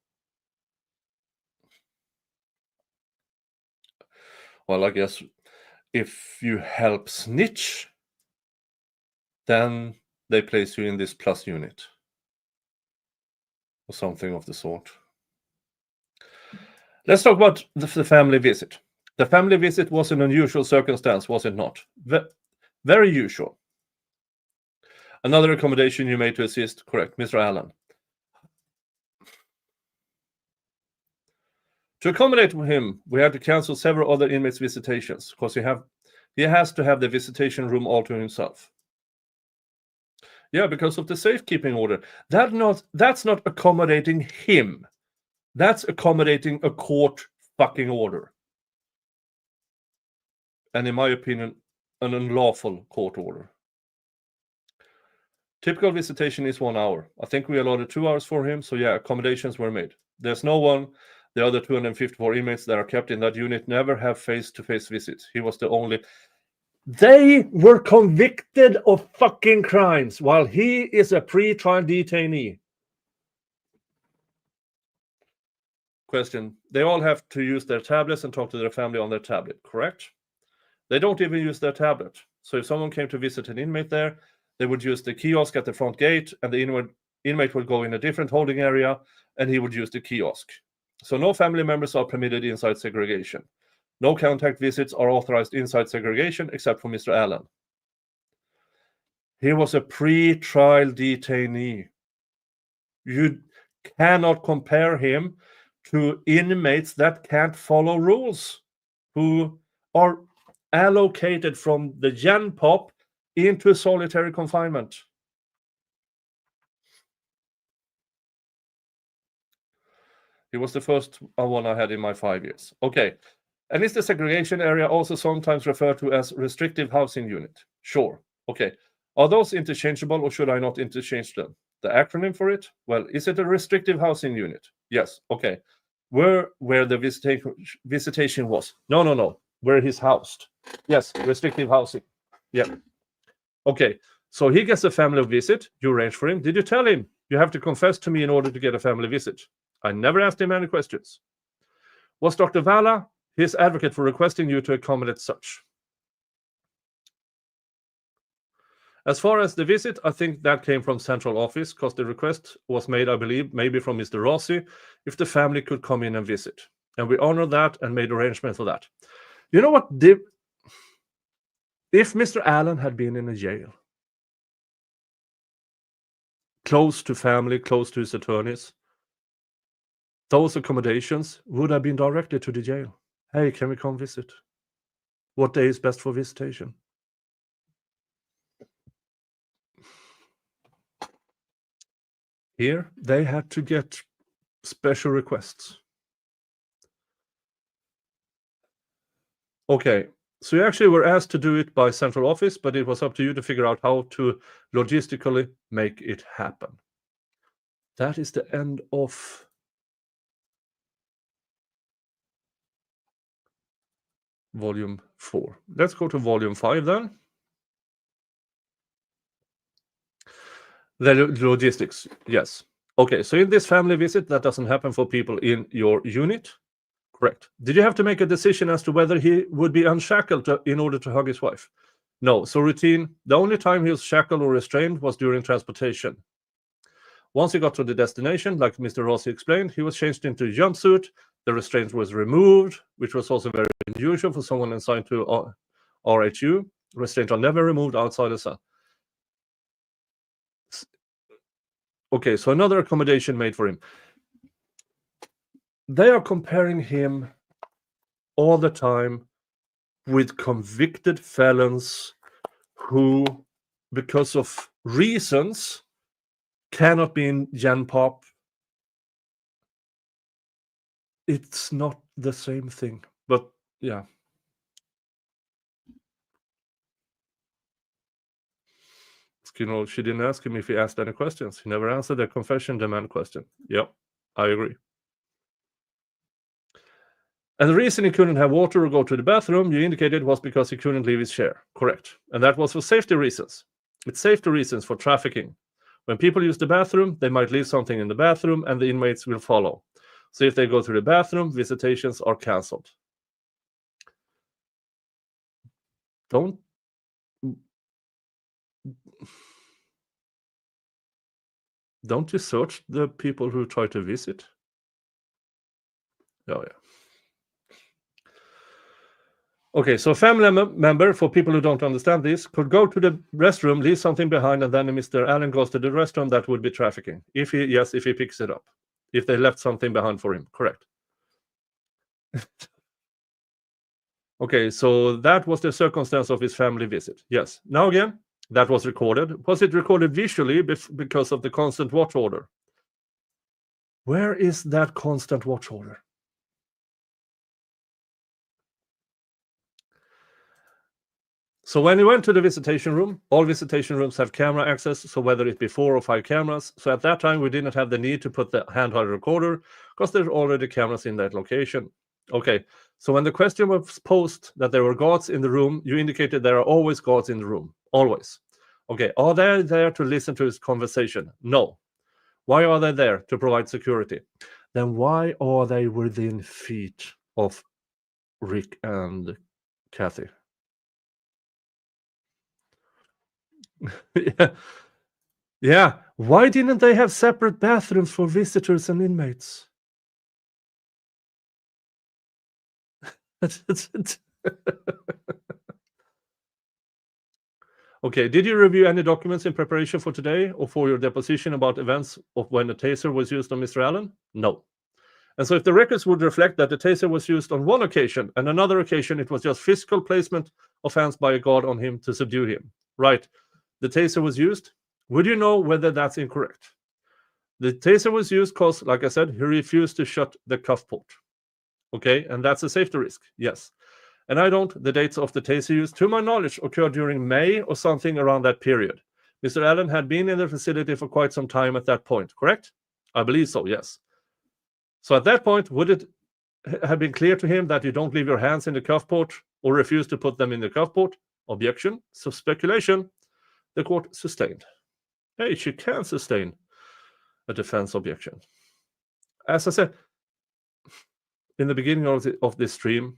Well, I guess if you help snitch, then they place you in this plus unit or something of the sort. Let's talk about the family visit. The family visit was an unusual circumstance, was it not? Very usual. Another accommodation you made to assist, correct, Mr. Allen. To accommodate him, we had to cancel several other inmates' visitations because he has to have the visitation room all to himself. Yeah, because of the safekeeping order. That's not accommodating him. That's accommodating a court fucking order. And in my opinion, an unlawful court order. Typical visitation is 1 hour. I think we allotted 2 hours for him, so yeah, accommodations were made. There's no one. The other 254 inmates that are kept in that unit never have face-to-face visits. He was the only. They were convicted of fucking crimes while he is a pre-trial detainee. Question: they all have to use their tablets and talk to their family on their tablet, correct? They don't even use their tablet. So if someone came to visit an inmate there, they would use the kiosk at the front gate, and the inmate would go in a different holding area, and he would use the kiosk. So no family members are permitted inside segregation. No contact visits are authorized inside segregation except for Mr. Allen. He was a pre-trial detainee. You cannot compare him to inmates that can't follow rules, who are allocated from the Gen Pop into solitary confinement. He was the first one I had in my 5 years. Okay. And is the segregation area also sometimes referred to as restrictive housing unit? Sure. Okay. Are those interchangeable, or should I not interchange them? The acronym for it? Well, is it a restrictive housing unit? Yes. Okay. Where the visitation was? No. Where he's housed? Yes. Restrictive housing. Yeah. Okay. So he gets a family visit. You arrange for him. Did you tell him you have to confess to me in order to get a family visit? I never asked him any questions. Was Dr. Vala his advocate for requesting you to accommodate such? As far as the visit, I think that came from central office, because the request was made, I believe, maybe from Mr. Rossi, if the family could come in and visit. And we honored that and made arrangements for that. You know what? If Mr. Allen had been in a jail, close to family, close to his attorneys, those accommodations would have been directed to the jail. Hey, can we come visit? What day is best for visitation? Here, they had to get special requests. Okay, so you actually were asked to do it by central office, but it was up to you to figure out how to logistically make it happen. That is the end of volume 4. Let's go to volume 5 then. The logistics, yes. Okay, so in this family visit, that doesn't happen for people in your unit. Correct. Did you have to make a decision as to whether he would be unshackled in order to hug his wife? No. So routine, the only time he was shackled or restrained was during transportation. Once he got to the destination, like Mr. Rossi explained, he was changed into a jumpsuit. The restraint was removed, which was also very unusual for someone assigned to RHU. Restraints are never removed outside the cell. Okay, so another accommodation made for him. They are comparing him all the time with convicted felons who, because of reasons, cannot be in Gen Pop. It's not the same thing, but yeah. You know, she didn't ask him if he asked any questions. He never answered the confession demand question. Yep, I agree. And the reason he couldn't have water or go to the bathroom, you indicated, was because he couldn't leave his chair. Correct. And that was for safety reasons. It's safety reasons for trafficking. When people use the bathroom, they might leave something in the bathroom and the inmates will follow. So if they go to the bathroom, visitations are cancelled. Don't you search the people who try to visit? Oh, yeah. Okay, so a family member, for people who don't understand this, could go to the restroom, leave something behind, and then Mr. Allen goes to the restroom. That would be trafficking. If he picks it up. If they left something behind for him. Correct. Okay, so that was the circumstance of his family visit. Yes. Now again, that was recorded. Was it recorded visually because of the constant watch order? Where is that constant watch order? So when he went to the visitation room, all visitation rooms have camera access, so whether it be 4 or 5 cameras. So at that time, we didn't have the need to put the handheld recorder because there's already cameras in that location. Okay, so when the question was posed that there were guards in the room, you indicated there are always guards in the room, always. Okay, are they there to listen to his conversation? No. Why are they there? To provide security. Then why are they within feet of Rick and Kathy? Yeah. Why didn't they have separate bathrooms for visitors and inmates? Okay, did you review any documents in preparation for today or for your deposition about events of when the taser was used on Mr. Allen? No. And so if the records would reflect that the taser was used on one occasion and another occasion it was just physical placement of hands by a guard on him to subdue him, right? The taser was used. Would you know whether that's incorrect? The taser was used because, like I said, he refused to shut the cuff port. Okay, and that's a safety risk, yes. And I don't. The dates of the taser use, to my knowledge, occurred during May or something around that period. Mr. Allen had been in the facility for quite some time at that point, correct? I believe so, yes. So at that point, would it have been clear to him that you don't leave your hands in the cuff port or refuse to put them in the cuff port? Objection. So speculation. The court sustained. Hey, she can sustain a defense objection. As I said in the beginning of this stream,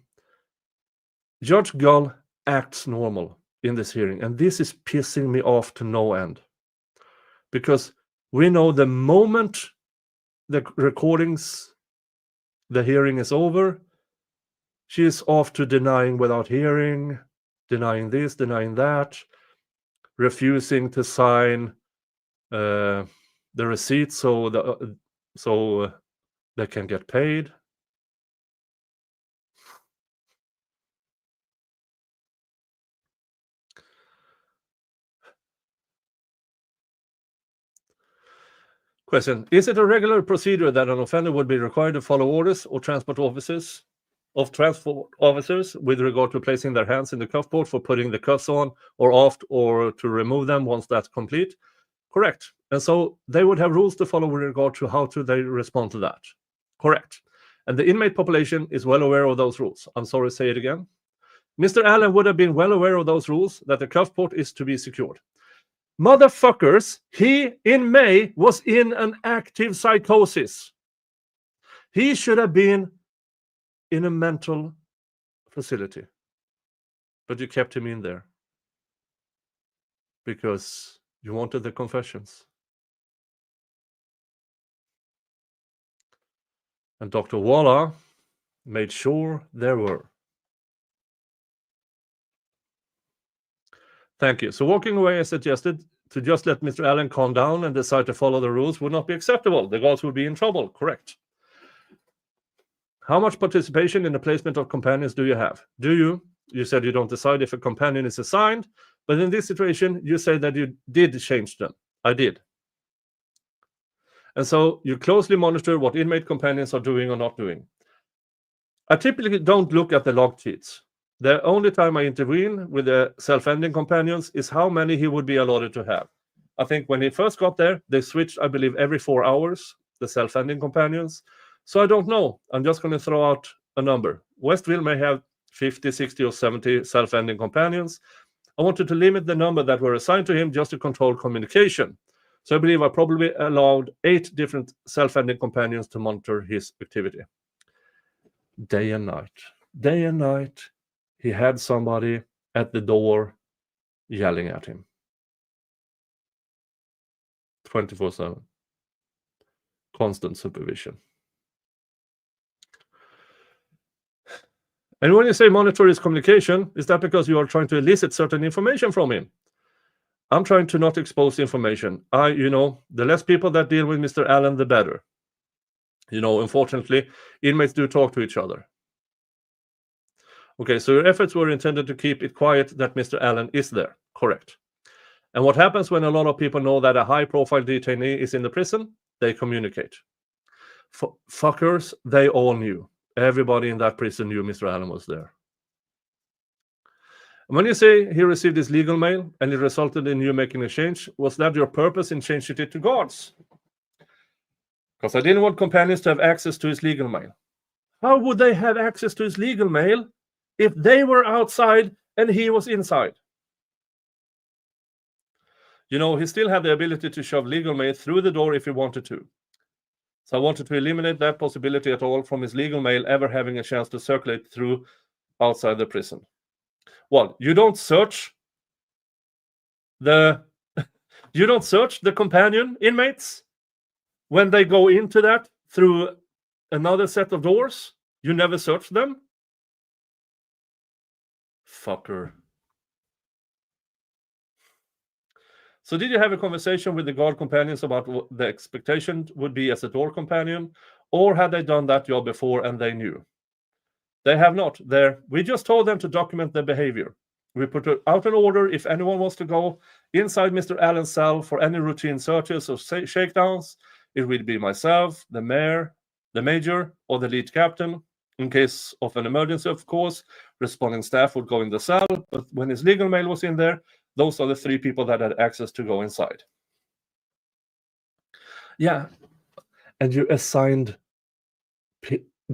Judge Gull acts normal in this hearing, and this is pissing me off to no end. Because we know the moment the recordings, the hearing is over, she is off to denying without hearing, denying this, denying that, refusing to sign the receipt so they can get paid. Question: is it a regular procedure that an offender would be required to follow orders or transport officers with regard to placing their hands in the cuff port, for putting the cuffs on or off, or to remove them once that's complete? Correct. And so they would have rules to follow with regard to how they respond to that. Correct. And the inmate population is well aware of those rules. I'm sorry to say it again. Mr. Allen would have been well aware of those rules, that the cuff port is to be secured. Motherfuckers, he in May was in an active psychosis. He should have been in a mental facility. But you kept him in there because you wanted the confessions. And Dr. Walla made sure there were. Thank you. So walking away as suggested, to just let Mr. Allen calm down and decide to follow the rules would not be acceptable. The guards would be in trouble. Correct. How much participation in the placement of companions do you have? You said you don't decide if a companion is assigned, but in this situation, you say that you did change them. I did. And so you closely monitor what inmate companions are doing or not doing. I typically don't look at the log sheets. The only time I intervene with the self-ending companions is how many he would be allotted to have. I think when he first got there, they switched, I believe, every 4 hours, the self-ending companions. So I don't know. I'm just going to throw out a number. Westville may have 50, 60, or 70 self-ending companions. I wanted to limit the number that were assigned to him just to control communication. So I believe I probably allowed 8 different self-ending companions to monitor his activity. Day and night. Day and night, he had somebody at the door yelling at him. 24/7. Constant supervision. And when you say monitor his communication, is that because you are trying to elicit certain information from him? I'm trying to not expose information. The less people that deal with Mr. Allen, the better. Unfortunately, inmates do talk to each other. Okay, so your efforts were intended to keep it quiet that Mr. Allen is there. Correct. And what happens when a lot of people know that a high-profile detainee is in the prison? They communicate. Fuckers, they all knew. Everybody in that prison knew Mr. Allen was there. When you say he received his legal mail and it resulted in you making a change, was that your purpose in changing it to guards? Because I didn't want companions to have access to his legal mail. How would they have access to his legal mail if they were outside and he was inside? He still had the ability to shove legal mail through the door if he wanted to. So I wanted to eliminate that possibility at all from his legal mail ever having a chance to circulate through outside the prison. Well, you don't search the companion inmates when they go into that through another set of doors. You never search them. Fucker. So did you have a conversation with the guard companions about what the expectation would be as a door companion? Or had they done that job before and they knew? They have not. We just told them to document their behavior. We put out an order if anyone wants to go inside Mr. Allen's cell for any routine searches or shakedowns. It will be myself, the mayor, the major, or the lead captain. In case of an emergency, of course, responding staff would go in the cell. But when his legal mail was in there, those are the 3 people that had access to go inside. Yeah, and you assigned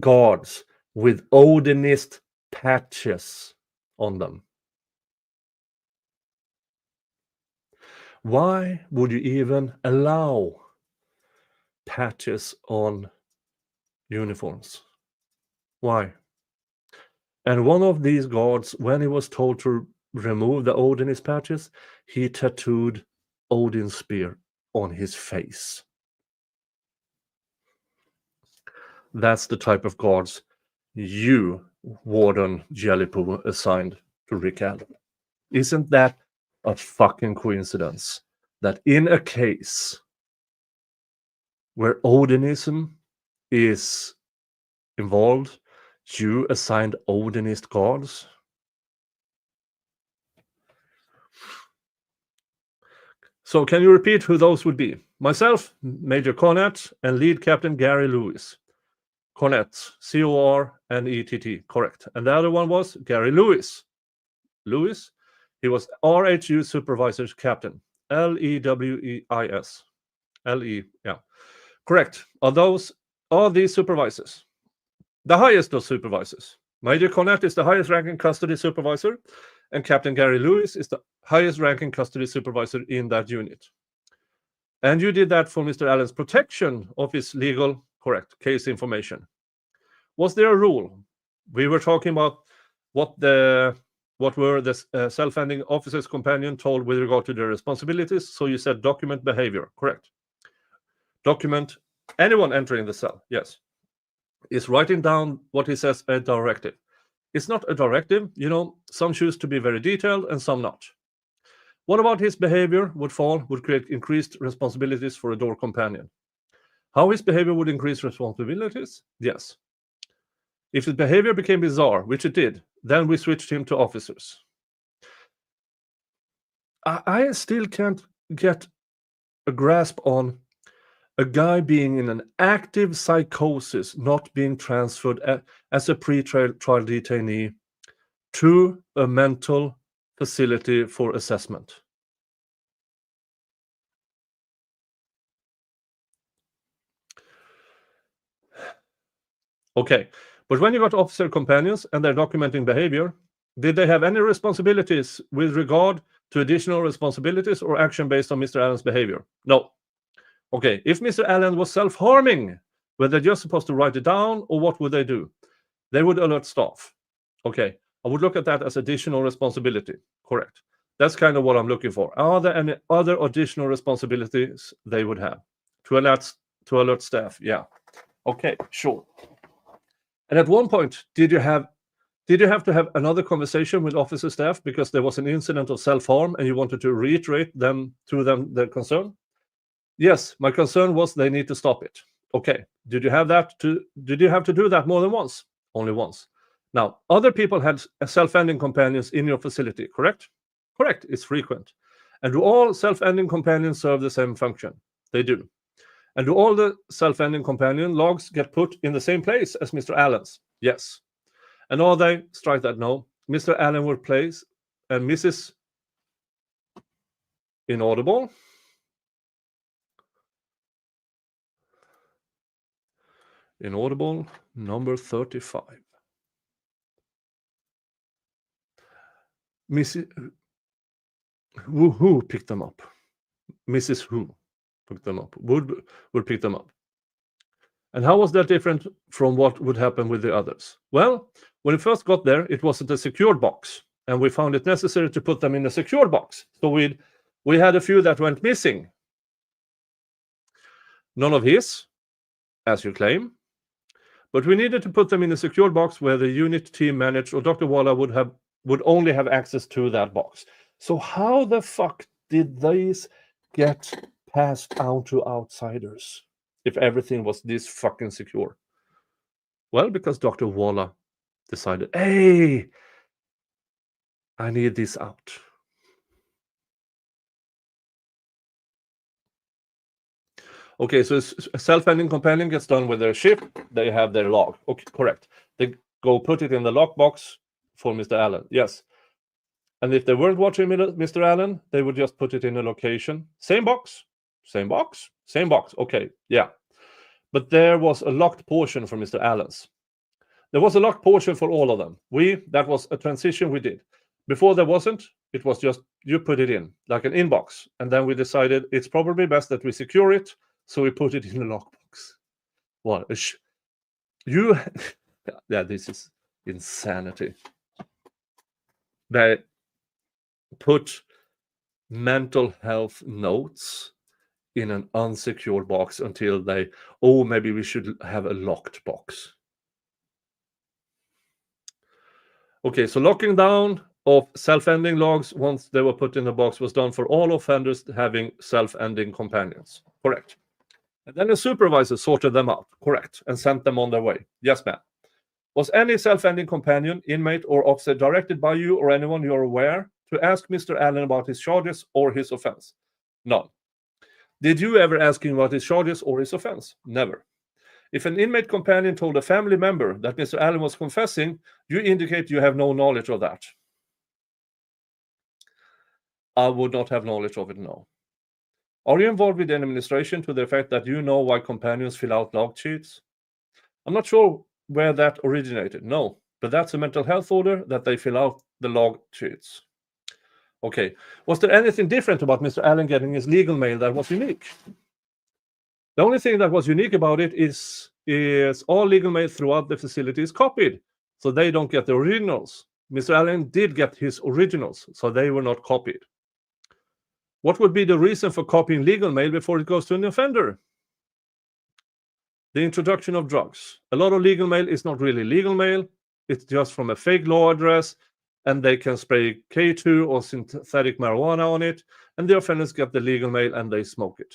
guards with Odinist patches on them. Why would you even allow patches on uniforms? Why? And one of these guards, when he was told to remove the Odinist patches, he tattooed Odin's spear on his face. That's the type of guards you, Warden Galipeau, assigned to Rick Allen. Isn't that a fucking coincidence that in a case where Odinism is involved, you assigned Odinist guards? So can you repeat who those would be? Myself, Major Cornett, and Lead Captain Gary Lewis. Cornett, C-O-R-N-E-T-T, correct. And the other one was Gary Lewis. Lewis, he was RHU Supervisor's Captain, L-E-W-E-I-S. L-E, yeah. Correct. Are these supervisors? The highest of supervisors. Major Cornett is the highest ranking custody supervisor, and Captain Gary Lewis is the highest ranking custody supervisor in that unit. And you did that for Mr. Allen's protection of his legal, correct, case information. Was there a rule? We were talking about what were the self-ending officer's companion told with regard to their responsibilities. So you said document behavior, correct? Document anyone entering the cell, yes. Is writing down what he says a directive. It's not a directive, some choose to be very detailed and some not. What about his behavior would create increased responsibilities for a door companion? How his behavior would increase responsibilities? Yes. If his behavior became bizarre, which it did, then we switched him to officers. I still can't get a grasp on a guy being in an active psychosis, not being transferred as a pre-trial detainee to a mental facility for assessment. Okay, but when you got officer companions and they're documenting behavior, did they have any responsibilities with regard to additional responsibilities or action based on Mr. Allen's behavior? No. Okay, if Mr. Allen was self-harming, were they just supposed to write it down, or what would they do? They would alert staff. Okay, I would look at that as additional responsibility. Correct. That's kind of what I'm looking for. Are there any other additional responsibilities they would have to alert staff? Yeah. Okay, sure. And at one point, did you have to have another conversation with officer staff because there was an incident of self-harm and you wanted to reiterate to them their concern? Yes, my concern was they need to stop it. Okay, did you have to do that more than once? Only once. Now, other people had self-ending companions in your facility, correct? Correct, it's frequent. And do all self-ending companions serve the same function? They do. And do all the self-ending companion logs get put in the same place as Mr. Allen's? Yes. And are they? Strike that no. Mr. Allen will place and Mrs. Inaudible. Inaudible, number 35. Mrs. Who picked them up? Mrs. Who picked them up? Would pick them up. And how was that different from what would happen with the others? Well, when we first got there, it wasn't a secured box, and we found it necessary to put them in a secured box. So we had a few that went missing. None of his, as you claim. But we needed to put them in a secured box where the unit team managed, or Dr. Waller would only have access to that box. So how the fuck did these get passed out to outsiders if everything was this fucking secure? Well, because Dr. Waller decided, hey, I need this out. Okay, so a self-ending companion gets done with their shift. They have their log. Okay, correct. They go put it in the lockbox for Mr. Allen. Yes. And if they weren't watching Mr. Allen, they would just put it in a location. Same box, same box, same box. Okay, yeah. But there was a locked portion for Mr. Allen's. There was a locked portion for all of them. That was a transition we did. Before there wasn't, it was just you put it in, like an inbox. And then we decided it's probably best that we secure it, so we put it in a lockbox. What? Yeah, this is insanity. They put mental health notes in an unsecured box until maybe we should have a locked box. Okay, so locking down of self-ending logs once they were put in the box was done for all offenders having self-ending companions. Correct. And then the supervisor sorted them out. Correct. And sent them on their way. Yes, ma'am. Was any self-ending companion, inmate, or officer directed by you or anyone you're aware to ask Mr. Allen about his charges or his offense? None. Did you ever ask him about his charges or his offense? Never. If an inmate companion told a family member that Mr. Allen was confessing, you indicate you have no knowledge of that. I would not have knowledge of it, no. Are you involved with the administration to the effect that you know why companions fill out log sheets? I'm not sure where that originated, no. But that's a mental health order that they fill out the log sheets. Okay. Was there anything different about Mr. Allen getting his legal mail that was unique? The only thing that was unique about it is all legal mail throughout the facility is copied, so they don't get the originals. Mr. Allen did get his originals, so they were not copied. What would be the reason for copying legal mail before it goes to an offender? The introduction of drugs. A lot of legal mail is not really legal mail. It's just from a fake law address, and they can spray K2 or synthetic marijuana on it, and the offenders get the legal mail and they smoke it.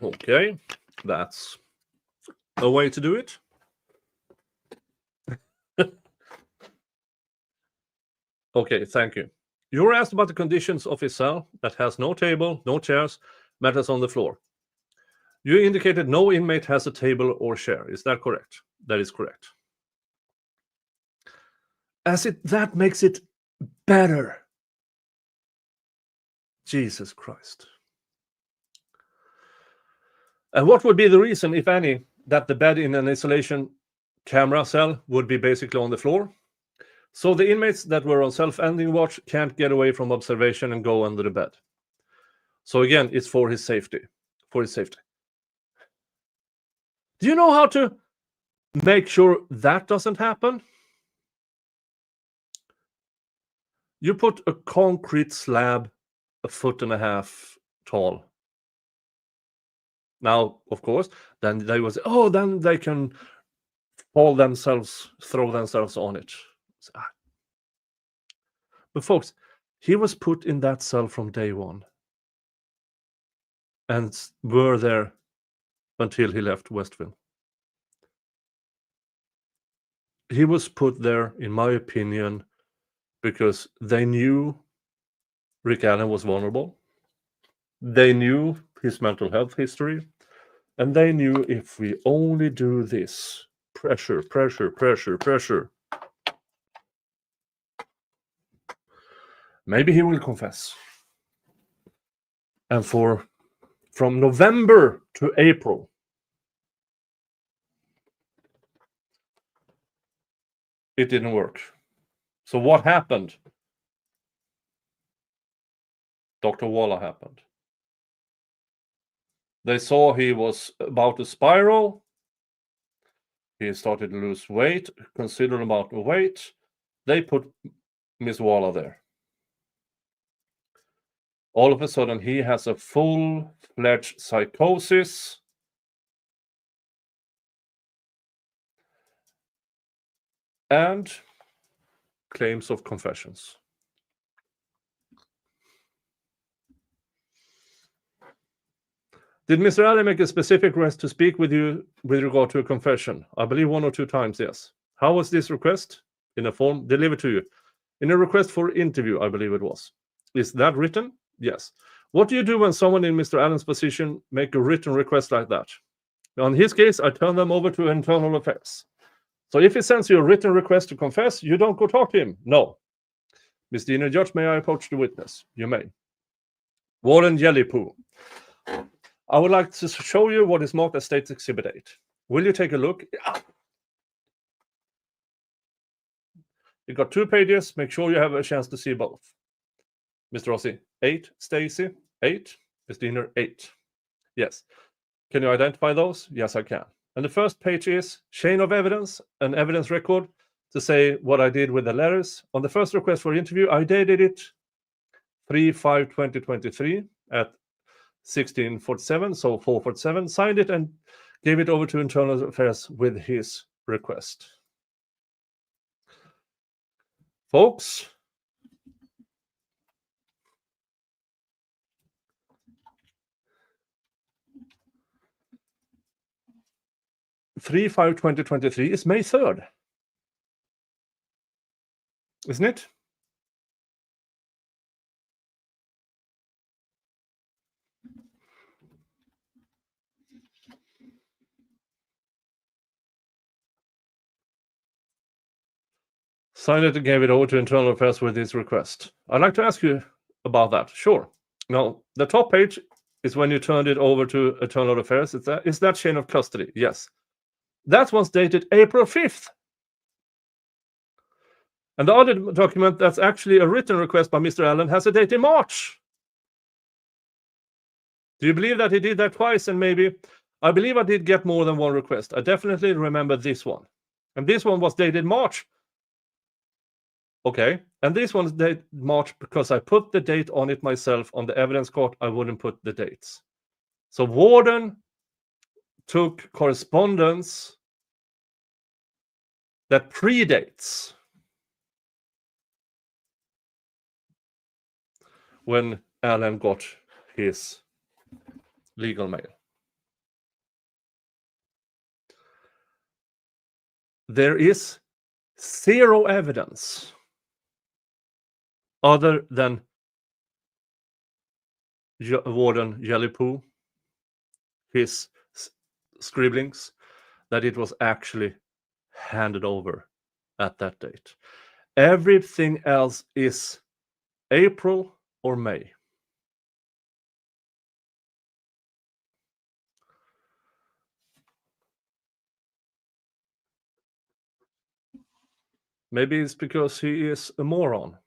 Okay, that's a way to do it. Okay, thank you. You were asked about the conditions of his cell that has no table, no chairs, matters on the floor. You indicated no inmate has a table or chair. Is that correct? That is correct. That makes it better. Jesus Christ. And what would be the reason, if any, that the bed in an isolation camera cell would be basically on the floor? So the inmates that were on self-ending watch can't get away from observation and go under the bed. So again, it's for his safety. For his safety. Do you know how to make sure that doesn't happen? You put a concrete slab 1.5 feet tall. Now, of course, then they was, then they can throw themselves on it. But folks, he was put in that cell from day one and were there until he left Westville. He was put there, in my opinion, because they knew Rick Allen was vulnerable. They knew his mental health history, and they knew if we only do this, pressure, maybe he will confess. And from November to April, it didn't work. So what happened? Dr. Waller happened. They saw he was about to spiral. He started to lose weight, considerable amount of weight. They put Miss Waller there. All of a sudden, he has a full-fledged psychosis. and claims of confessions. Did Mr. Allen make a specific request to speak with you with regard to a confession? I believe 1 or 2 times, yes. How was this request? In a form delivered to you. In a request for interview, I believe it was. Is that written? Yes. What do you do when someone in Mr. Allen's position make a written request like that? In his case, I turn them over to internal affairs. So if he sends you a written request to confess, you don't go talk to him. No. Mr. Dean, Judge, may I approach the witness? You may. Warden Galipeau. I would like to show you what is marked as State Exhibit 8. Will you take a look? You've got 2 pages. Make sure you have a chance to see both. Mr. Rossi, 8. Stacy, 8. Mr. Diener, 8. Yes. Can you identify those? Yes, I can. And the first page is chain of evidence, an evidence record to say what I did with the letters. On the first request for interview, I dated it 3/5/2023 at 16:47, so 4:47, signed it and gave it over to Internal Affairs with his request. Folks, May 2023 is May 3rd, isn't it? Signed it and gave it over to Internal Affairs with his request. I'd like to ask you about that. Sure. Now, the top page is when you turned it over to Internal Affairs. Is that chain of custody? Yes. That one's dated April 5th. And the other document that's actually a written request by Mr. Allen has a date in March. Do you believe that he did that twice? And maybe, I believe I did get more than one request. I definitely remember this one. And this one was dated March. Okay. And this one is dated March because I put the date on it myself on the evidence court. I wouldn't put the dates. So Warden took correspondence that predates when Allen got his legal mail. There is zero evidence other than Warden Galipeau, his scribblings, that it was actually handed over at that date. Everything else is April or May. Maybe it's because he is a moron.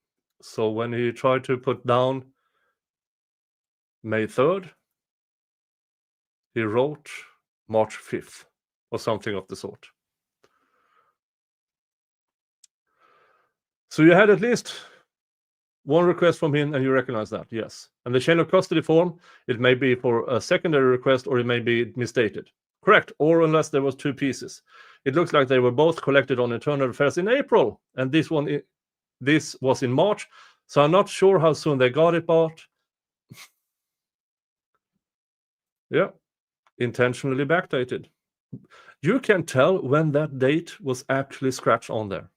So when he tried to put down May 3rd, he wrote March 5th or something of the sort. So you had at least one request from him and you recognize that, yes. And the chain of custody form, it may be for a secondary request or it may be misstated. Correct, or unless there was 2 pieces. It looks like they were both collected on Internal Affairs in April, and this was in March. So I'm not sure how soon they got it, but yeah, intentionally backdated. You can tell when that date was actually scratched on there.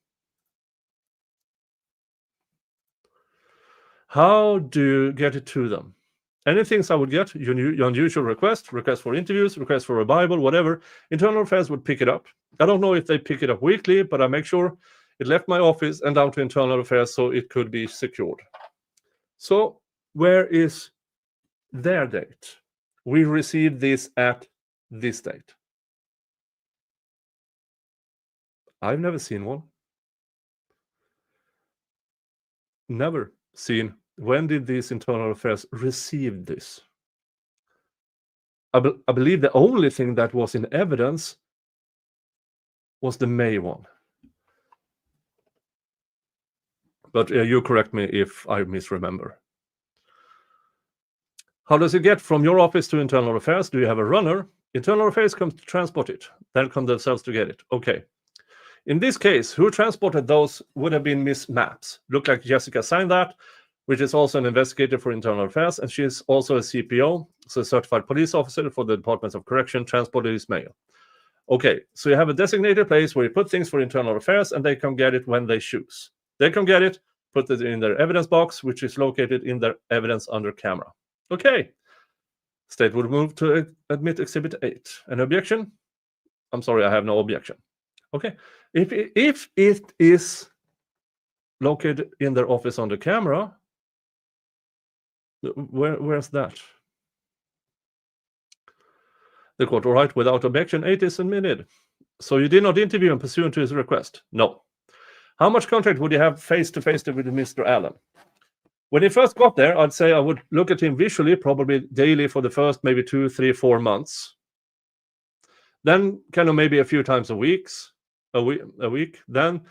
How do you get it to them? Any things I would get, your unusual request for interviews, request for a Bible, whatever, Internal Affairs would pick it up. I don't know if they pick it up weekly, but I make sure it left my office and down to Internal Affairs so it could be secured. So where is their date? We received this at this date. I've never seen one. Never seen. When did these Internal Affairs receive this? I believe the only thing that was in evidence was the May one. But you correct me if I misremember. How does it get from your office to Internal Affairs? Do you have a runner? Internal Affairs comes to transport it. Then come themselves to get it. Okay. In this case, who transported those would have been Miss Maps. Looked like Jessica signed that, which is also an investigator for internal affairs, and she is also a CPO, so a certified police officer for the Department of Correction, transported his mail. Okay, so you have a designated place where you put things for internal affairs, and they can get it when they choose. They can get it, put it in their evidence box, which is located in their evidence under camera. Okay. State would move to admit Exhibit 8. An objection? I'm sorry, I have no objection. Okay. If it is located in their office under camera, where's that? The court, all right, without objection, 8 is admitted. So you did not interview him pursuant to his request? No. How much contact would you have face-to-face with Mr. Allen? When he first got there, I'd say I would look at him visually, probably daily for the first maybe 2, 3, 4 months. Then kind of maybe a few times a week. Then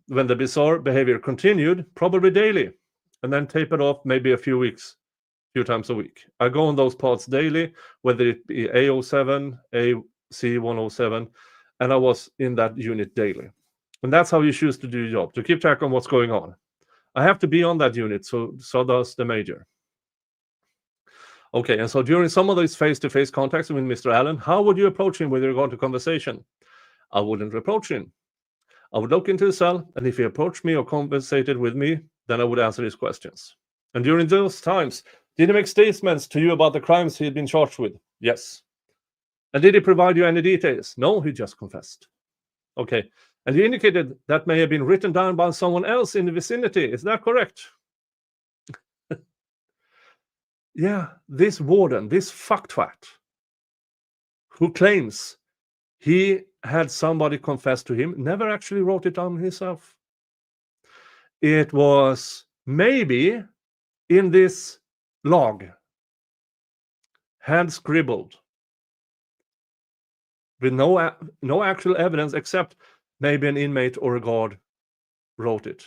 when the bizarre behavior continued, probably daily. And then tapered off maybe a few weeks, few times a week. I go on those parts daily, whether it be A07, AC107, and I was in that unit daily. And that's how you choose to do your job, to keep track on what's going on. I have to be on that unit, so does the major. Okay, and so during some of these face-to-face contacts with Mr. Allen, how would you approach him with regard to conversation? I wouldn't approach him. I would look into the cell, and if he approached me or conversated with me, then I would answer his questions. And during those times, did he make statements to you about the crimes he had been charged with? Yes. And did he provide you any details? No, he just confessed. Okay. And you indicated that may have been written down by someone else in the vicinity. Is that correct? Yeah, this warden, this fucktwat, who claims he had somebody confess to him, never actually wrote it down himself. It was maybe in this log, hand scribbled, with no actual evidence except maybe an inmate or a guard wrote it.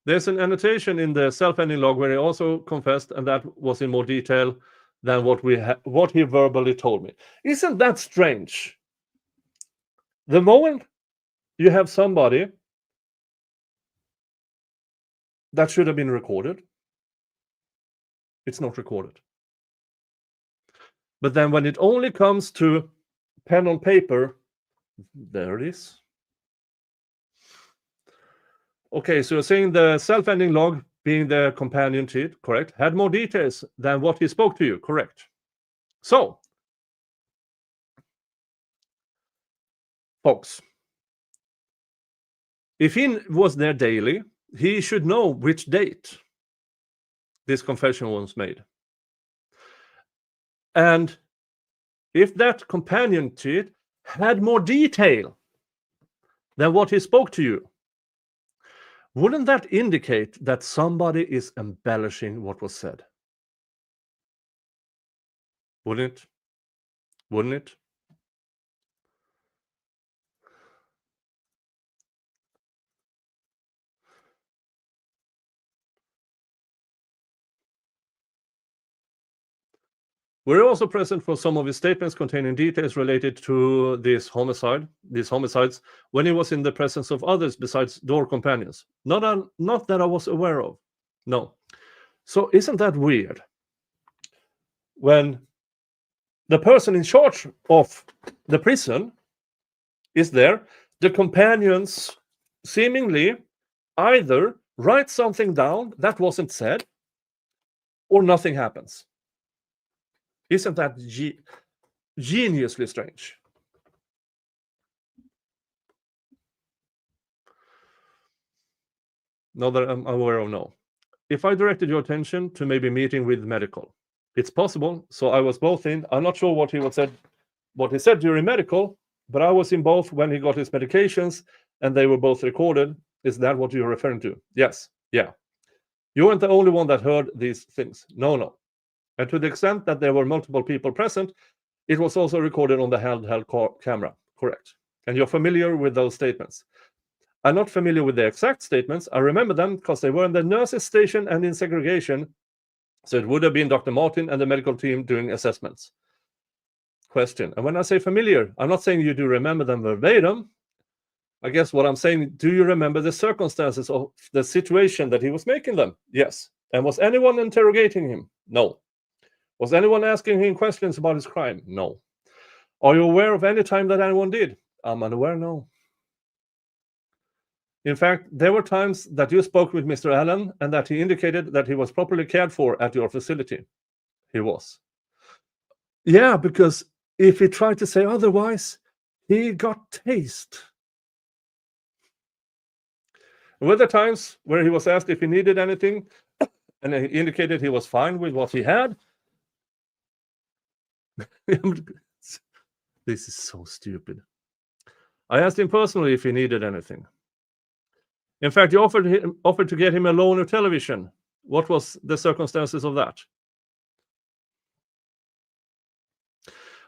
There's an annotation in the self-ending log where he also confessed, and that was in more detail than what he verbally told me. Isn't that strange? The moment you have somebody that should have been recorded, it's not recorded. But then when it only comes to pen on paper, there it is. Okay, so you're saying the self-ending log, being the companion to it, correct, had more details than what he spoke to you, correct. So, folks, if he was there daily, he should know which date this confession was made. And if that companion to it had more detail than what he spoke to you, wouldn't that indicate that somebody is embellishing what was said? Wouldn't it? Wouldn't it? We're also present for some of his statements containing details related to these homicides, when he was in the presence of others besides door companions. Not that I was aware of. No. So isn't that weird? When the person in charge of the prison is there, the companions seemingly either write something down that wasn't said, or nothing happens. Isn't that geniusly strange? Not that I'm aware of, no. If I directed your attention to maybe meeting with medical, it's possible. So I was both in. I'm not sure what he said during medical, but I was in both when he got his medications, and they were both recorded. Is that what you're referring to? Yes. Yeah. You weren't the only one that heard these things. No. And to the extent that there were multiple people present, it was also recorded on the handheld camera. Correct. And you're familiar with those statements. I'm not familiar with the exact statements. I remember them because they were in the nurses' station and in segregation So it would have been Dr. Martin and the medical team doing assessments. Question. And when I say familiar, I'm not saying you do remember them verbatim. I guess what I'm saying, do you remember the circumstances of the situation that he was making them? Yes. And was anyone interrogating him? No. Was anyone asking him questions about his crime? No. Are you aware of any time that anyone did? I'm unaware, no. In fact, there were times that you spoke with Mr. Allen and that he indicated that he was properly cared for at your facility. He was. Yeah, because if he tried to say otherwise, he got tased. Were there times where he was asked if he needed anything and he indicated he was fine with what he had? This is so stupid. I asked him personally if he needed anything. In fact, he offered to get him a loaner television. What was the circumstances of that?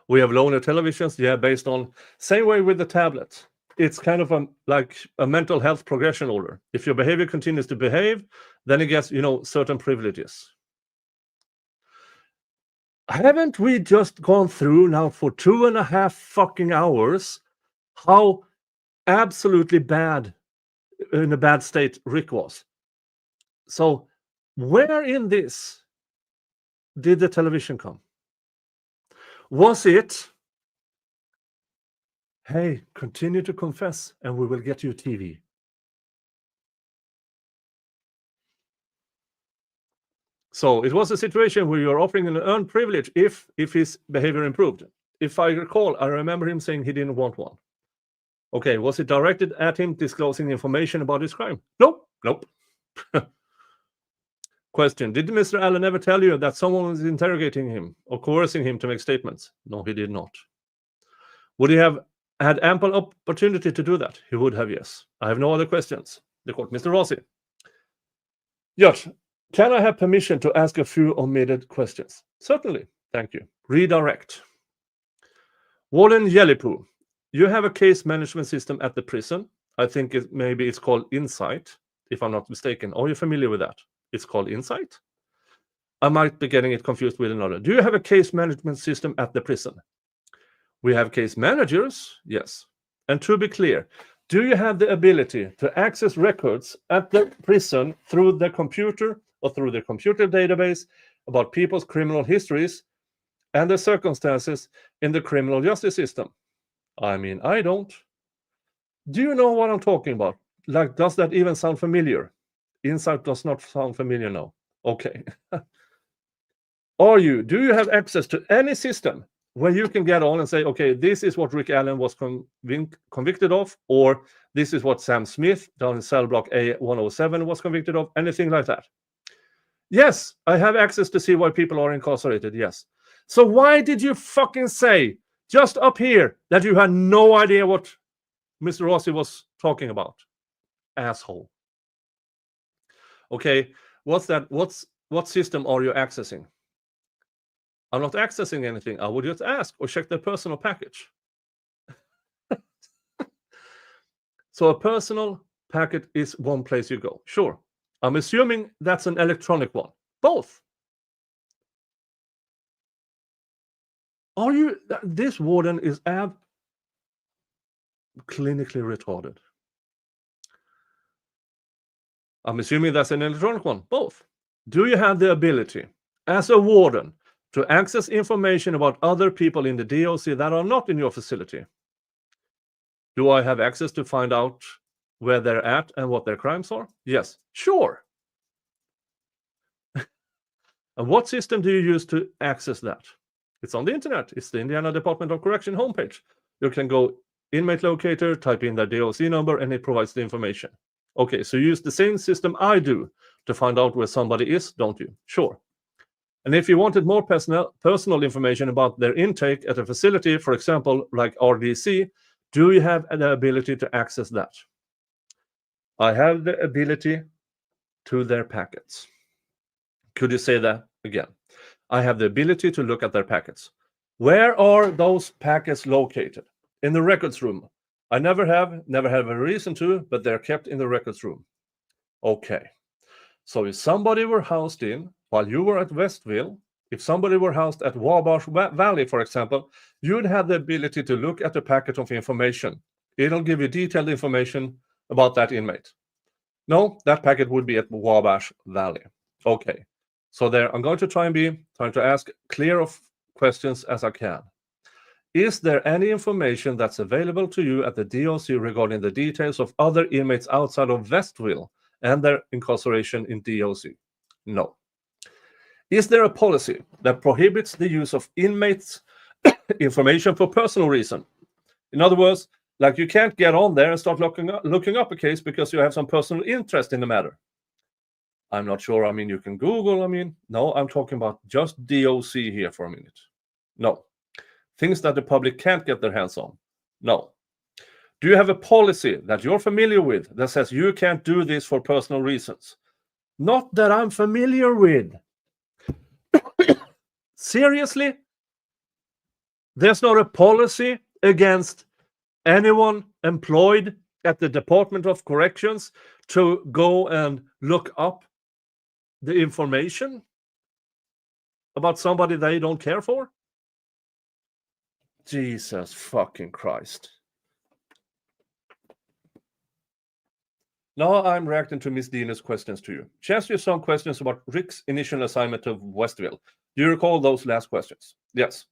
We have loaner televisions, yeah, based on same way with the tablet. It's kind of like a mental health progression order. If your behavior continues to behave, then it gets, certain privileges. Haven't we just gone through now for 2.5 fucking hours how absolutely bad, in a bad state, Rick was? So where in this did the television come? Was it, hey, continue to confess and we will get you TV? So it was a situation where you're offering an earned privilege if his behavior improved. If I recall, I remember him saying he didn't want one. Okay, was it directed at him disclosing information about his crime? Nope. Question, did Mr. Allen ever tell you that someone was interrogating him or coercing him to make statements? No, he did not. Would he have had ample opportunity to do that? He would have, yes. I have no other questions. The court, Mr. Rossi. Judge, can I have permission to ask a few omitted questions? Certainly, thank you. Redirect. Warden Galipeau, you have a case management system at the prison. I think maybe it's called Insight, if I'm not mistaken. Are you familiar with that? It's called Insight? I might be getting it confused with another. Do you have a case management system at the prison? We have case managers, yes. And to be clear, do you have the ability to access records at the prison through the computer or through the computer database about people's criminal histories and the circumstances in the criminal justice system? I mean, I don't. Do you know what I'm talking about? Like, does that even sound familiar? Insight does not sound familiar now. Okay. Do you have access to any system where you can get on and say, okay, this is what Rick Allen was convicted of, or this is what Sam Smith down in cell block A107 was convicted of, anything like that? Yes, I have access to see why people are incarcerated, yes. So why did you fucking say, just up here, that you had no idea what Mr. Rossi was talking about? Asshole. Okay, what's that? What system are you accessing? I'm not accessing anything. I would just ask or check their personal package. So a personal packet is one place you go. Sure. I'm assuming that's an electronic one. Both. This warden is clinically retarded. I'm assuming that's an electronic one. Both. Do you have the ability, as a warden, to access information about other people in the DOC that are not in your facility? Do I have access to find out where they're at and what their crimes are? Yes. Sure. And what system do you use to access that? It's on the internet. It's the Indiana Department of Correction homepage. You can go inmate locator, type in their DOC number, and it provides the information. Okay, so you use the same system I do to find out where somebody is, don't you? Sure. And if you wanted more personal information about their intake at a facility, for example, like RDC, do you have the ability to access that? I have the ability to their packets. Could you say that again? I have the ability to look at their packets. Where are those packets located? In the records room. I never have a reason to, but they're kept in the records room. Okay. So if somebody were housed in while you were at Westville, if somebody were housed at Wabash Valley, for example, you'd have the ability to look at the packet of information. It'll give you detailed information about that inmate. No, that packet would be at Wabash Valley. Okay, so there, I'm going to trying to ask clear of questions as I can. Is there any information that's available to you at the DOC regarding the details of other inmates outside of Westville and their incarceration in DOC? No. Is there a policy that prohibits the use of inmates' information for personal reason? In other words, like you can't get on there and start looking up a case because you have some personal interest in the matter. I'm not sure. I mean, you can Google. No, I'm talking about just DOC here for a minute. No. Things that the public can't get their hands on. No. Do you have a policy that you're familiar with that says you can't do this for personal reasons? Not that I'm familiar with. Seriously? There's not a policy against anyone employed at the Department of Corrections to go and look up the information about somebody they don't care for? Jesus fucking Christ. Now I'm reacting to Miss Dina's questions to you. She asked you some questions about Rick's initial assignment of Westville. Do you recall those last questions? Yes.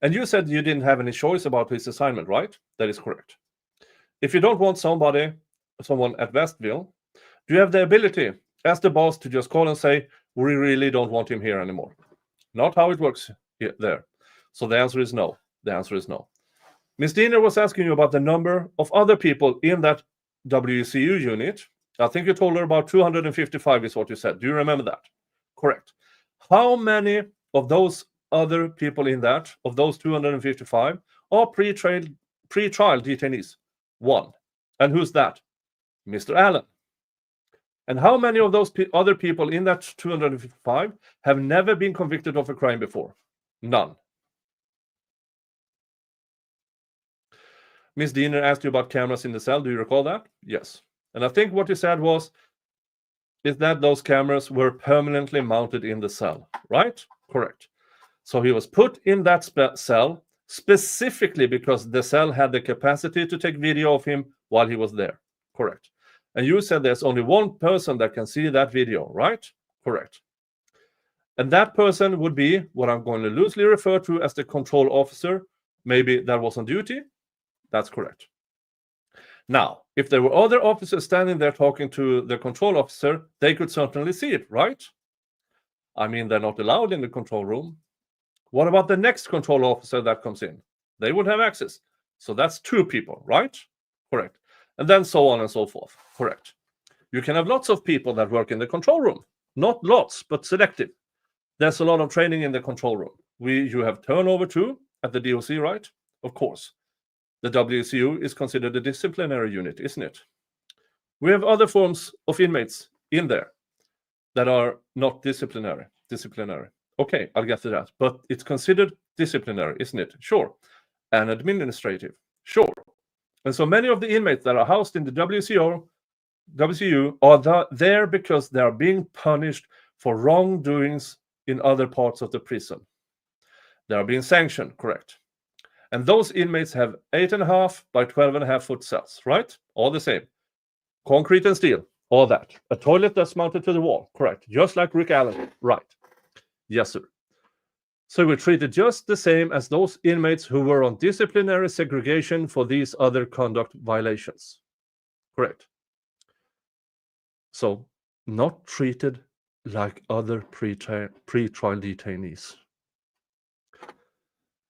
And you said you didn't have any choice about his assignment, right? That is correct. If you don't want someone at Westville, do you have the ability as the boss to just call and say, we really don't want him here anymore? Not how it works there. So the answer is no. The answer is no. Ms. Diener was asking you about the number of other people in that WCU unit. I think you told her about 255 is what you said. Do you remember that? Correct. How many of those other people in that, of those 255, are pre-trial detainees? 1. And who's that? Mr. Allen. And how many of those other people in that 255 have never been convicted of a crime before? None. Ms. Diener asked you about cameras in the cell. Do you recall that? Yes. And I think what you said is that those cameras were permanently mounted in the cell, right? Correct. So he was put in that cell specifically because the cell had the capacity to take video of him while he was there. Correct. And you said there's only one person that can see that video, right? Correct. And that person would be what I'm going to loosely refer to as the control officer, maybe that was on duty. That's correct. Now, if there were other officers standing there talking to the control officer, they could certainly see it, right? I mean, they're not allowed in the control room. What about the next control officer that comes in? They would have access. So that's 2 people, right? Correct. And then so on and so forth. Correct. You can have lots of people that work in the control room. Not lots, but selective. There's a lot of training in the control room. You have turnover too at the DOC, right? Of course. The WCU is considered a disciplinary unit, isn't it? We have other forms of inmates in there that are not disciplinary. Okay, I'll get to that. But it's considered disciplinary, isn't it? Sure. And administrative. Sure. And so many of the inmates that are housed in the WCU are there because they are being punished for wrongdoings in other parts of the prison. They are being sanctioned, correct? And those inmates have 8.5 by 12.5 foot cells, right? All the same. Concrete and steel, all that. A toilet that's mounted to the wall, correct? Just like Rick Allen, right? Yes, sir. So we're treated just the same as those inmates who were on disciplinary segregation for these other conduct violations. Correct. So not treated like other pre-trial detainees.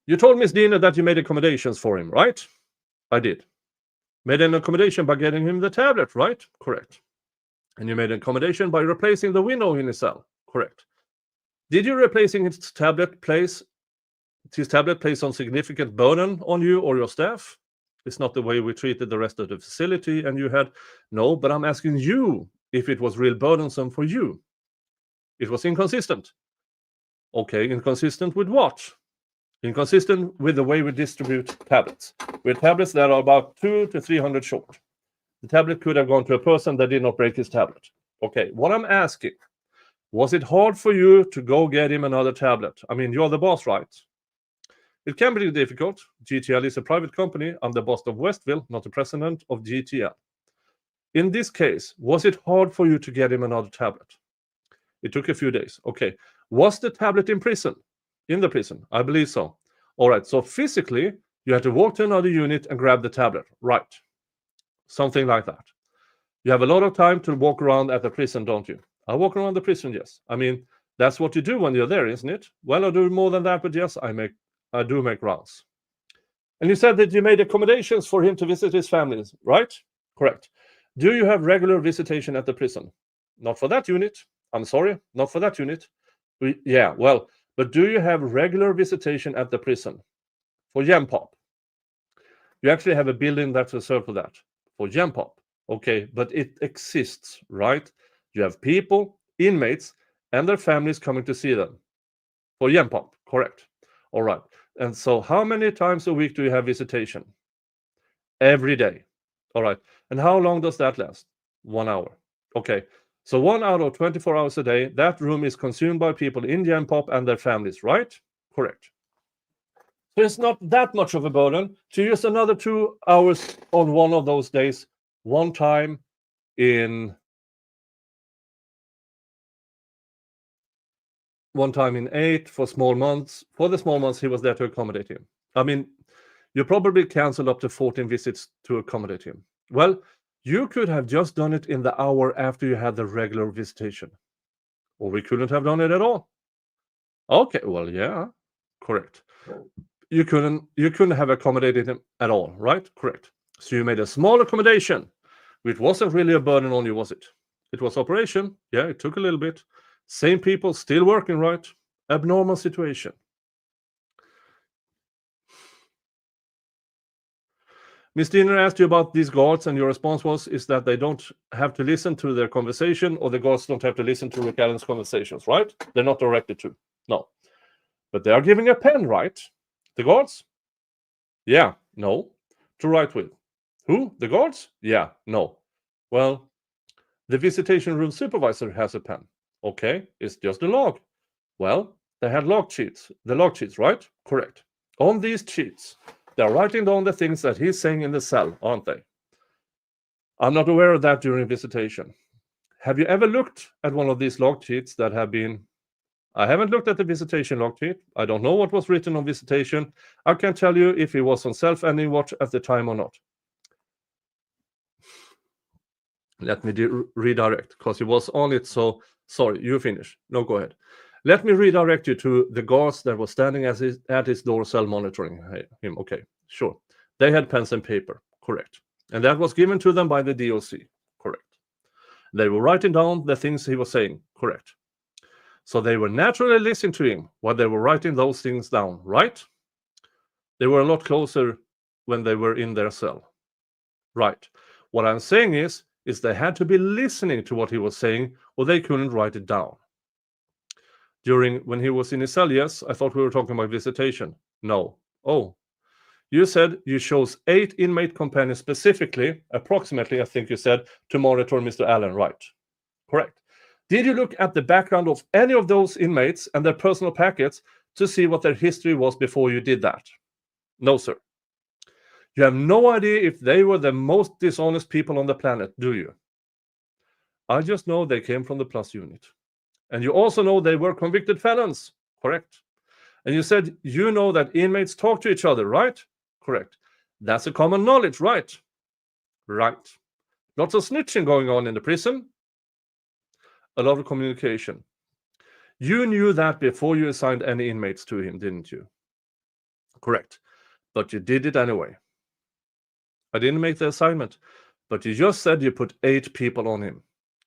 You told Ms. Diener that you made accommodations for him, right? I did. Made an accommodation by getting him the tablet, right? Correct. And you made an accommodation by replacing the window in his cell, correct. Did you replacing his tablet place on significant burden on you or your staff? It's not the way we treated the rest of the facility, and you had, no, but I'm asking you if it was real burdensome for you. It was inconsistent. Okay, inconsistent with what? Inconsistent with the way we distribute tablets. We have tablets that are about 200 to 300 short. The tablet could have gone to a person that did not break his tablet. Okay, what I'm asking, Was it hard for you to go get him another tablet? I mean, you're the boss, right? It can be difficult. GTL is a private company. I'm the boss of Westville, not the president of GTL. In this case, was it hard for you to get him another tablet? It took a few days. Okay. Was the tablet in prison? In the prison? I believe so. All right. So physically, you had to walk to another unit and grab the tablet. Right. Something like that. You have a lot of time to walk around at the prison, don't you? I walk around the prison, yes. I mean, that's what you do when you're there, isn't it? Well, I do more than that, but yes, I do make rounds. And you said that you made accommodations for him to visit his family, right? Correct. Do you have regular visitation at the prison? Not for that unit. I'm sorry, not for that unit. Yeah, well, but do you have regular visitation at the prison? For Genpop. You actually have a building that's reserved for that. For Genpop. Okay, but it exists, right? You have people, inmates, and their families coming to see them. For Genpop, correct. All right. And so how many times a week do you have visitation? Every day. All right. And how long does that last? 1 hour. Okay. So 1 hour or 24 hours a day, that room is consumed by people in Genpop and their families, right? Correct. So it's not that much of a burden to use another 2 hours on one of those days, one time in 8 for small months. For the small months, he was there to accommodate him. I mean, you probably canceled up to 14 visits to accommodate him. Well, you could have just done it in the hour after you had the regular visitation. Or we couldn't have done it at all. Okay, well, yeah, correct. You couldn't have accommodated him at all, right? Correct. So you made a small accommodation, which wasn't really a burden on you, was it? It was operation. Yeah, it took a little bit. Same people still working, right? Abnormal situation. Ms. Diener asked you about these guards, and your response is that they don't have to listen to their conversation, or the guards don't have to listen to Rick Allen's conversations, right? They're not directed to. No. But they are giving a pen, right? The guards? Yeah. No. To write with. Who? The guards? Yeah. No. Well, the visitation room supervisor has a pen. Okay. It's just a log. Well, they had log sheets. The log sheets, right? Correct. On these sheets, they're writing down the things that he's saying in the cell, aren't they? I'm not aware of that during visitation. Have you ever looked at one of these log sheets that have been... I haven't looked at the visitation log sheet. I don't know what was written on visitation. I can't tell you if he was on self-ending watch at the time or not. Let me redirect, because he was on it, so... Sorry, you finish. No, go ahead. Let me redirect you to the guards that were standing at his door cell monitoring him. Okay, sure. They had pens and paper, correct. And that was given to them by the DOC, correct. They were writing down the things he was saying, correct. So they were naturally listening to him while they were writing those things down, right? They were a lot closer when they were in their cell, right. What I'm saying is they had to be listening to what he was saying, or they couldn't write it down. When he was in his cell, yes, I thought we were talking about visitation. No. Oh, you said you chose 8 inmate companions specifically, approximately, I think you said, to monitor Mr. Allen, right? Correct. Did you look at the background of any of those inmates and their personal packets to see what their history was before you did that? No, sir. You have no idea if they were the most dishonest people on the planet, do you? I just know they came from the plus unit. And you also know they were convicted felons, correct? And you said you know that inmates talk to each other, right? Correct. That's a common knowledge, right? Right. Lots of snitching going on in the prison. A lot of communication. You knew that before you assigned any inmates to him, didn't you? Correct. But you did it anyway. I didn't make the assignment, but you just said you put 8 people on him.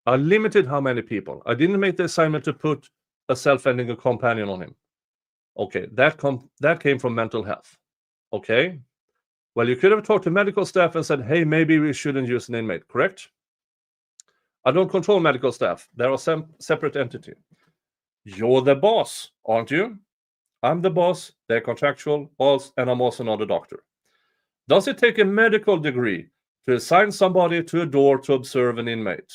I limited how many people. I didn't make the assignment to put a self-ending companion on him. Okay, that came from mental health. Okay. Well, you could have talked to medical staff and said, hey, maybe we shouldn't use an inmate, correct? I don't control medical staff. They're a separate entity. You're the boss, aren't you? I'm the boss, they're contractual, and I'm also not a doctor. Does it take a medical degree to assign somebody to a door to observe an inmate?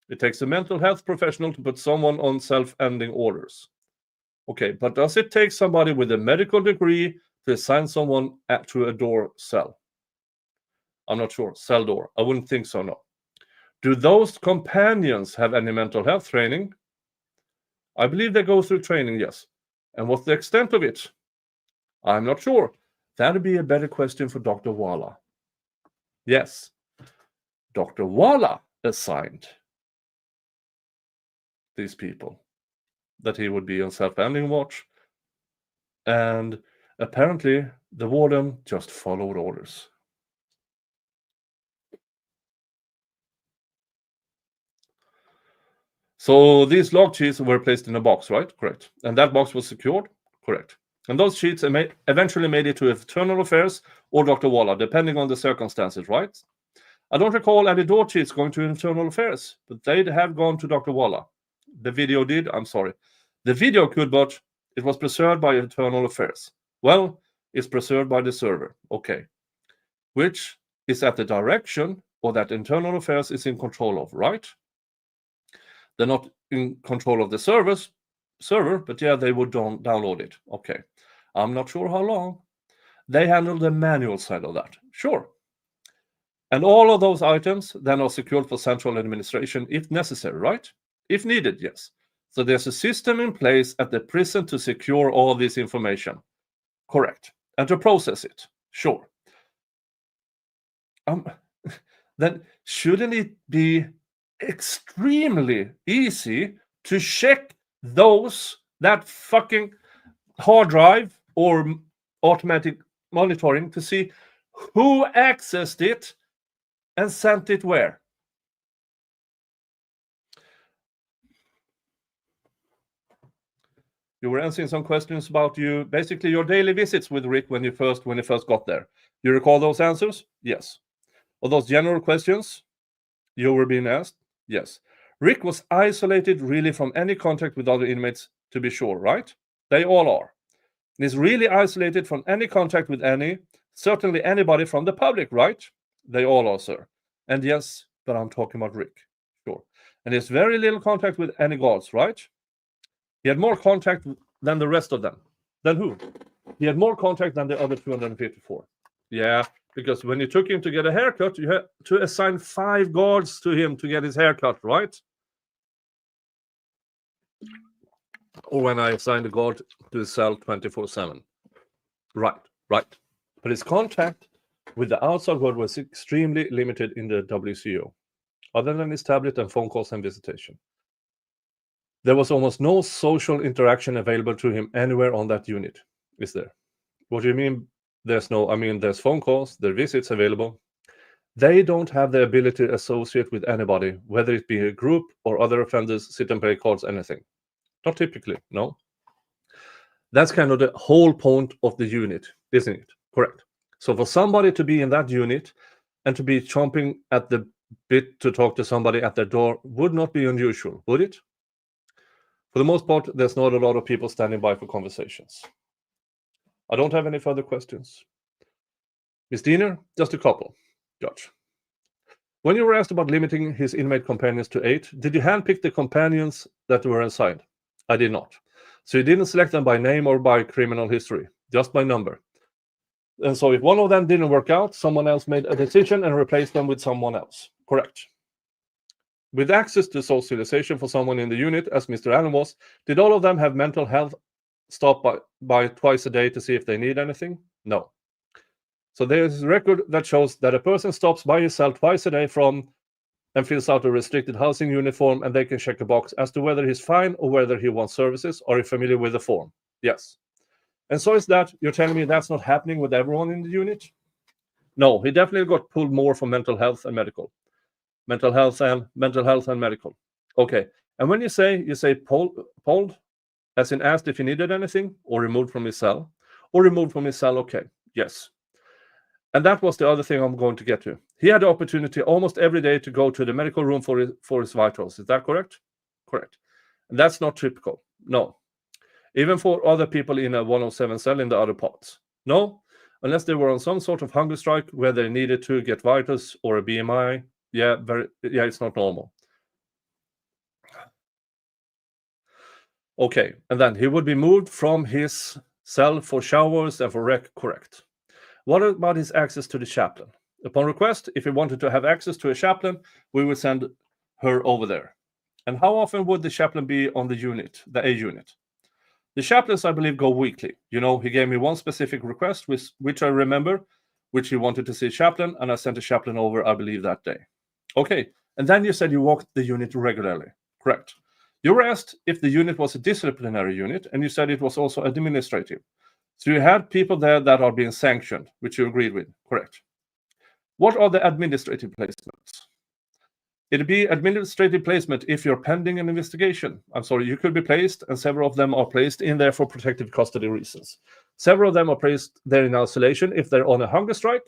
It takes a mental health professional to put someone on self-ending orders. Okay, but does it take somebody with a medical degree to assign someone to a door cell? I'm not sure. Cell door. I wouldn't think so, no. Do those companions have any mental health training? I believe they go through training, yes. And what's the extent of it? I'm not sure. That'd be a better question for Dr. Walla. Yes. Dr. Walla assigned these people that he would be on self-ending watch. And apparently the warden just followed orders. So these log sheets were placed in a box, right? Correct. And that box was secured? Correct. And those sheets eventually made it to Internal Affairs or Dr. Walla, depending on the circumstances, right? I don't recall any door sheets going to Internal Affairs, but they'd have gone to Dr. Walla. The video did, I'm sorry. The video could, but it was preserved by Internal Affairs. Well, it's preserved by the server, okay. Which is at the direction or that Internal Affairs is in control of, right? They're not in control of the server, but yeah, they would download it. Okay. I'm not sure how long. They handle the manual side of that. Sure. And all of those items then are secured for central administration if necessary, right? If needed, yes. So there's a system in place at the prison to secure all this information. Correct. And to process it. Sure. Then shouldn't it be extremely easy to check that fucking hard drive or automatic monitoring to see who accessed it and sent it where? You were answering some questions about basically your daily visits with Rick when you first got there. You recall those answers? Yes. Or those general questions you were being asked? Yes. Rick was isolated really from any contact with other inmates, to be sure, right? They all are. And he's really isolated from any contact with certainly anybody from the public, right? They all are, sir. And yes, but I'm talking about Rick. Sure. And he has very little contact with any guards, right? He had more contact than the rest of them. Than who? He had more contact than the other 254. Yeah, because when you took him to get a haircut, you had to assign 5 guards to him to get his haircut, right? Or when I assigned a guard to his cell 24/7. Right. But his contact with the outside world was extremely limited in the WCO, other than his tablet and phone calls and visitation. There was almost no social interaction available to him anywhere on that unit, is there? What do you mean there's no? I mean, there's phone calls, there are visits available. They don't have the ability to associate with anybody, whether it be a group or other offenders, sit and play cards, anything. Not typically, no. That's kind of the whole point of the unit, isn't it? Correct. So for somebody to be in that unit and to be chomping at the bit to talk to somebody at their door would not be unusual, would it? For the most part, there's not a lot of people standing by for conversations. I don't have any further questions. Ms. Diener, just a couple. Judge. When you were asked about limiting his inmate companions to 8, did you handpick the companions that were assigned? I did not. So you didn't select them by name or by criminal history, just by number. And so if one of them didn't work out, someone else made a decision and replaced them with someone else. Correct. With access to socialization for someone in the unit, as Mr. Allen was, did all of them have mental health stop by twice a day to see if they need anything? No. So there's a record that shows that a person stops by his cell twice a day and fills out a restricted housing unit form, and they can check a box as to whether he's fine or whether he wants services. Are you familiar with the form? Yes. And so is that, you're telling me that's not happening with everyone in the unit? No, he definitely got pulled more for mental health and medical. Mental health and medical. Okay. And when you say pulled, as in asked if he needed anything, or removed from his cell, okay, yes. And that was the other thing I'm going to get to. He had the opportunity almost every day to go to the medical room for his vitals. Is that correct? Correct. And that's not typical. No. Even for other people in a 107 cell in the other parts. No. Unless they were on some sort of hunger strike where they needed to get vitals or a BMI. Yeah, it's not normal. Okay, and then he would be moved from his cell for showers and for rec, correct. What about his access to the chaplain? Upon request, if he wanted to have access to a chaplain, we would send her over there. And how often would the chaplain be on the unit, the A unit? The chaplains, I believe, go weekly. You know, he gave me one specific request, which I remember, which he wanted to see a chaplain, and I sent a chaplain over, I believe, that day. Okay, and then you said you walked the unit regularly, correct? You were asked if the unit was a disciplinary unit, and you said it was also administrative. So you had people there that are being sanctioned, which you agreed with, correct? What are the administrative placements? It'd be administrative placement if you're pending an investigation. I'm sorry, you could be placed, and several of them are placed in there for protective custody reasons. Several of them are placed there in isolation. If they're on a hunger strike,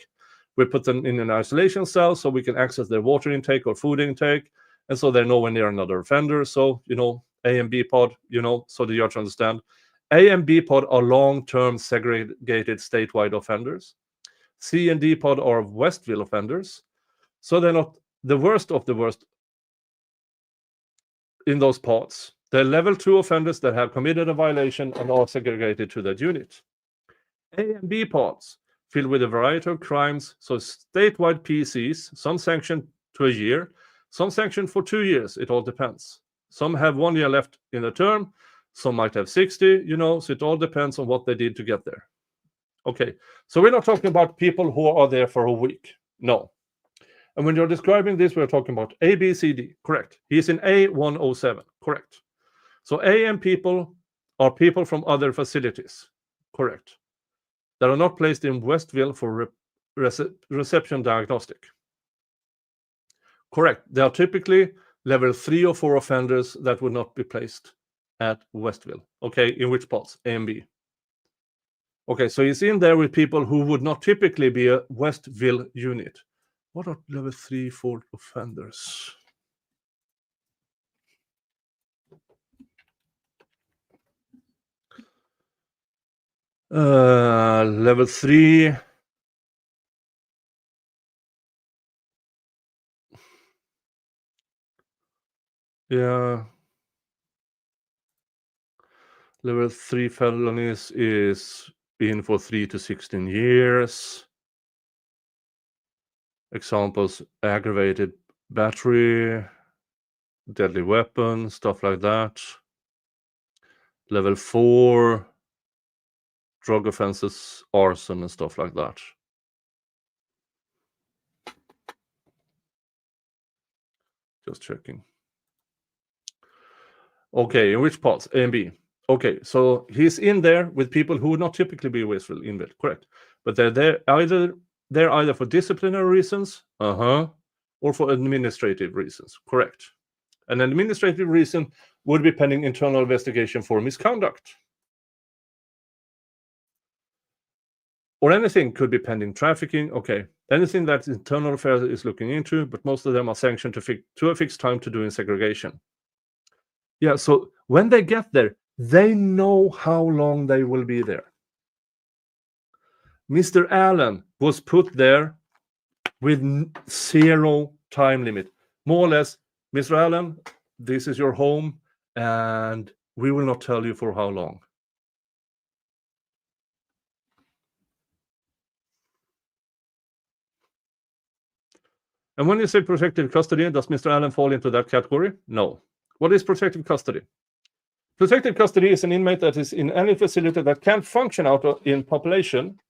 we put them in an isolation cell so we can access their water intake or food intake, and so they're nowhere near another offender. So, you know, A and B pod, you know, so the judge understand. A and B pod are long-term segregated statewide offenders. C and D pod are Westville offenders. So they're not the worst of the worst in those pods. They're level 2 offenders that have committed a violation and are segregated to that unit. A and B pods filled with a variety of crimes, so statewide PCs, some sanctioned to a year, some sanctioned for 2 years, it all depends. Some have 1 year left in the term, some might have 60, you know, so it all depends on what they did to get there. Okay, so we're not talking about people who are there for a week, no. And when you're describing this, we're talking about A, B, C, D, correct. He's in A107, correct. So A and people are people from other facilities, correct, that are not placed in Westville for reception diagnostic. Correct. They are typically level 3 or 4 offenders that would not be placed at Westville. Okay, in which pods? A and B. Okay, so he's in there with people who would not typically be a Westville unit. What are level 3, 4 offenders? Level 3. Yeah. Level 3 felonies is in for 3 to 16 years. Examples: aggravated battery, deadly weapon, stuff like that. Level 4, drug offenses, arson, and stuff like that. Just checking. Okay, in which parts? A and B. Okay, so he's in there with people who would not typically be Westville inmate, correct? But they're there either for disciplinary reasons, or for administrative reasons, correct? An administrative reason would be pending internal investigation for misconduct. Or anything could be pending trafficking, okay. Anything that internal affairs is looking into, but most of them are sanctioned to a fixed time to doing segregation. Yeah, so when they get there, they know how long they will be there. Mr. Allen was put there with 0 time limit. More or less, Mr. Allen, this is your home, and we will not tell you for how long. And when you say protective custody, does Mr. Allen fall into that category? No. What is protective custody? Protective custody is an inmate that is in any facility that can't function out in population,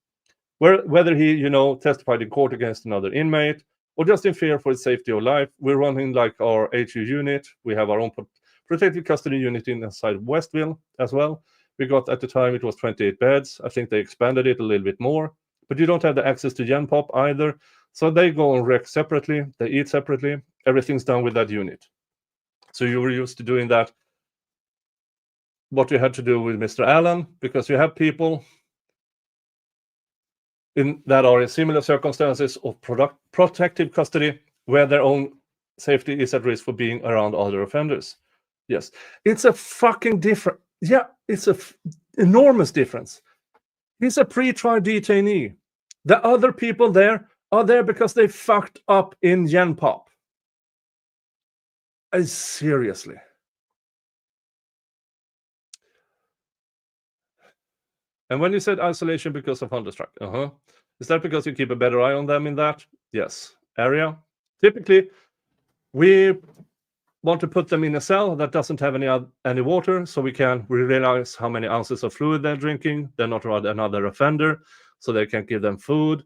whether he, testified in court against another inmate or just in fear for his safety or life. We're running like our HU unit. We have our own protective custody unit inside Westville as well. We got, at the time, it was 28 beds. I think they expanded it a little bit more. But you don't have the access to Gen Pop either. So they go on rec separately. They eat separately. Everything's done with that unit. So you were used to doing that. What you had to do with Mr. Allen, because you have people that are in similar circumstances of protective custody where their own safety is at risk for being around other offenders. Yes, it's a fucking different. Yeah, it's a enormous difference. He's a pre-trial detainee. The other people there are there because they fucked up in Gen Pop. Seriously. And when you said isolation because of Thunderstruck, is that because you keep a better eye on them in that? Yes. Area. Typically, we want to put them in a cell that doesn't have any water, so we realize how many ounces of fluid they're drinking. They're not another offender, so they can't give them food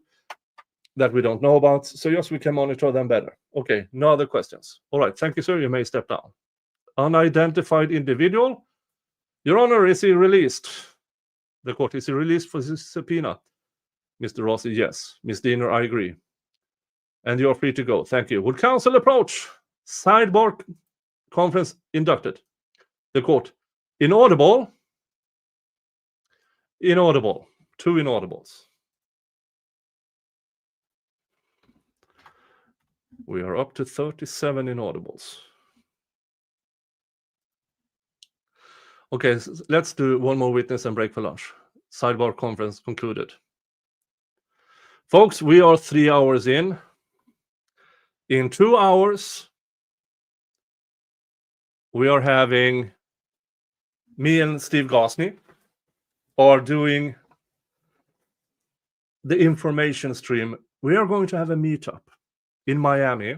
that we don't know about. So yes, we can monitor them better. Okay, no other questions. All right, thank you, sir. You may step down. Unidentified individual. Your Honor, is he released? The court, is he released for his subpoena? Mr. Rossi, yes. Ms. Diener, I agree. And you're free to go. Thank you. Would counsel approach? Sidebar conference inducted. The court. Inaudible. Inaudible. 2 inaudibles. We are up to 37 inaudibles. Okay, let's do one more witness and break for lunch. Sidebar conference concluded. Folks, we are 3 hours in. In 2 hours, we are having me and Steve Gosney are doing the information stream. We are going to have a meetup in Miami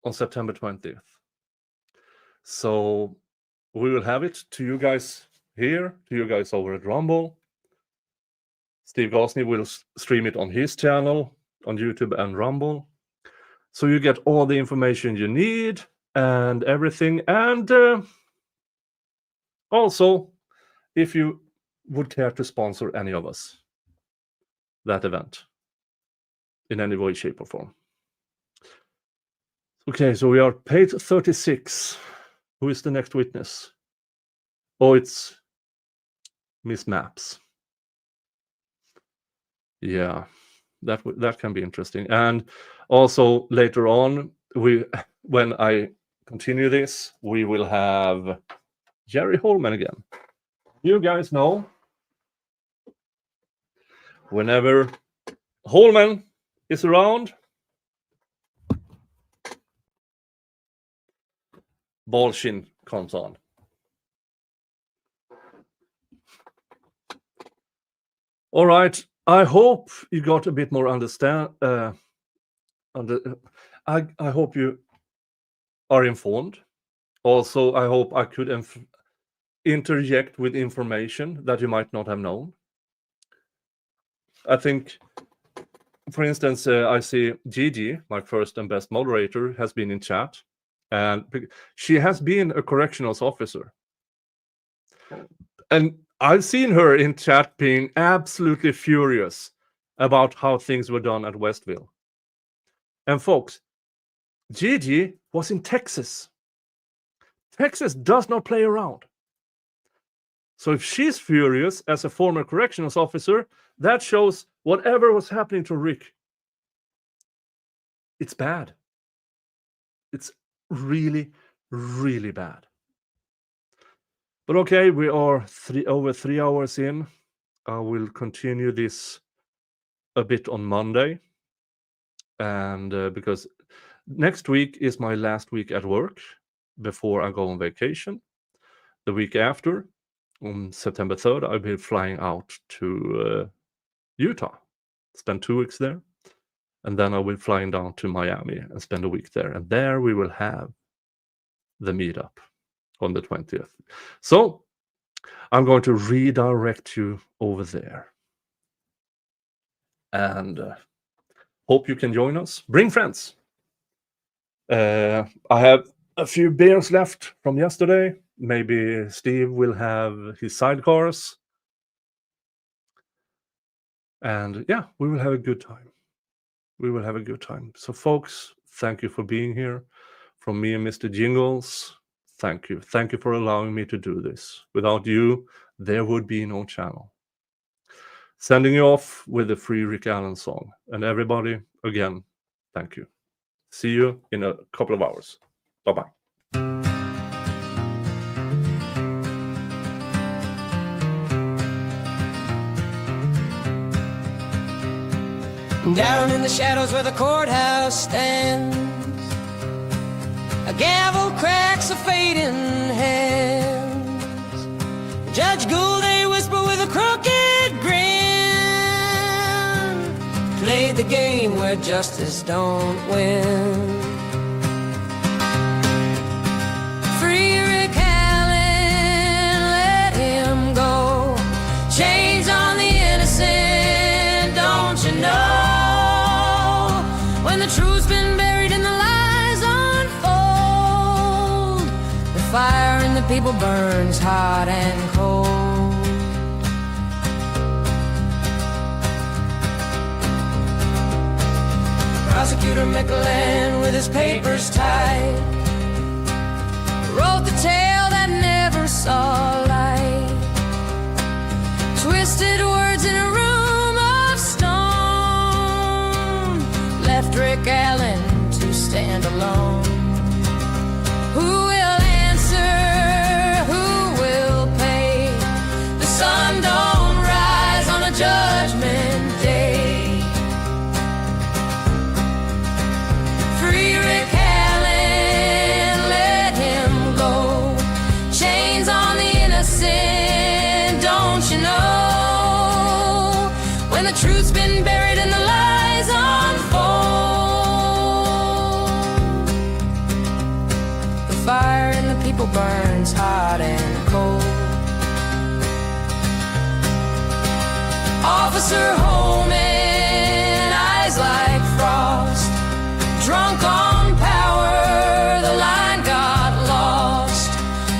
on September 20th. So we will have it to you guys here, to you guys over at Rumble. Steve Gosney will stream it on his channel on YouTube and Rumble. So you get all the information you need and everything. And also, if you would care to sponsor any of us, that event in any way, shape, or form. Okay, so we are page 36. Who is the next witness? Oh, it's Miss Maps. Yeah, that can be interesting. And also later on, when I continue this, we will have Jerry Holeman again. You guys know, whenever Holeman is around, bullshit comes on. All right. I hope you got a bit more understand. I hope you are informed. Also, I hope I could interject with information that you might not have known. I think, for instance, I see Gigi, my first and best moderator, has been in chat. And she has been a corrections officer. And I've seen her in chat being absolutely furious about how things were done at Westville. And folks, Gigi was in Texas. Texas does not play around. So if she's furious as a former corrections officer, that shows whatever was happening to Rick, it's bad. It's really, really bad. But okay, we are over 3 hours in. I will continue this a bit on Monday. And because next week is my last week at work before I go on vacation. The week after, on September 3rd, I'll be flying out to Utah, spend 2 weeks there. And then I will be flying down to Miami and spend a week there. And there we will have the meetup on the 20th. So I'm going to redirect you over there. And hope you can join us. Bring friends. I have a few beers left from yesterday. Maybe Steve will have his sidecars. And yeah, we will have a good time. We will have a good time. So folks, thank you for being here. From me and Mr. Jingles, thank you. Thank you for allowing me to do this. Without you, there would be no channel. Sending you off with the free Rick Allen song. And everybody, again, thank you. See you in a couple of hours. Bye-bye. Down in the shadows where the courthouse stands, a gavel cracks a fading hands. Judge Gull, they whisper with a crooked grin. Played the game where justice don't win. Free Rick Allen, let him go. Chains on the innocent, don't you know? When the truth's been buried and the lies unfold, the fire in the people burns hot and cold. Prosecutor Mickelin with his papers tight wrote the tale that never saw light. Twisted words in a room of stone, left Rick Allen to stand alone. Who will answer? Who will pay? The sun don't rise on a judgment day. Free Rick Allen, let him go. Chains on the innocent, don't you know? When the truth's been buried and the lies unfold, the fire in the people burns hot and cold. Officer Holeman, eyes like frost, drunk on power, the line got lost.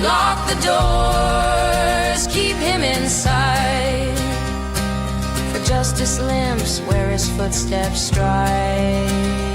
Lock the doors, keep him inside, for justice limps where his footsteps stride.